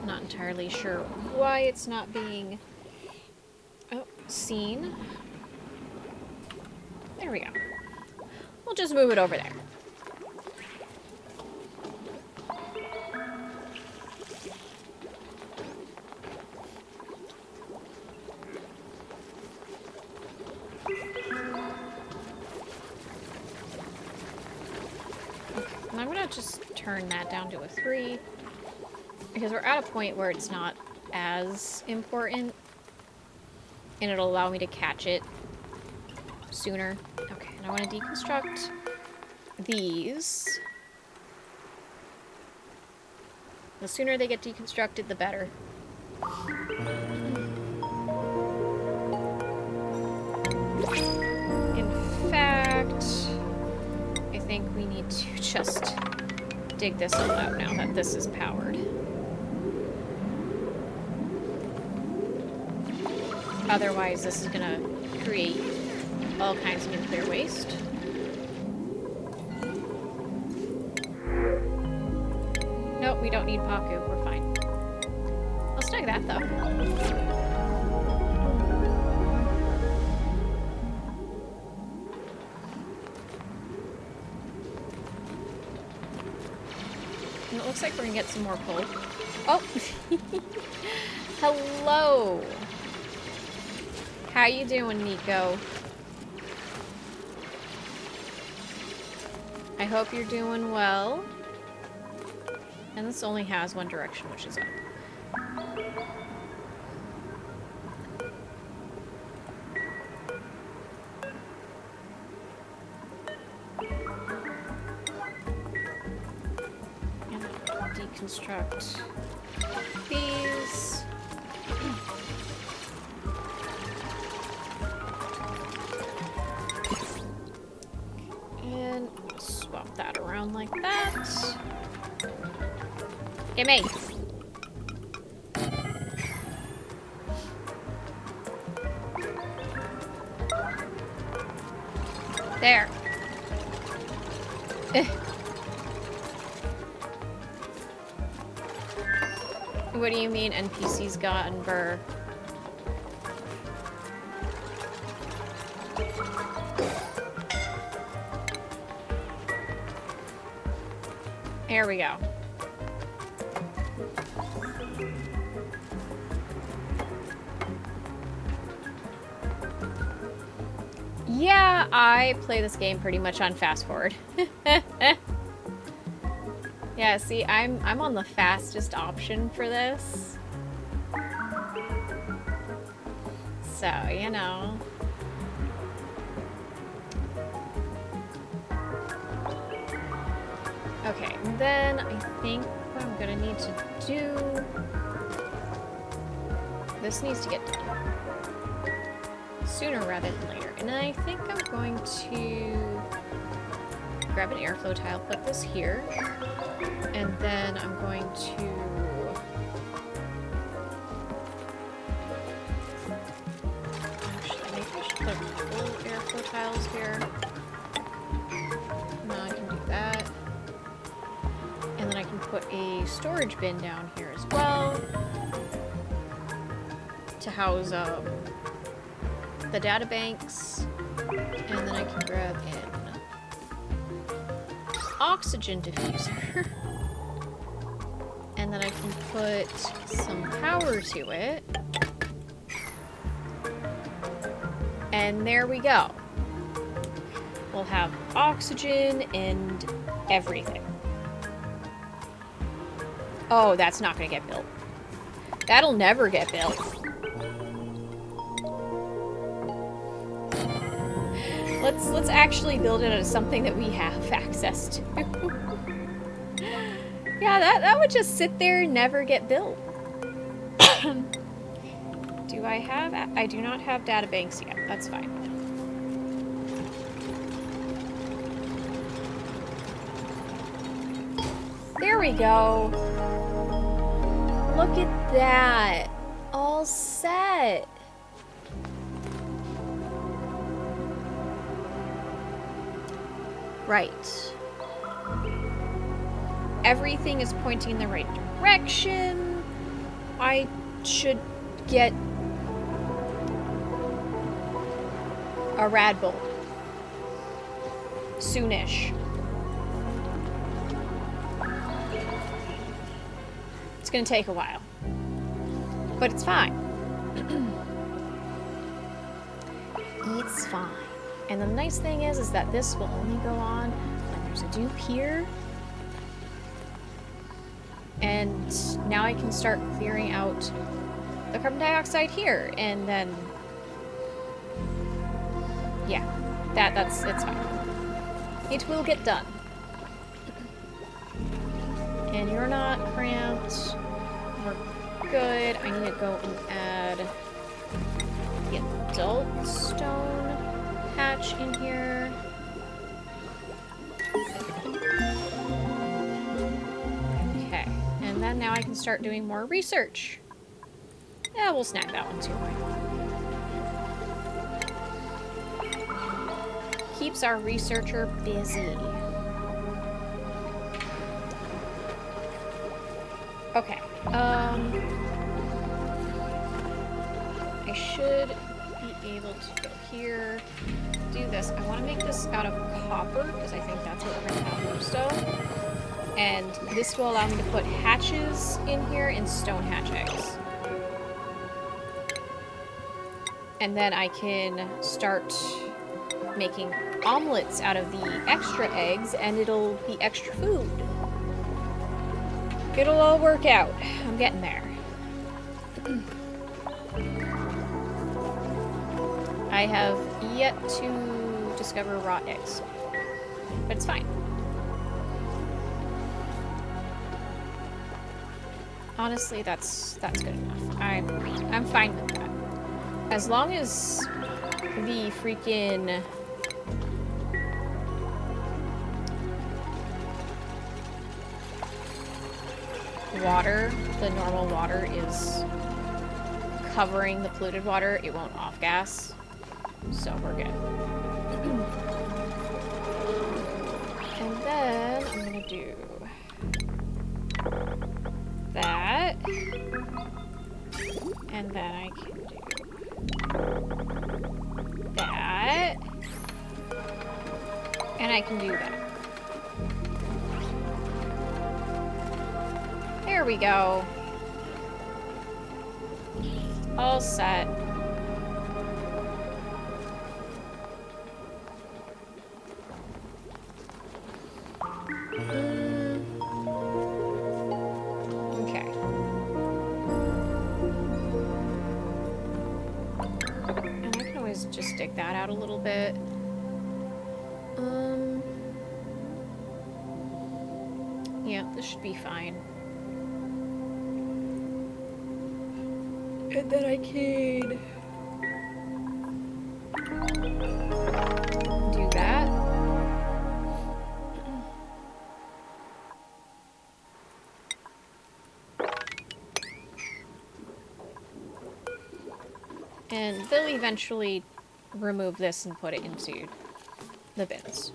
Not entirely sure why it's not being seen. There we go. We'll just move it over there. And I'm gonna just turn that down to a 3 because we're at a point where it's not as important and it'll allow me to catch it sooner. Okay, and I want to deconstruct these. The sooner they get deconstructed, the better. In fact, I think we need to just dig this all out now that this is powered. Otherwise, this is gonna create all kinds of nuclear waste. Nope, we don't need Paku. We're fine. I'll snag that, though. looks like we're gonna get some more coal. Oh! Hello! How you doing, Nico? I hope you're doing well. And this only has one direction, which is up. And deconstruct these. And swap that around like that. Gimme! There. What do you mean NPCs gotten burr? There we go. Yeah, I play this game pretty much on fast forward. Yeah, see, I'm on the fastest option for this. So, you know. Okay, and then I think what I'm gonna need to do... This needs to get done sooner rather than later. And I think I'm going to grab an airflow tile, put this here, and then I'm going to actually maybe I should put full airflow tiles here. No, I can do that. And then I can put a storage bin down here as well to house the data banks, and then I can grab an oxygen diffuser, and then I can put some power to it, and there we go. We'll have oxygen and everything. Oh, that's not gonna get built. That'll never get built. Let's actually build it as something that we have access to. Yeah, that would just sit there and never get built. Do I have... I do not have data banks yet. That's fine. There we go. Look at that. All set. Right. Everything is pointing in the right direction. I should get a rad bolt soonish. It's gonna take a while, but it's fine. It's fine. And the nice thing is that this will only go on when there's a dupe here. And now I can start clearing out the carbon dioxide here, and then yeah, it's fine. It will get done. And you're not cramped. We're good. I need to go and add the adult stone hatch in here. Okay, and then now I can start doing more research. Yeah, we'll snag that one too. Keeps our researcher busy. Okay, I should be able to go here, do this. I want to make this out of copper, because I think that's what we're going to have most of. And this will allow me to put hatches in here and stone hatch eggs. And then I can start making omelets out of the extra eggs, and it'll be extra food. It'll all work out. I'm getting there. I have yet to discover raw eggs, but it's fine. Honestly, that's good enough. I'm fine with that. As long as the freaking water, the normal water, is covering the polluted water, it won't off-gas. So we're good. And then I'm gonna do that. And then I can do that. And I can do that. There we go. All set. Okay. And I can always just dig that out a little bit. Yeah, this should be fine. And then I can do that. And they'll eventually remove this and put it into the bins.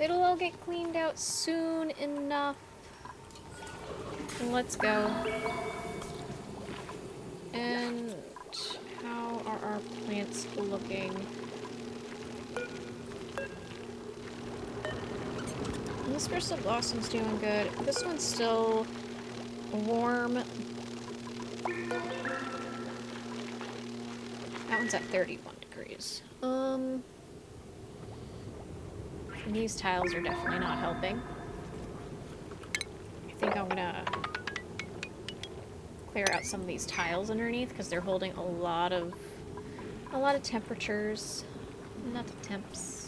It'll all get cleaned out soon enough. Let's go. And how are our plants looking? This Crystal Blossom's doing good. This one's still warm. That one's at 31 degrees. These tiles are definitely not helping. I think I'm gonna clear out some of these tiles underneath because they're holding a lot of temperatures. Not the temps.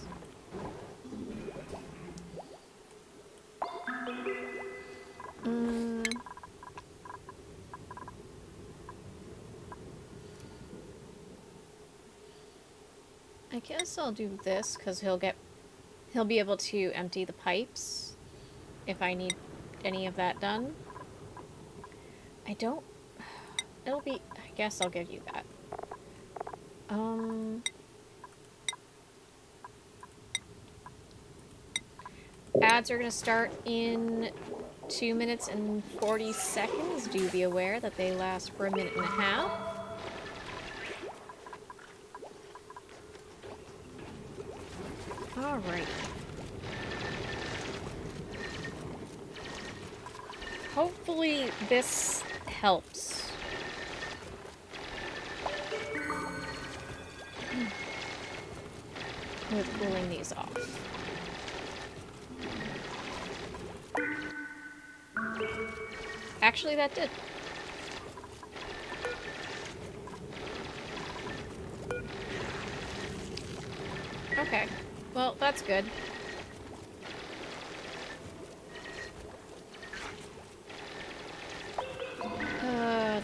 I guess I'll do this because he'll be able to empty the pipes if I need any of that done. I guess I'll give you that. Ads are gonna start in 2 minutes and 40 seconds. Do be aware that they last for 1.5 minutes. Alright. Hopefully this helps. With cooling these off. Actually, that did. Okay. Well, that's good.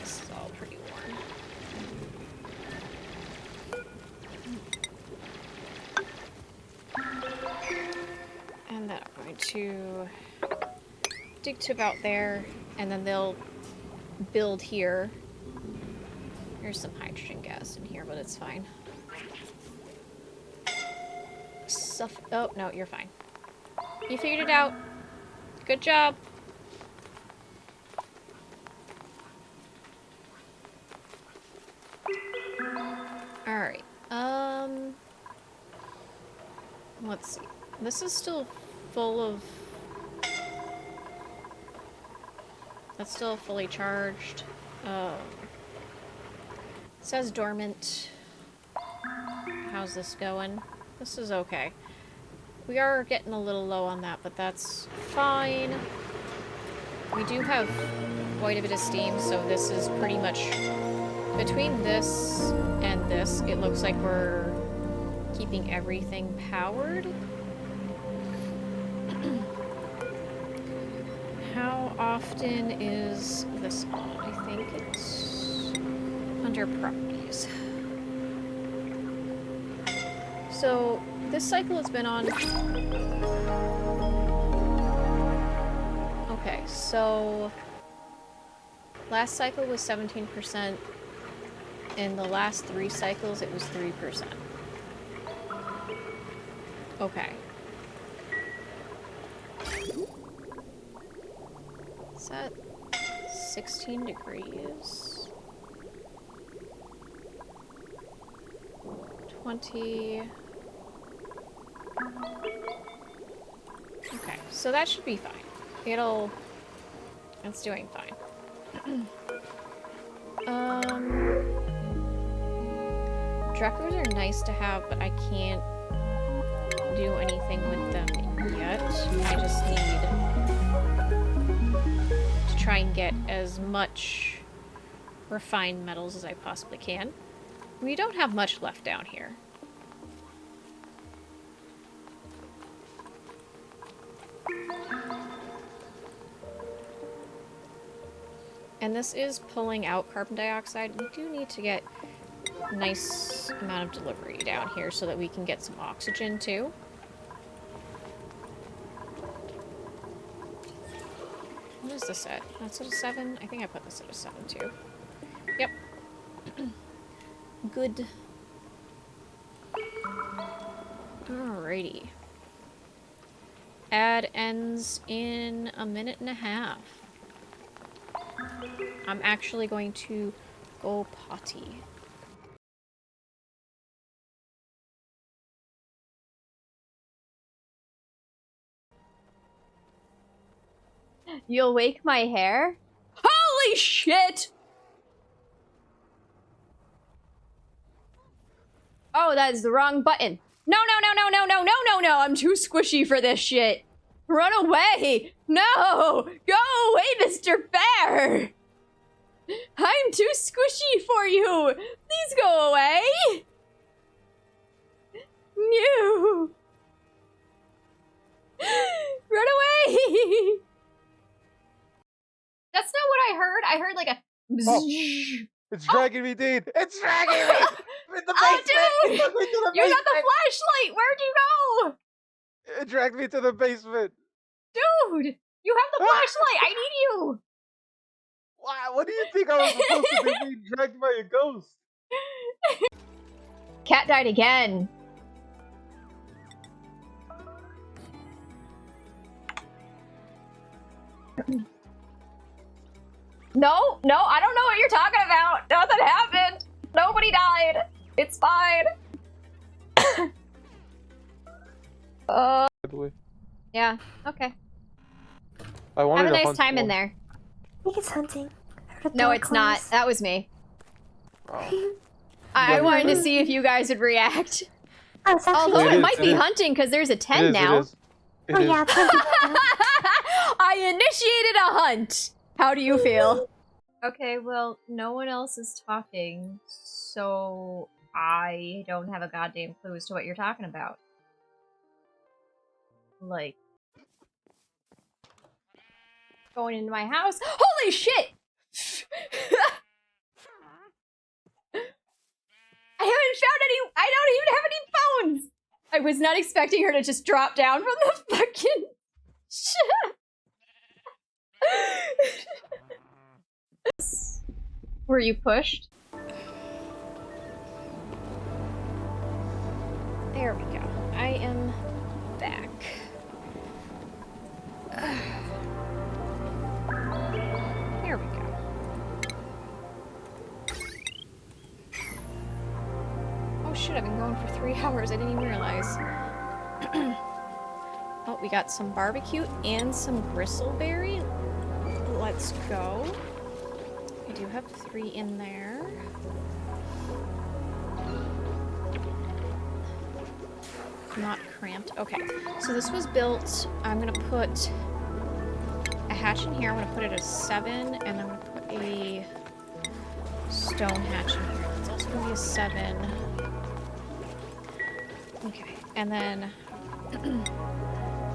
This is all pretty warm. And then I'm going to dig to about there, and then they'll build here. There's some hydrogen gas in here, but it's fine. Oh, no, you're fine. You figured it out. Good job. Alright. let's see. This is still full of... That's still fully charged. It says dormant. How's this going? This is okay. We are getting a little low on that, but that's fine. We do have quite a bit of steam, so this is pretty much... Between this and this, it looks like we're keeping everything powered. How often is this on? I think it's under properties. So this cycle it's been on. Okay, so last cycle was 17%. In the last 3 cycles, it was 3%. Okay. Is that 16 degrees? 20... Okay, so that should be fine. It's doing fine. Dracos are nice to have, but I can't do anything with them yet. I just need to try and get as much refined metals as I possibly can. We don't have much left down here. And this is pulling out carbon dioxide. We do need to get a nice amount of delivery down here so that we can get some oxygen too. What is this at? That's at a 7? I think I put this at a 7 too. Yep. Good. Alrighty. Ad ends in a minute and a half. I'm actually going to go potty. You'll wake my hair? Holy shit! Oh, that is the wrong button. No, no, no, no, no, no, no, no, no! I'm too squishy for this shit! Run away! No! Go away, Mr. Bear! I'm too squishy for you! Please go away! No! Run away! That's not what I heard. I heard like a bzzz. Oh, it's dragging me, Dean! It's dragging me! I'm in the Oh, basement! dude! It took me to the You got the basement! flashlight! Where'd you go? It dragged me to the basement! Dude! You have the flashlight! I need you! Wow, what do you think I was supposed to do being dragged by a ghost? Cat died again. No, no, I don't know what you're talking about. Nothing happened. Nobody died. It's fine. Yeah, okay. I wanted Have a to nice hunt time in one. there. I think it's hunting. No, it's not. That was me. Oh. I wanted to see if you guys would react. Oh, it's actually Although It it is, might it be is. hunting because there's a It 10 is, now. It is. It Oh is. yeah, it's hunting. I initiated a hunt. How do you feel? Okay, well, no one else is talking, so I don't have a goddamn clue as to what you're talking about. Like, going into my house? Holy shit! I don't even have any phones! I was not expecting her to just drop down from the fucking Were you pushed? There we go. I am back. There we go. Oh shit, I've been going for 3 hours. I didn't even realize. Oh, we got some barbecue and some bristleberry. Let's go. I do have 3 in there. Not cramped. Okay, so this was built. I'm gonna put a hatch in here. I'm gonna put it at 7, and I'm gonna put a stone hatch in here. It's also gonna be a 7. Okay, and then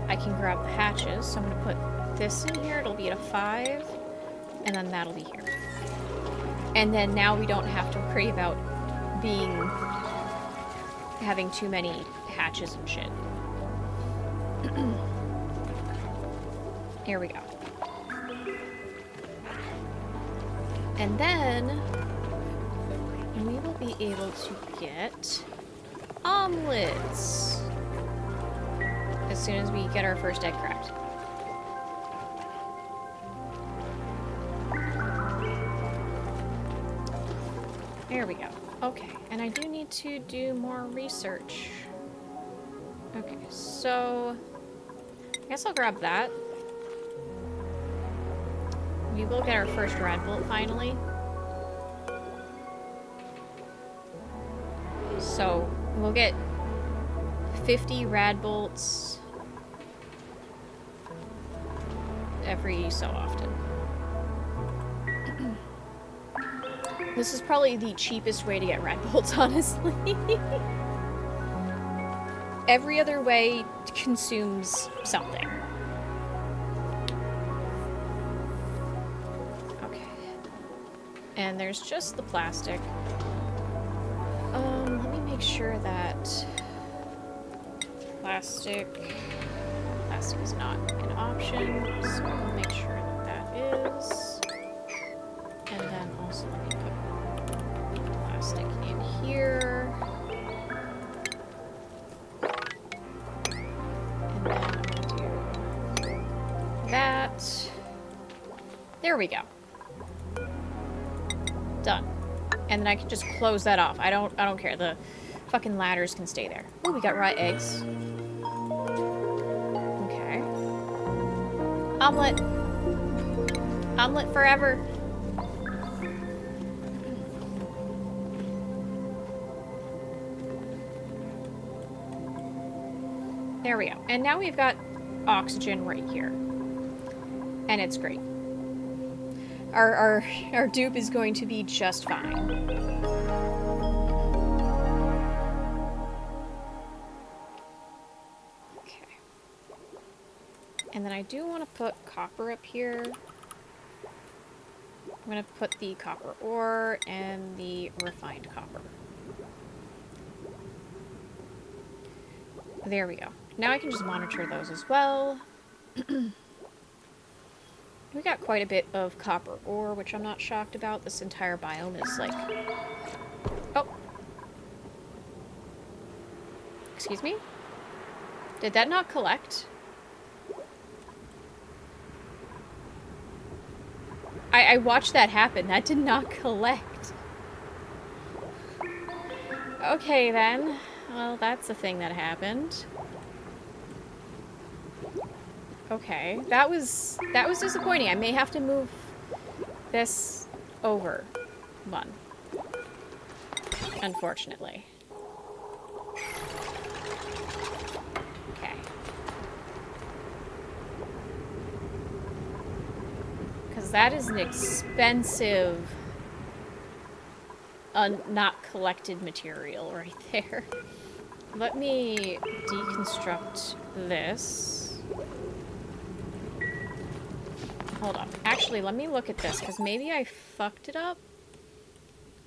I can grab the hatches. So I'm gonna put this in here. It'll be at a 5, and then that'll be here. And then now we don't have to worry about having too many hatches and shit. Here we go. And then we will be able to get omelets as soon as we get our first egg cracked. There we go. Okay, and I do need to do more research. Okay, so I guess I'll grab that. We will get our first red bolt finally. So we'll get 50 rad bolts every so often. This is probably the cheapest way to get rad bolts, honestly. Every other way consumes something. Okay. And there's just the plastic. Let me make sure that plastic is not an option, so we'll make sure that that is. And then also let me put plastic in here. And then I'm gonna do that. There we go. Done. And then I can just close that off. I don't care. The fucking ladders can stay there. Oh, we got raw eggs. Okay. Omelet. Omelet forever. There we go. And now we've got oxygen right here. And it's great. Our dupe is going to be just fine. Okay. And then I do want to put copper up here. I'm going to put the copper ore and the refined copper. There we go. Now I can just monitor those as well. We got quite a bit of copper ore, which I'm not shocked about. This entire biome is like... Oh. Excuse me? Did that not collect? I watched that happen. That did not collect. Okay, then. Well, that's a thing that happened. Okay, that was disappointing. I may have to move this over one, unfortunately. Okay. Because that is an expensive, not collected material right there. Let me deconstruct this. Hold on. Actually, let me look at this, because maybe I fucked it up.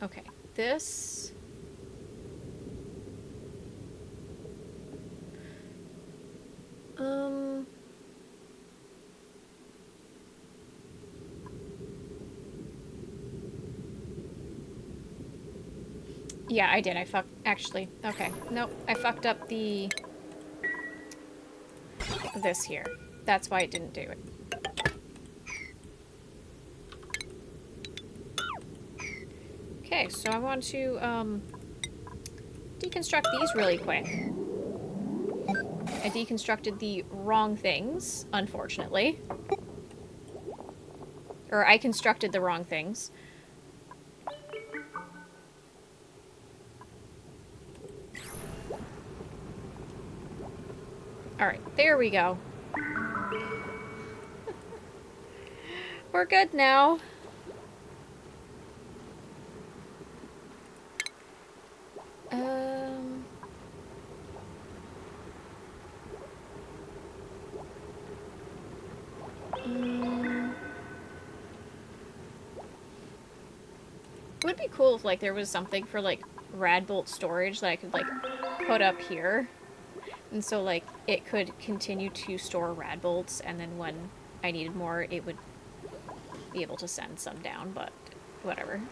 Okay, this... Yeah, I did. Actually, okay. Nope, I fucked up this here. That's why it didn't do it. Okay, so I want to deconstruct these really quick. I deconstructed the wrong things, unfortunately. Or I constructed the wrong things. Alright, there we go. We're good now. It would be cool if, like, there was something for, like, Radbolt storage that I could, like, put up here. And so, like, it could continue to store Radbolts, and then when I needed more, it would be able to send some down, but whatever.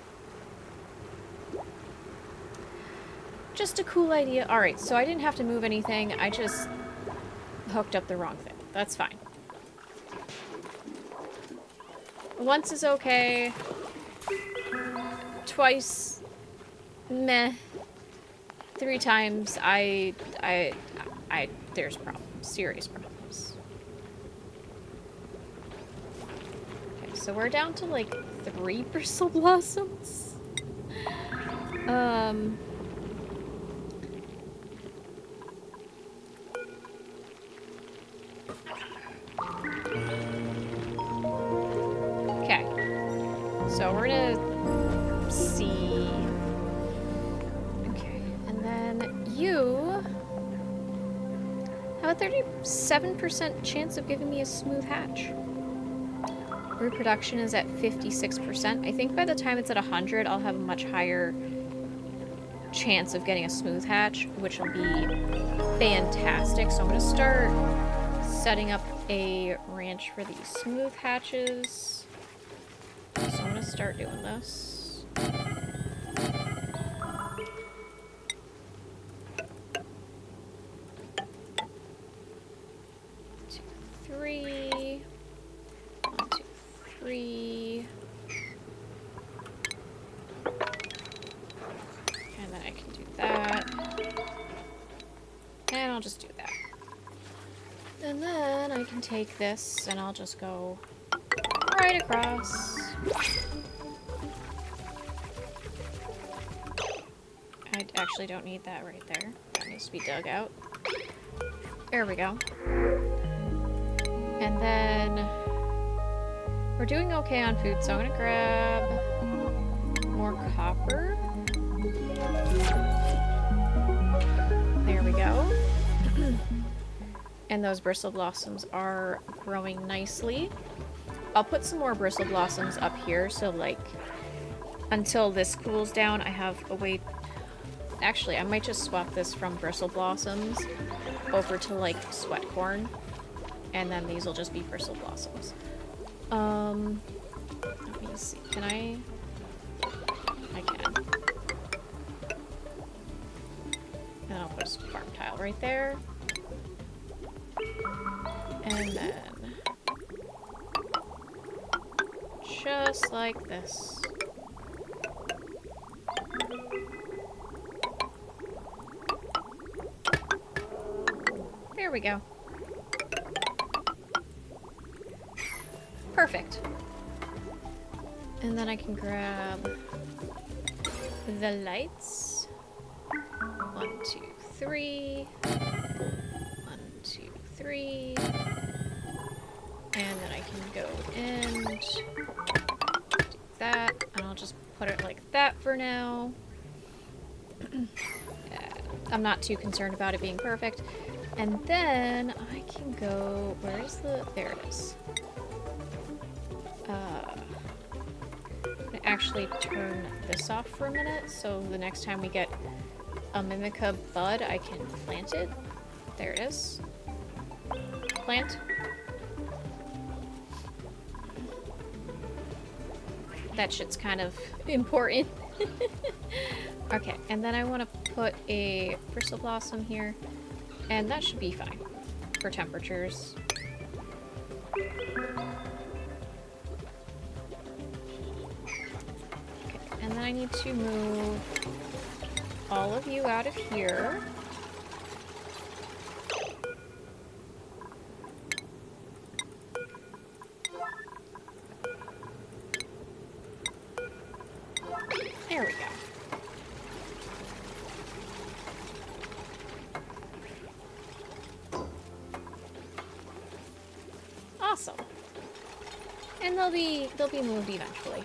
Just a cool idea. Alright, so I didn't have to move anything, I just hooked up the wrong thing. That's fine. Once is okay. Twice, meh. 3 times, there's problems. Serious problems. Okay, so we're down to, like, 3 bristle blossoms. Okay. So we're gonna see. Okay, and then you have a 37% chance of giving me a smooth hatch. Reproduction is at 56%. I think by the time it's at 100, I'll have a much higher chance of getting a smooth hatch, which will be fantastic. So I'm gonna start setting up a ranch for these smooth hatches. So I'm gonna start doing this. 2, 3. 1, 2, 3. And then I can do that. And I'll just do that. And then I can take this and I'll just go right across. I actually don't need that right there. That needs to be dug out. There we go. And then we're doing okay on food, so I'm gonna grab more copper. There we go. And those bristle blossoms are growing nicely. I'll put some more bristle blossoms up here, so like until this cools down, I have a way. Actually, I might just swap this from bristle blossoms over to like sweat corn, and then these will just be bristle blossoms. Let me see. Can I? I can. And I'll put a farm tile right there. And then just like this. There we go. Perfect. And then I can grab the lights. 1, 2, 3. 1, 2, 3. And then I can go and do that. And I'll just put it like that for now. I'm not too concerned about it being perfect. And then I can go, where's the, there it is. I'm gonna actually turn this off for a minute, so the next time we get a Mimica bud, I can plant it. There it is. Plant. That shit's kind of important. Okay, and then I want to put a bristle blossom here, and that should be fine for temperatures. Okay, and then I need to move all of you out of here. they'll be moved eventually.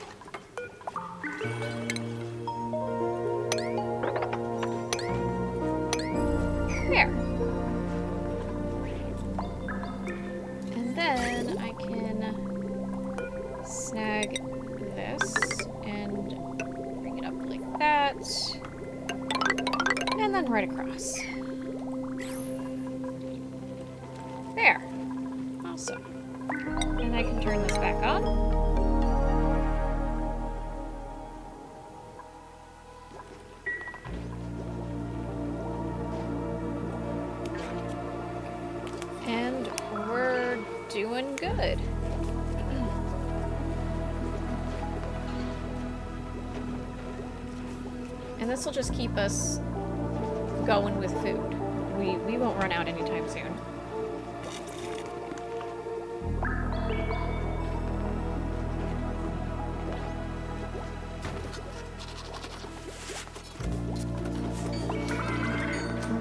There. And then I can snag this and bring it up like that. And then right across. There. Awesome. And I can turn this back on. And we're doing good. And this will just keep us going with food. We won't run out anytime soon.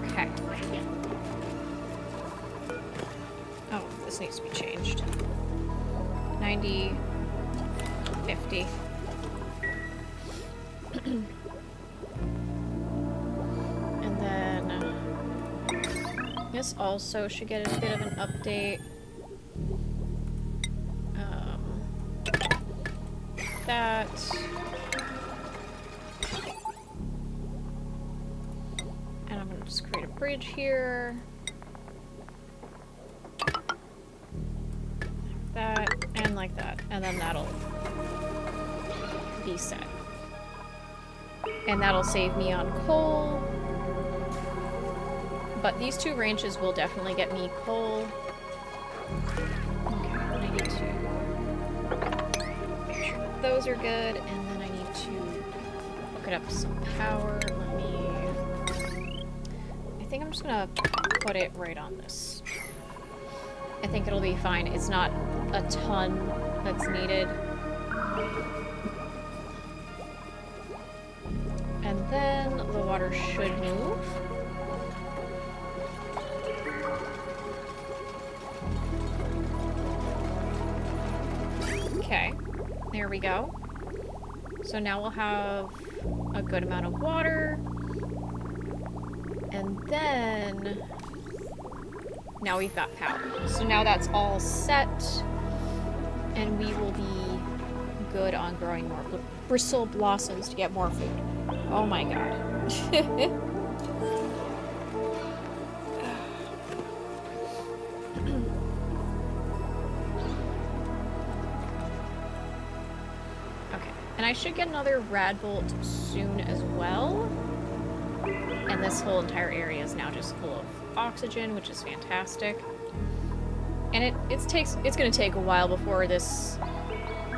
Okay. Oh, this needs to be changed. 90, 50. And then this also should get a bit of an update. That. And I'm gonna just create a bridge here. That, and like that. And then that'll be set. And that'll save me on coal. But these two ranches will definitely get me coal. Okay, I need to make sure those are good, and then I need to hook it up to some power. Let me... I think I'm just gonna put it right on this. I think it'll be fine. It's not a ton that's needed. And then the water should move. Okay, there we go. So now we'll have a good amount of water. And then now we've got power. So now that's all set. And we will be good on growing more bristle blossoms to get more food. Oh my god. And I should get another Radbolt soon as well. And this whole entire area is now just full of oxygen, which is fantastic. And it's gonna take a while before this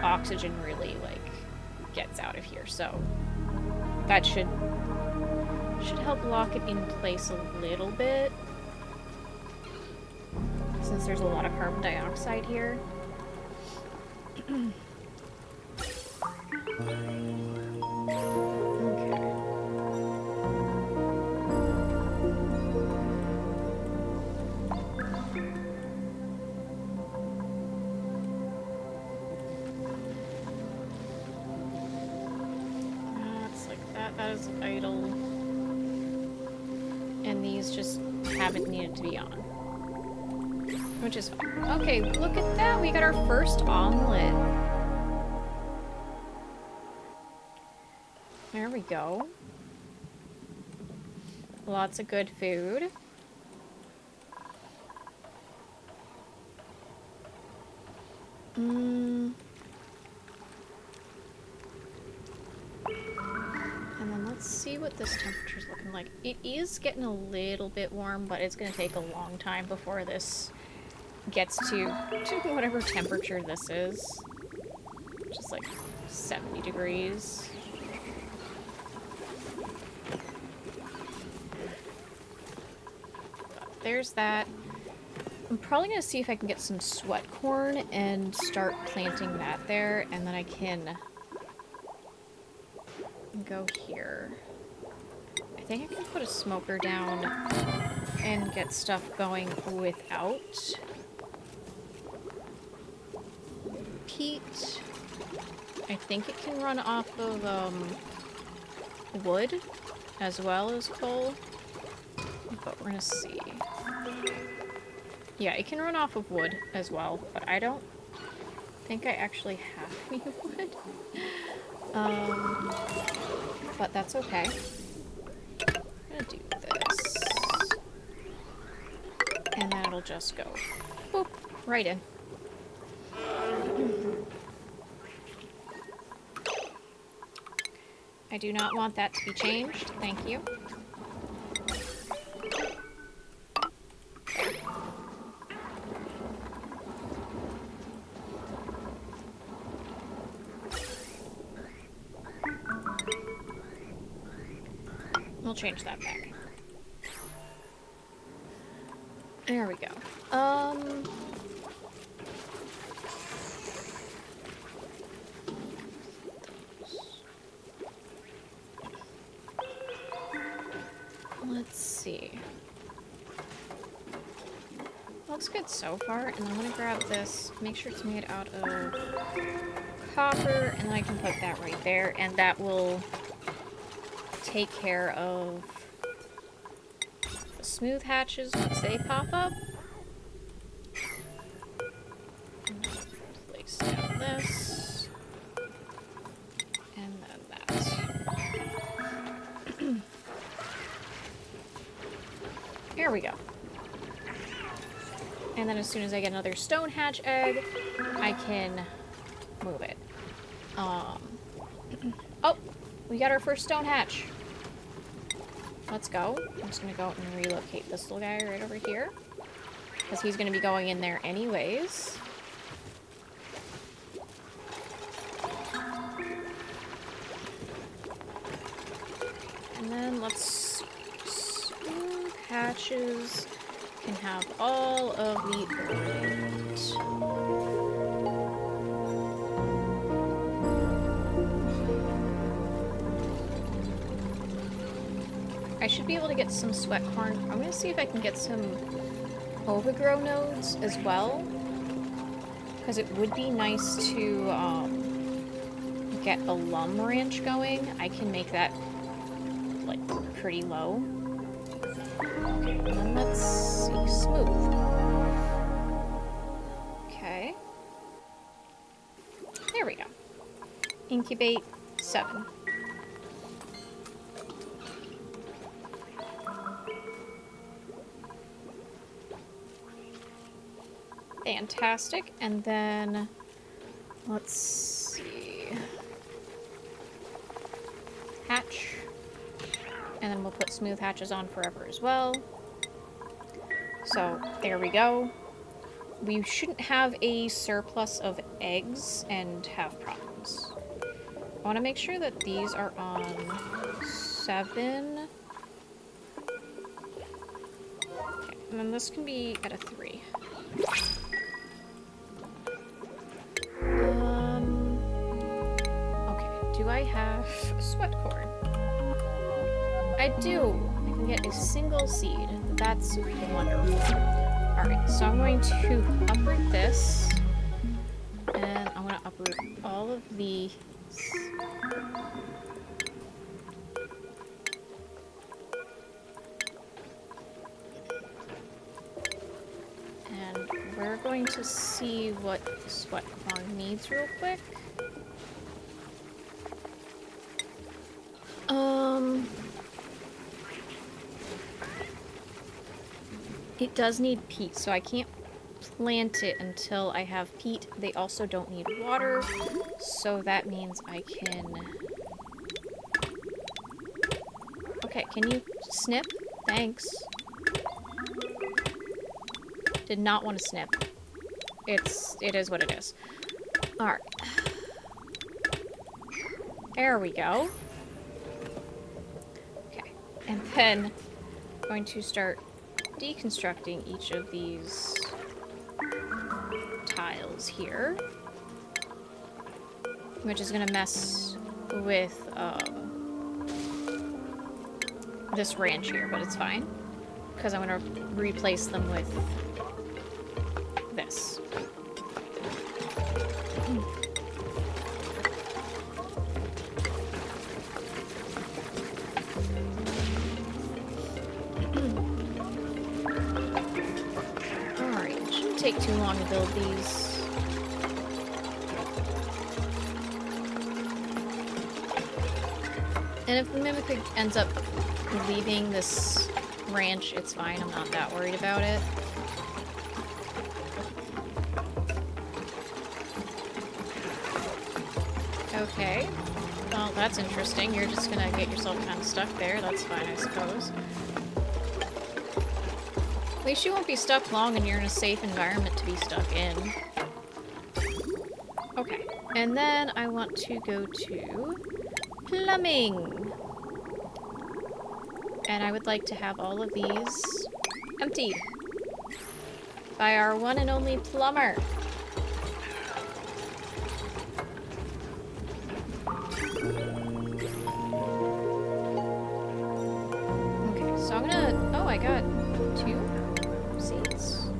oxygen really gets out of here. So that should help lock it in place a little bit. Since there's a lot of carbon dioxide here. That is idle. And these just haven't needed to be on. Which is fine. Okay, look at that! We got our first omelet. There we go. Lots of good food. And then let's see what this temperature's looking like. It is getting a little bit warm, but it's gonna take a long time before this gets to whatever temperature this is. Just like 70 degrees. But there's that. I'm probably gonna see if I can get some sweat corn and start planting that there, and then I can go here. I think I can put a smoker down and get stuff going without peat. I think it can run off of wood as well as coal. But we're gonna see. Yeah, it can run off of wood as well, but I don't think I actually have any wood. But that's okay. I'm gonna do this. And then it'll just go boop, right in. I do not want that to be changed. Thank you. We'll change that back. There we go. Let's see. Looks good so far, and I'm gonna grab this, make sure it's made out of copper, and then I can put that right there, and that will take care of the smooth hatches once they pop up. And then place down this, and then that. There we go. And then as soon as I get another stone hatch egg, I can move it. Oh, we got our first stone hatch. Let's go. I'm just gonna go and relocate this little guy right over here, because he's gonna be going in there anyways. And then let's smooth hatches can have all of the ornament. I should be able to get some sweat corn. I'm gonna see if I can get some overgrow nodes as well, because it would be nice to get a lum ranch going. I can make that like pretty low. Okay, and then let's see, smooth. Okay. There we go. Incubate 7. Fantastic, and then let's see. Hatch. And then we'll put smooth hatches on forever as well. So, there we go. We shouldn't have a surplus of eggs and have problems. I want to make sure that these are on 7. Okay, and then this can be at a 3. Okay, do I have sweat corn? I do. I can get a single seed. That's wonderful. Alright, so I'm going to uproot this. And I'm going to uproot all of these. And we're going to see what the sweat corn needs real quick. It does need peat, so I can't plant it until I have peat. They also don't need water, so that means I can... Okay, can you snip? Thanks. Did not want to snip. It is what it is. Alright. There we go. Okay, and then I'm going to start deconstructing each of these tiles here, which is gonna mess with this ranch here, but it's fine because I'm gonna replace them with this. take too long to build these. And if the Mimikry ends up leaving this ranch, it's fine. I'm not that worried about it. Okay. Well, that's interesting. You're just gonna get yourself kind of stuck there. That's fine, I suppose. At least you won't be stuck long and you're in a safe environment to be stuck in. Okay. And then I want to go to plumbing. And I would like to have all of these emptied by our one and only plumber. Okay, so I'm gonna... Oh, I got 2 seeds.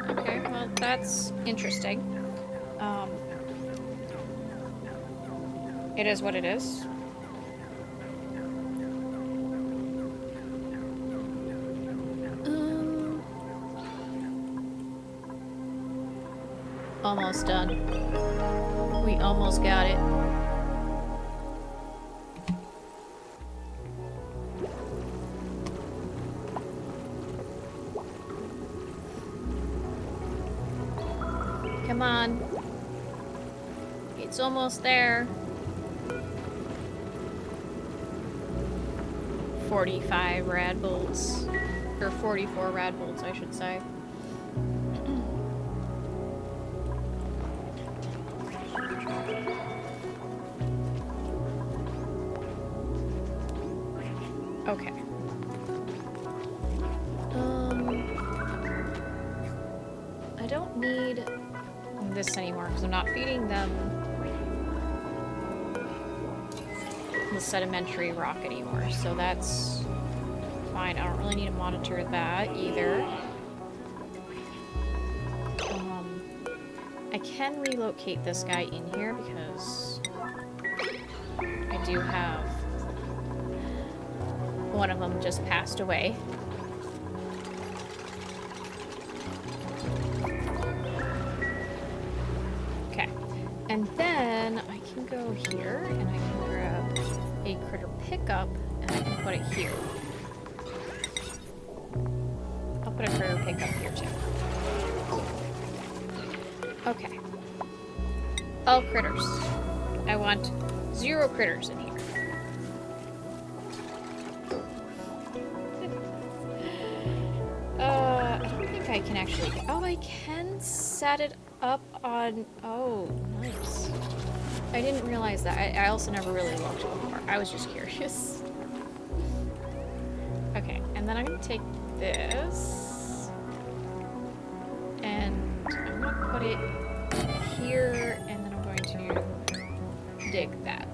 Okay, well, that's interesting. It is what it is. Almost done. We almost got it. Come on. It's almost there. 45 rad bolts. Or 44 rad bolts, I should say. Okay. I don't need this anymore because I'm not feeding them the sedimentary rock anymore, so that's fine. I don't really need to monitor that either. I can relocate this guy in here because I do have one of them just passed away. Okay. And then I can go here and I can grab a critter pickup and I can put it here. I'll put a critter pickup here too. Okay. All critters. I want 0 critters in here. I don't think I can actually... Oh, I can set it up on... Oh, nice. I didn't realize that. I also never really looked before. I was just curious. Okay, and then I'm going to take this. And I'm going to put it here, and then I'm going to dig that.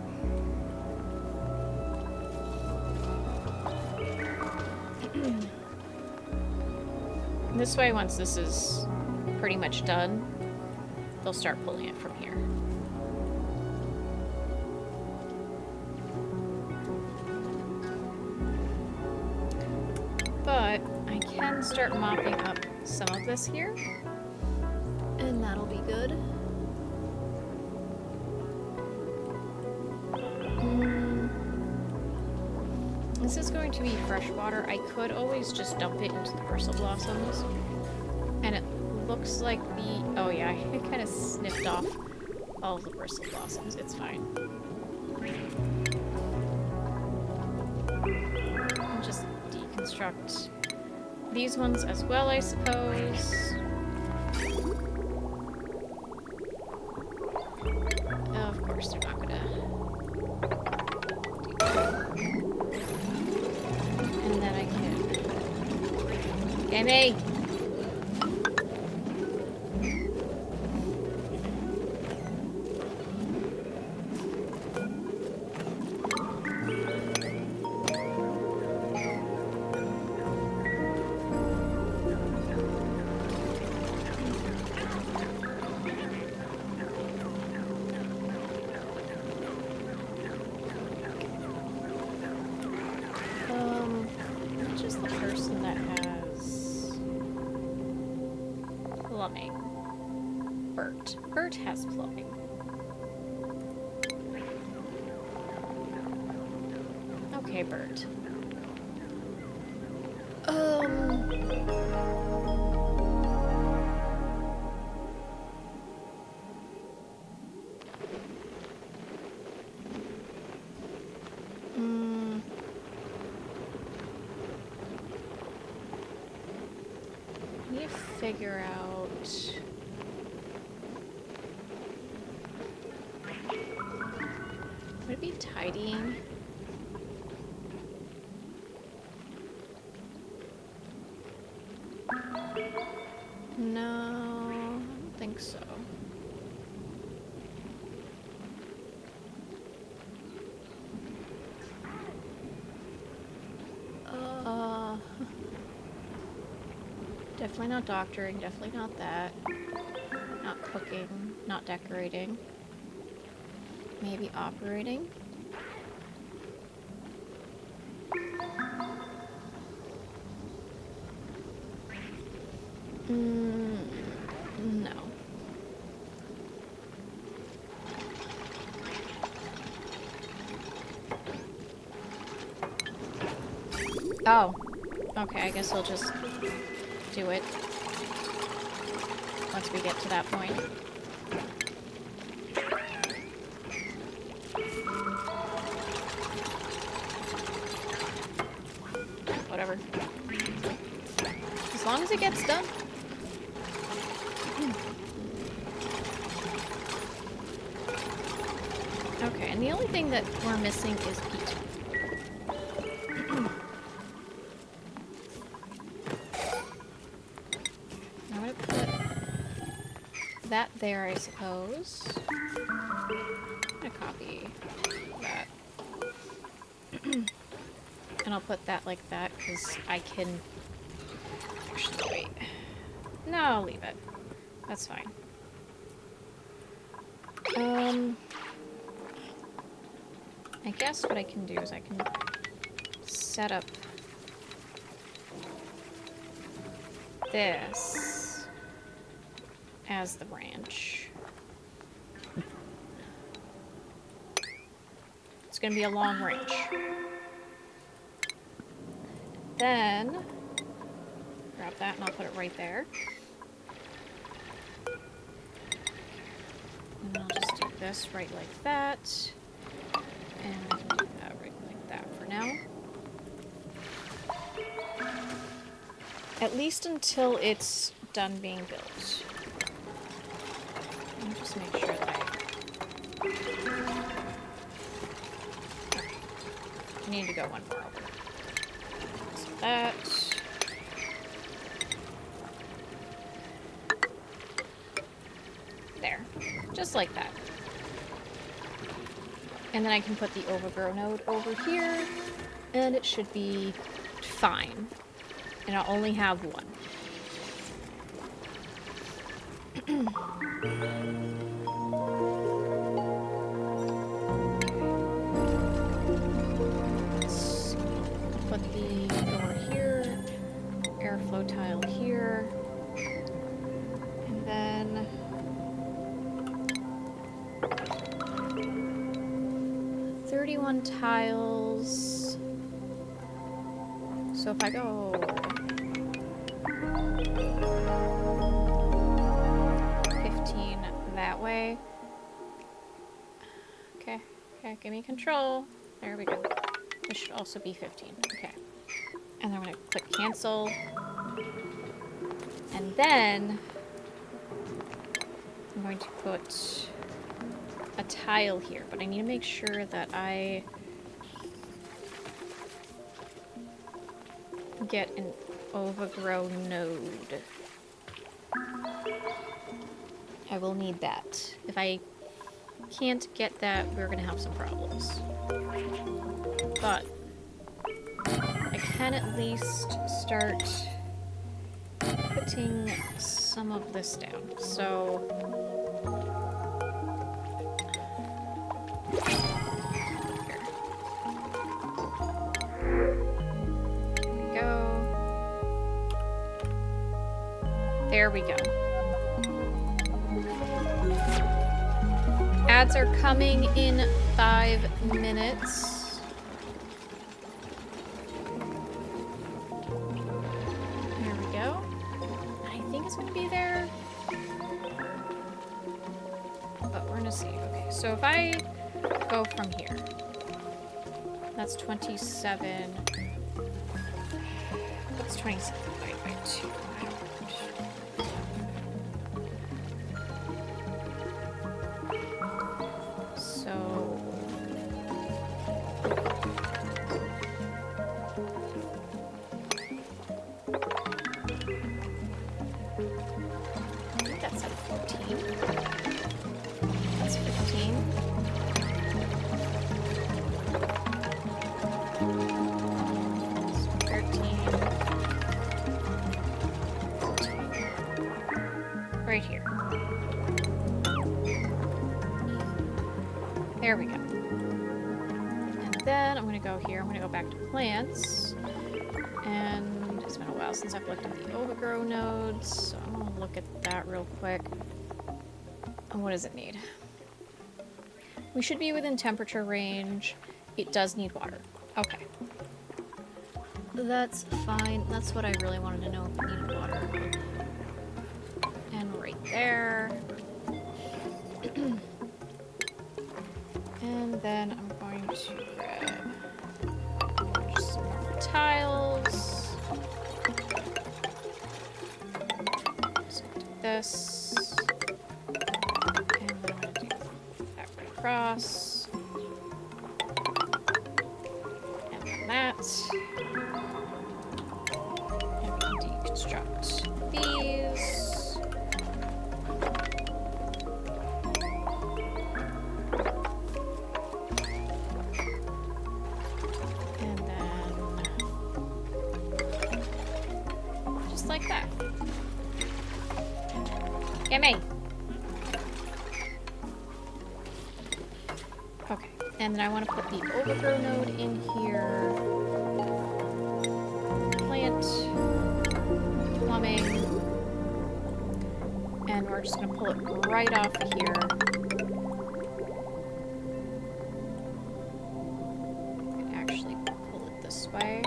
This way, once this is pretty much done, they'll start pulling it from here. But I can start mopping up some of this here, and that'll be good. This is going to be fresh water. I could always just dump it into the bristle blossoms. And it looks like the... Oh yeah, I kind of sniffed off all of the bristle blossoms. It's fine. I'll just deconstruct these ones as well, I suppose. Of course, they're not gonna... And then I can... Gimme! Which is the person that has plumbing. Bert. Bert has plumbing. Okay, Bert. Need to figure out. Would it be tidying? No, I don't think so. Definitely not doctoring, definitely not that. Not cooking, not decorating. Maybe operating? No. Oh. Okay, I guess I'll just do it once we get to that point. Whatever. As long as it gets done. Okay, and the only thing that we're missing is Pete. I'm gonna put that there, I suppose. I'm gonna copy that. And I'll put that like that, because I can... Actually, wait. No, I'll leave it. That's fine. I guess what I can do is I can set up this as the branch. It's gonna be a long branch. Then grab that and I'll put it right there. And I'll just do this right like that. And I can do that right like that for now. At least until it's done being built. Let me just make sure that okay. I need to go one more over. So that. There. Just like that. And then I can put the overgrow node over here, and it should be fine. And I'll only have one. Let's put the door here, airflow tile here, and then 31 tiles. So if I go 15 that way. Okay, give me control. There we go. This should also be 15. Okay. And then I'm gonna click cancel. And then I'm going to put a tile here, but I need to make sure that I get an overgrown node. I will need that. If I can't get that, we're gonna have some problems. But I can at least start putting some of this down. So there we go. Ads are coming in 5 minutes. There we go. I think it's gonna be there. But we're gonna see. Okay, so if I go from here, that's 27. What's 27 divided by 2? So I think that's like 14. That's 15. So 13. 14. Right here. There we go. And then I'm going to go here. I'm going to go back to plants. And it's been a while since I've looked at the overgrow nodes. So I'm going to look at that real quick. And what does it need? We should be within temperature range. It does need water. Okay. That's fine. That's what I really wanted to know, if it needed water. And right there. And then I'm going to grab just some more tiles. Just do this. And then I'm going to do that right across. And then that. And we can deconstruct these. Like that. Gimme. Okay, and then I want to put the overgrow node in here. Plant, plumbing, and we're just gonna pull it right off of here. And actually pull it this way.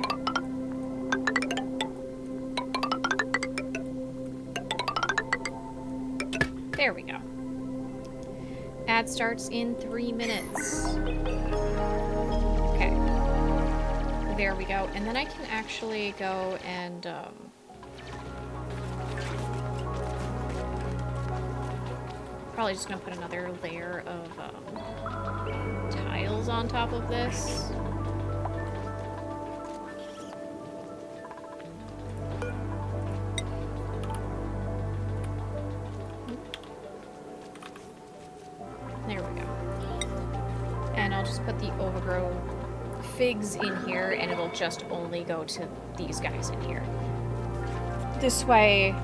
There we go. Ad starts in 3 minutes. Okay. There we go. And then I can actually go and probably just gonna put another layer of tiles on top of this. There we go. And I'll just put the overgrow figs in here, and it'll just only go to these guys in here. This way,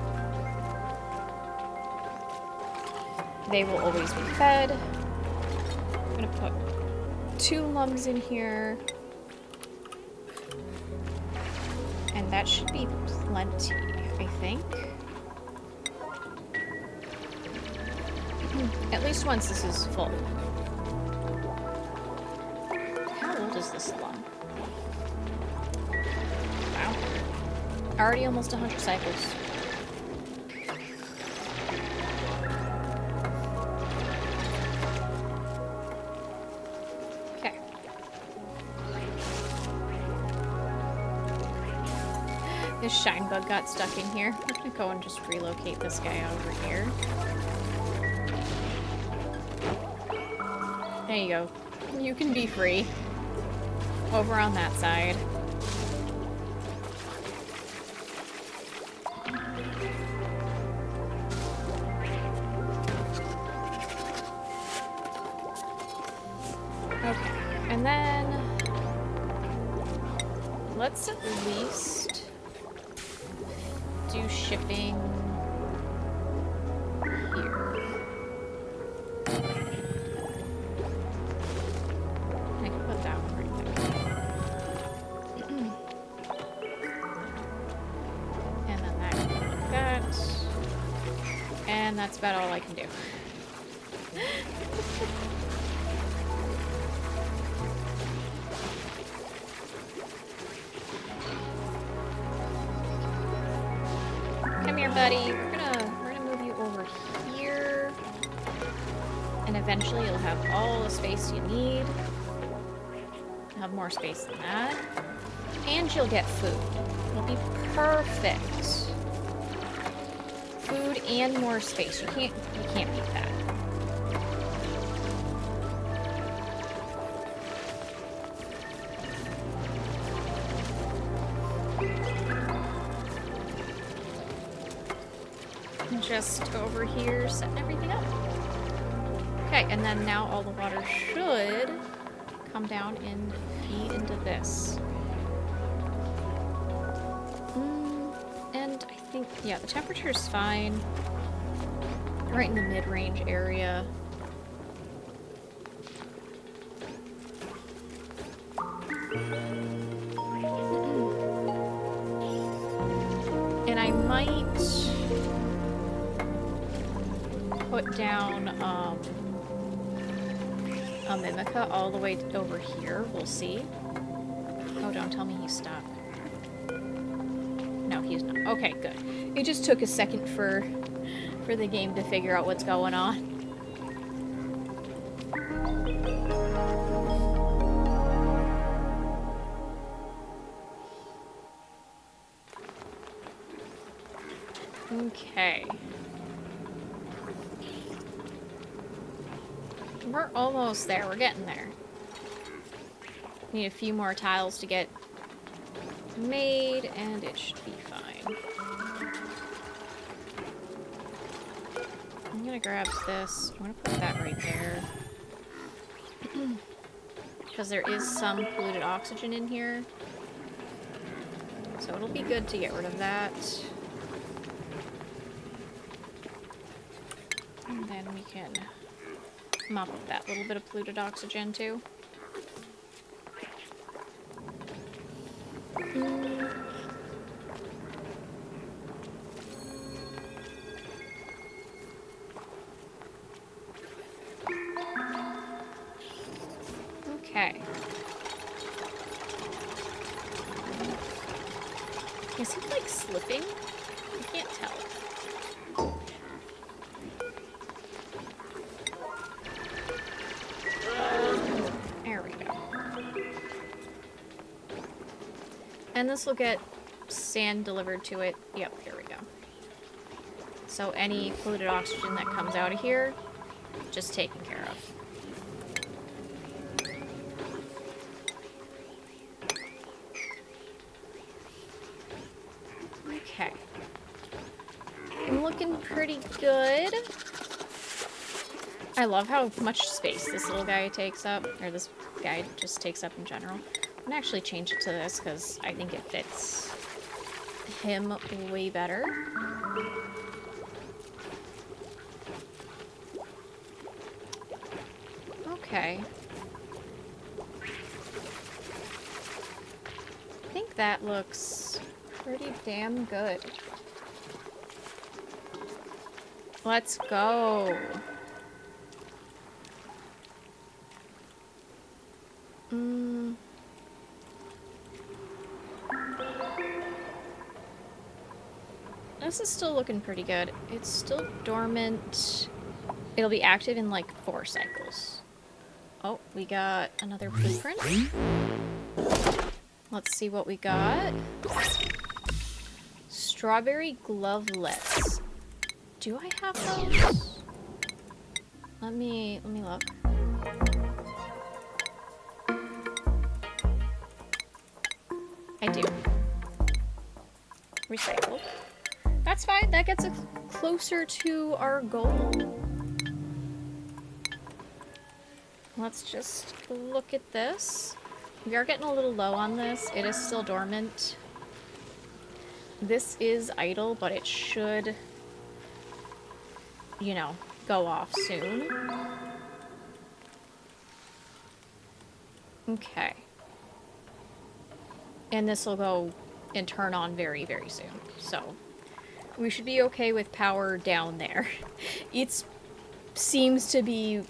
they will always be fed. I'm gonna put 2 mums in here. And that should be plenty, I think. At least once this is full. How old is this slum? Wow. Already almost 100 cycles. Okay. This shine bug got stuck in here. I'm gonna go and just relocate this guy over here. There you go. You can be free. Over on that side. Okay, and then let's at least do shipping here. I can put that one right there. And then that can go like that. And that's about all I can do. turn, buddy. We're gonna move you over here. And eventually you'll have all the space you need. You'll have more space than that. And you'll get food. It'll be perfect. Food and more space. You can't beat that. Just over here setting everything up. Okay, and then now all the water should come down and feed into this. And I think, yeah, the temperature is fine. Right in the mid-range area. And I might put down a Mimica all the way over here. We'll see. Oh, don't tell me he's stuck. No, he's not. Okay, good. It just took a second for the game to figure out what's going on. Okay. We're almost there. We're getting there. Need a few more tiles to get made, and it should be fine. I'm gonna grab this. I'm gonna put that right there. Because there is some polluted oxygen in here. So it'll be good to get rid of that. And then we can mop up that little bit of polluted oxygen too. Okay. Is he like slipping? I can't tell. There we go. And this will get sand delivered to it. Yep, here we go. So any polluted oxygen that comes out of here, just taken care of. Okay. I'm looking pretty good. I love how much space this little guy takes up, or this guy just takes up in general. I'm gonna actually change it to this because I think it fits him way better. Okay. I think that looks pretty damn good. Let's go. This is still looking pretty good. It's still dormant. It'll be active in like 4 cycles. Oh, we got another blueprint. Let's see what we got. Strawberry glovelets. Do I have those? Let me look. I do. Recycled. That's fine. That gets us closer to our goal. Let's just look at this. We are getting a little low on this. It is still dormant. This is idle, but it should, you know, go off soon. Okay. And this will go and turn on very, very soon. So we should be okay with power down there. It seems to be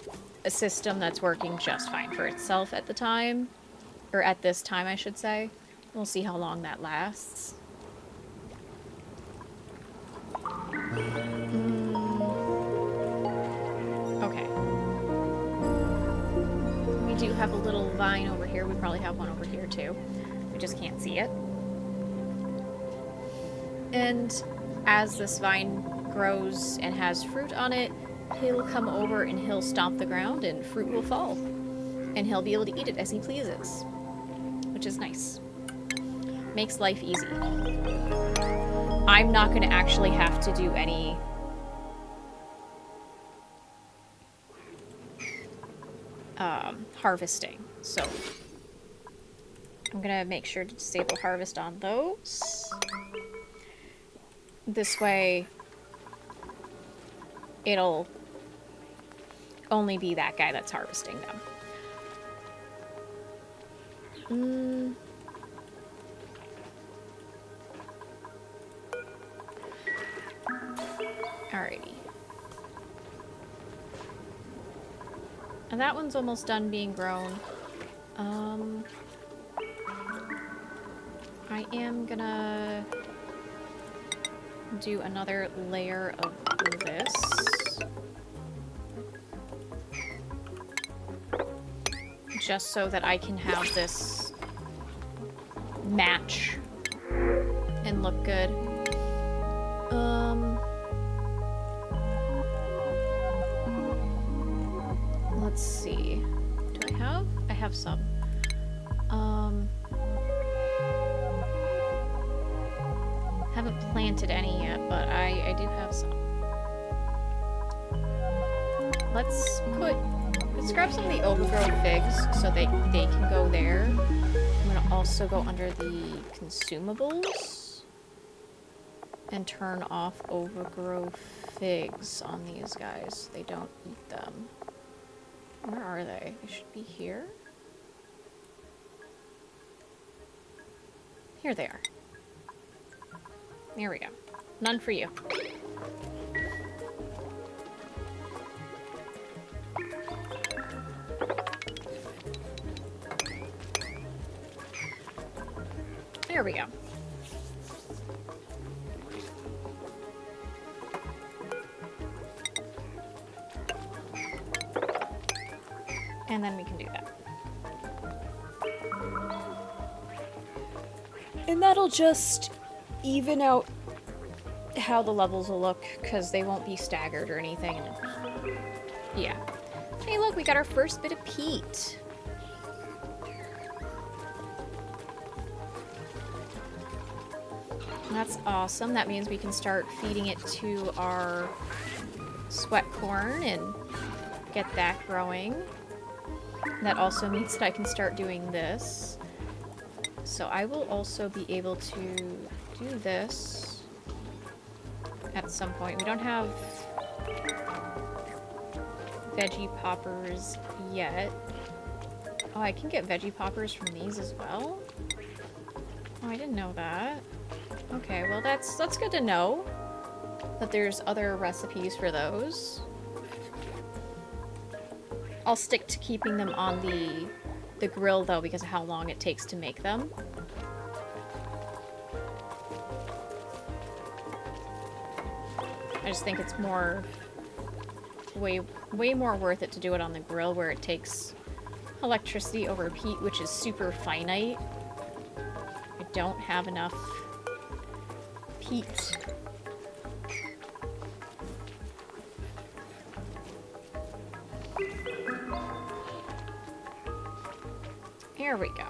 a system that's working just fine for itself at the time. Or at this time, I should say. We'll see how long that lasts. little vine over here. We probably have one over here too. We just can't see it. And as this vine grows and has fruit on it, he'll come over and he'll stomp the ground and fruit will fall. And he'll be able to eat it as he pleases, which is nice. Makes life easy. I'm not going to actually have to do any harvesting, so I'm gonna make sure to disable harvest on those. This way it'll only be that guy that's harvesting them. Alrighty. And that one's almost done being grown. I am gonna do another layer of this. Just so that I can have this match and look good. Let's see. Do I have? I have some. Haven't planted any yet, but I do have some. Let's grab some of the overgrown figs so they can go there. I'm gonna also go under the consumables and turn off overgrown figs on these guys. They don't eat them. Where are they? They should be here. Here they are. There we go. None for you. There we go. And then we can do that. And that'll just even out how the levels will look, because they won't be staggered or anything. Yeah. Hey, look, we got our first bit of peat. That's awesome. That means we can start feeding it to our sweat corn and get that growing. That also means that I can start doing this. So I will also be able to do this at some point. We don't have veggie poppers yet. Oh, I can get veggie poppers from these as well? Oh, I didn't know that. Okay, well that's good to know that there's other recipes for those. I'll stick to keeping them on the grill though because of how long it takes to make them. I just think it's way more worth it to do it on the grill where it takes electricity over peat, which is super finite. I don't have enough peat. Here we go.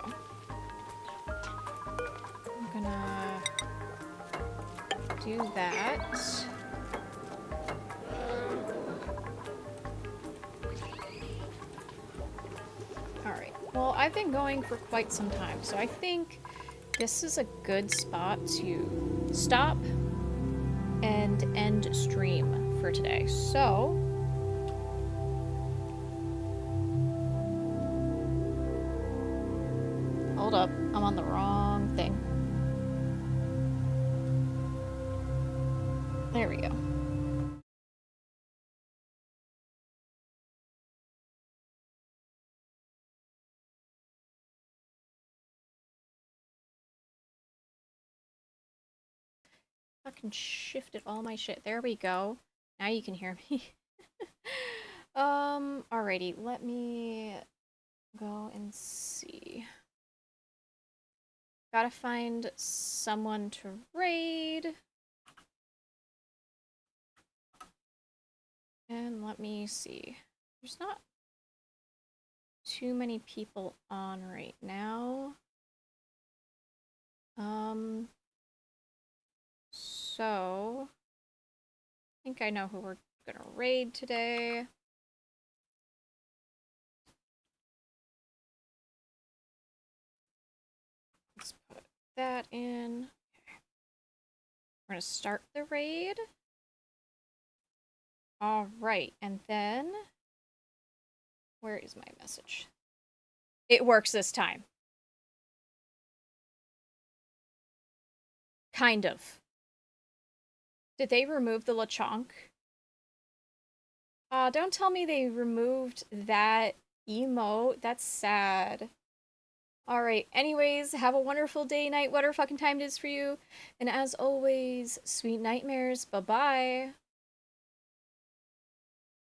I'm gonna do that. Alright, well, I've been going for quite some time, so I think this is a good spot to stop and end stream for today. So, hold up, I'm on the wrong thing. There we go. Fucking shifted all my shit. There we go. Now you can hear me. Alrighty, let me go and see. Gotta find someone to raid. And let me see. There's not too many people on right now. So I think I know who we're gonna raid today. Let's put that in. Okay. We're gonna start the raid. All right, and then where is my message? It works this time. Kind of. Did they remove the Lechonk? Don't tell me they removed that emote. That's sad. Alright, anyways, have a wonderful day, night, whatever fucking time it is for you. And as always, sweet nightmares. Bye-bye.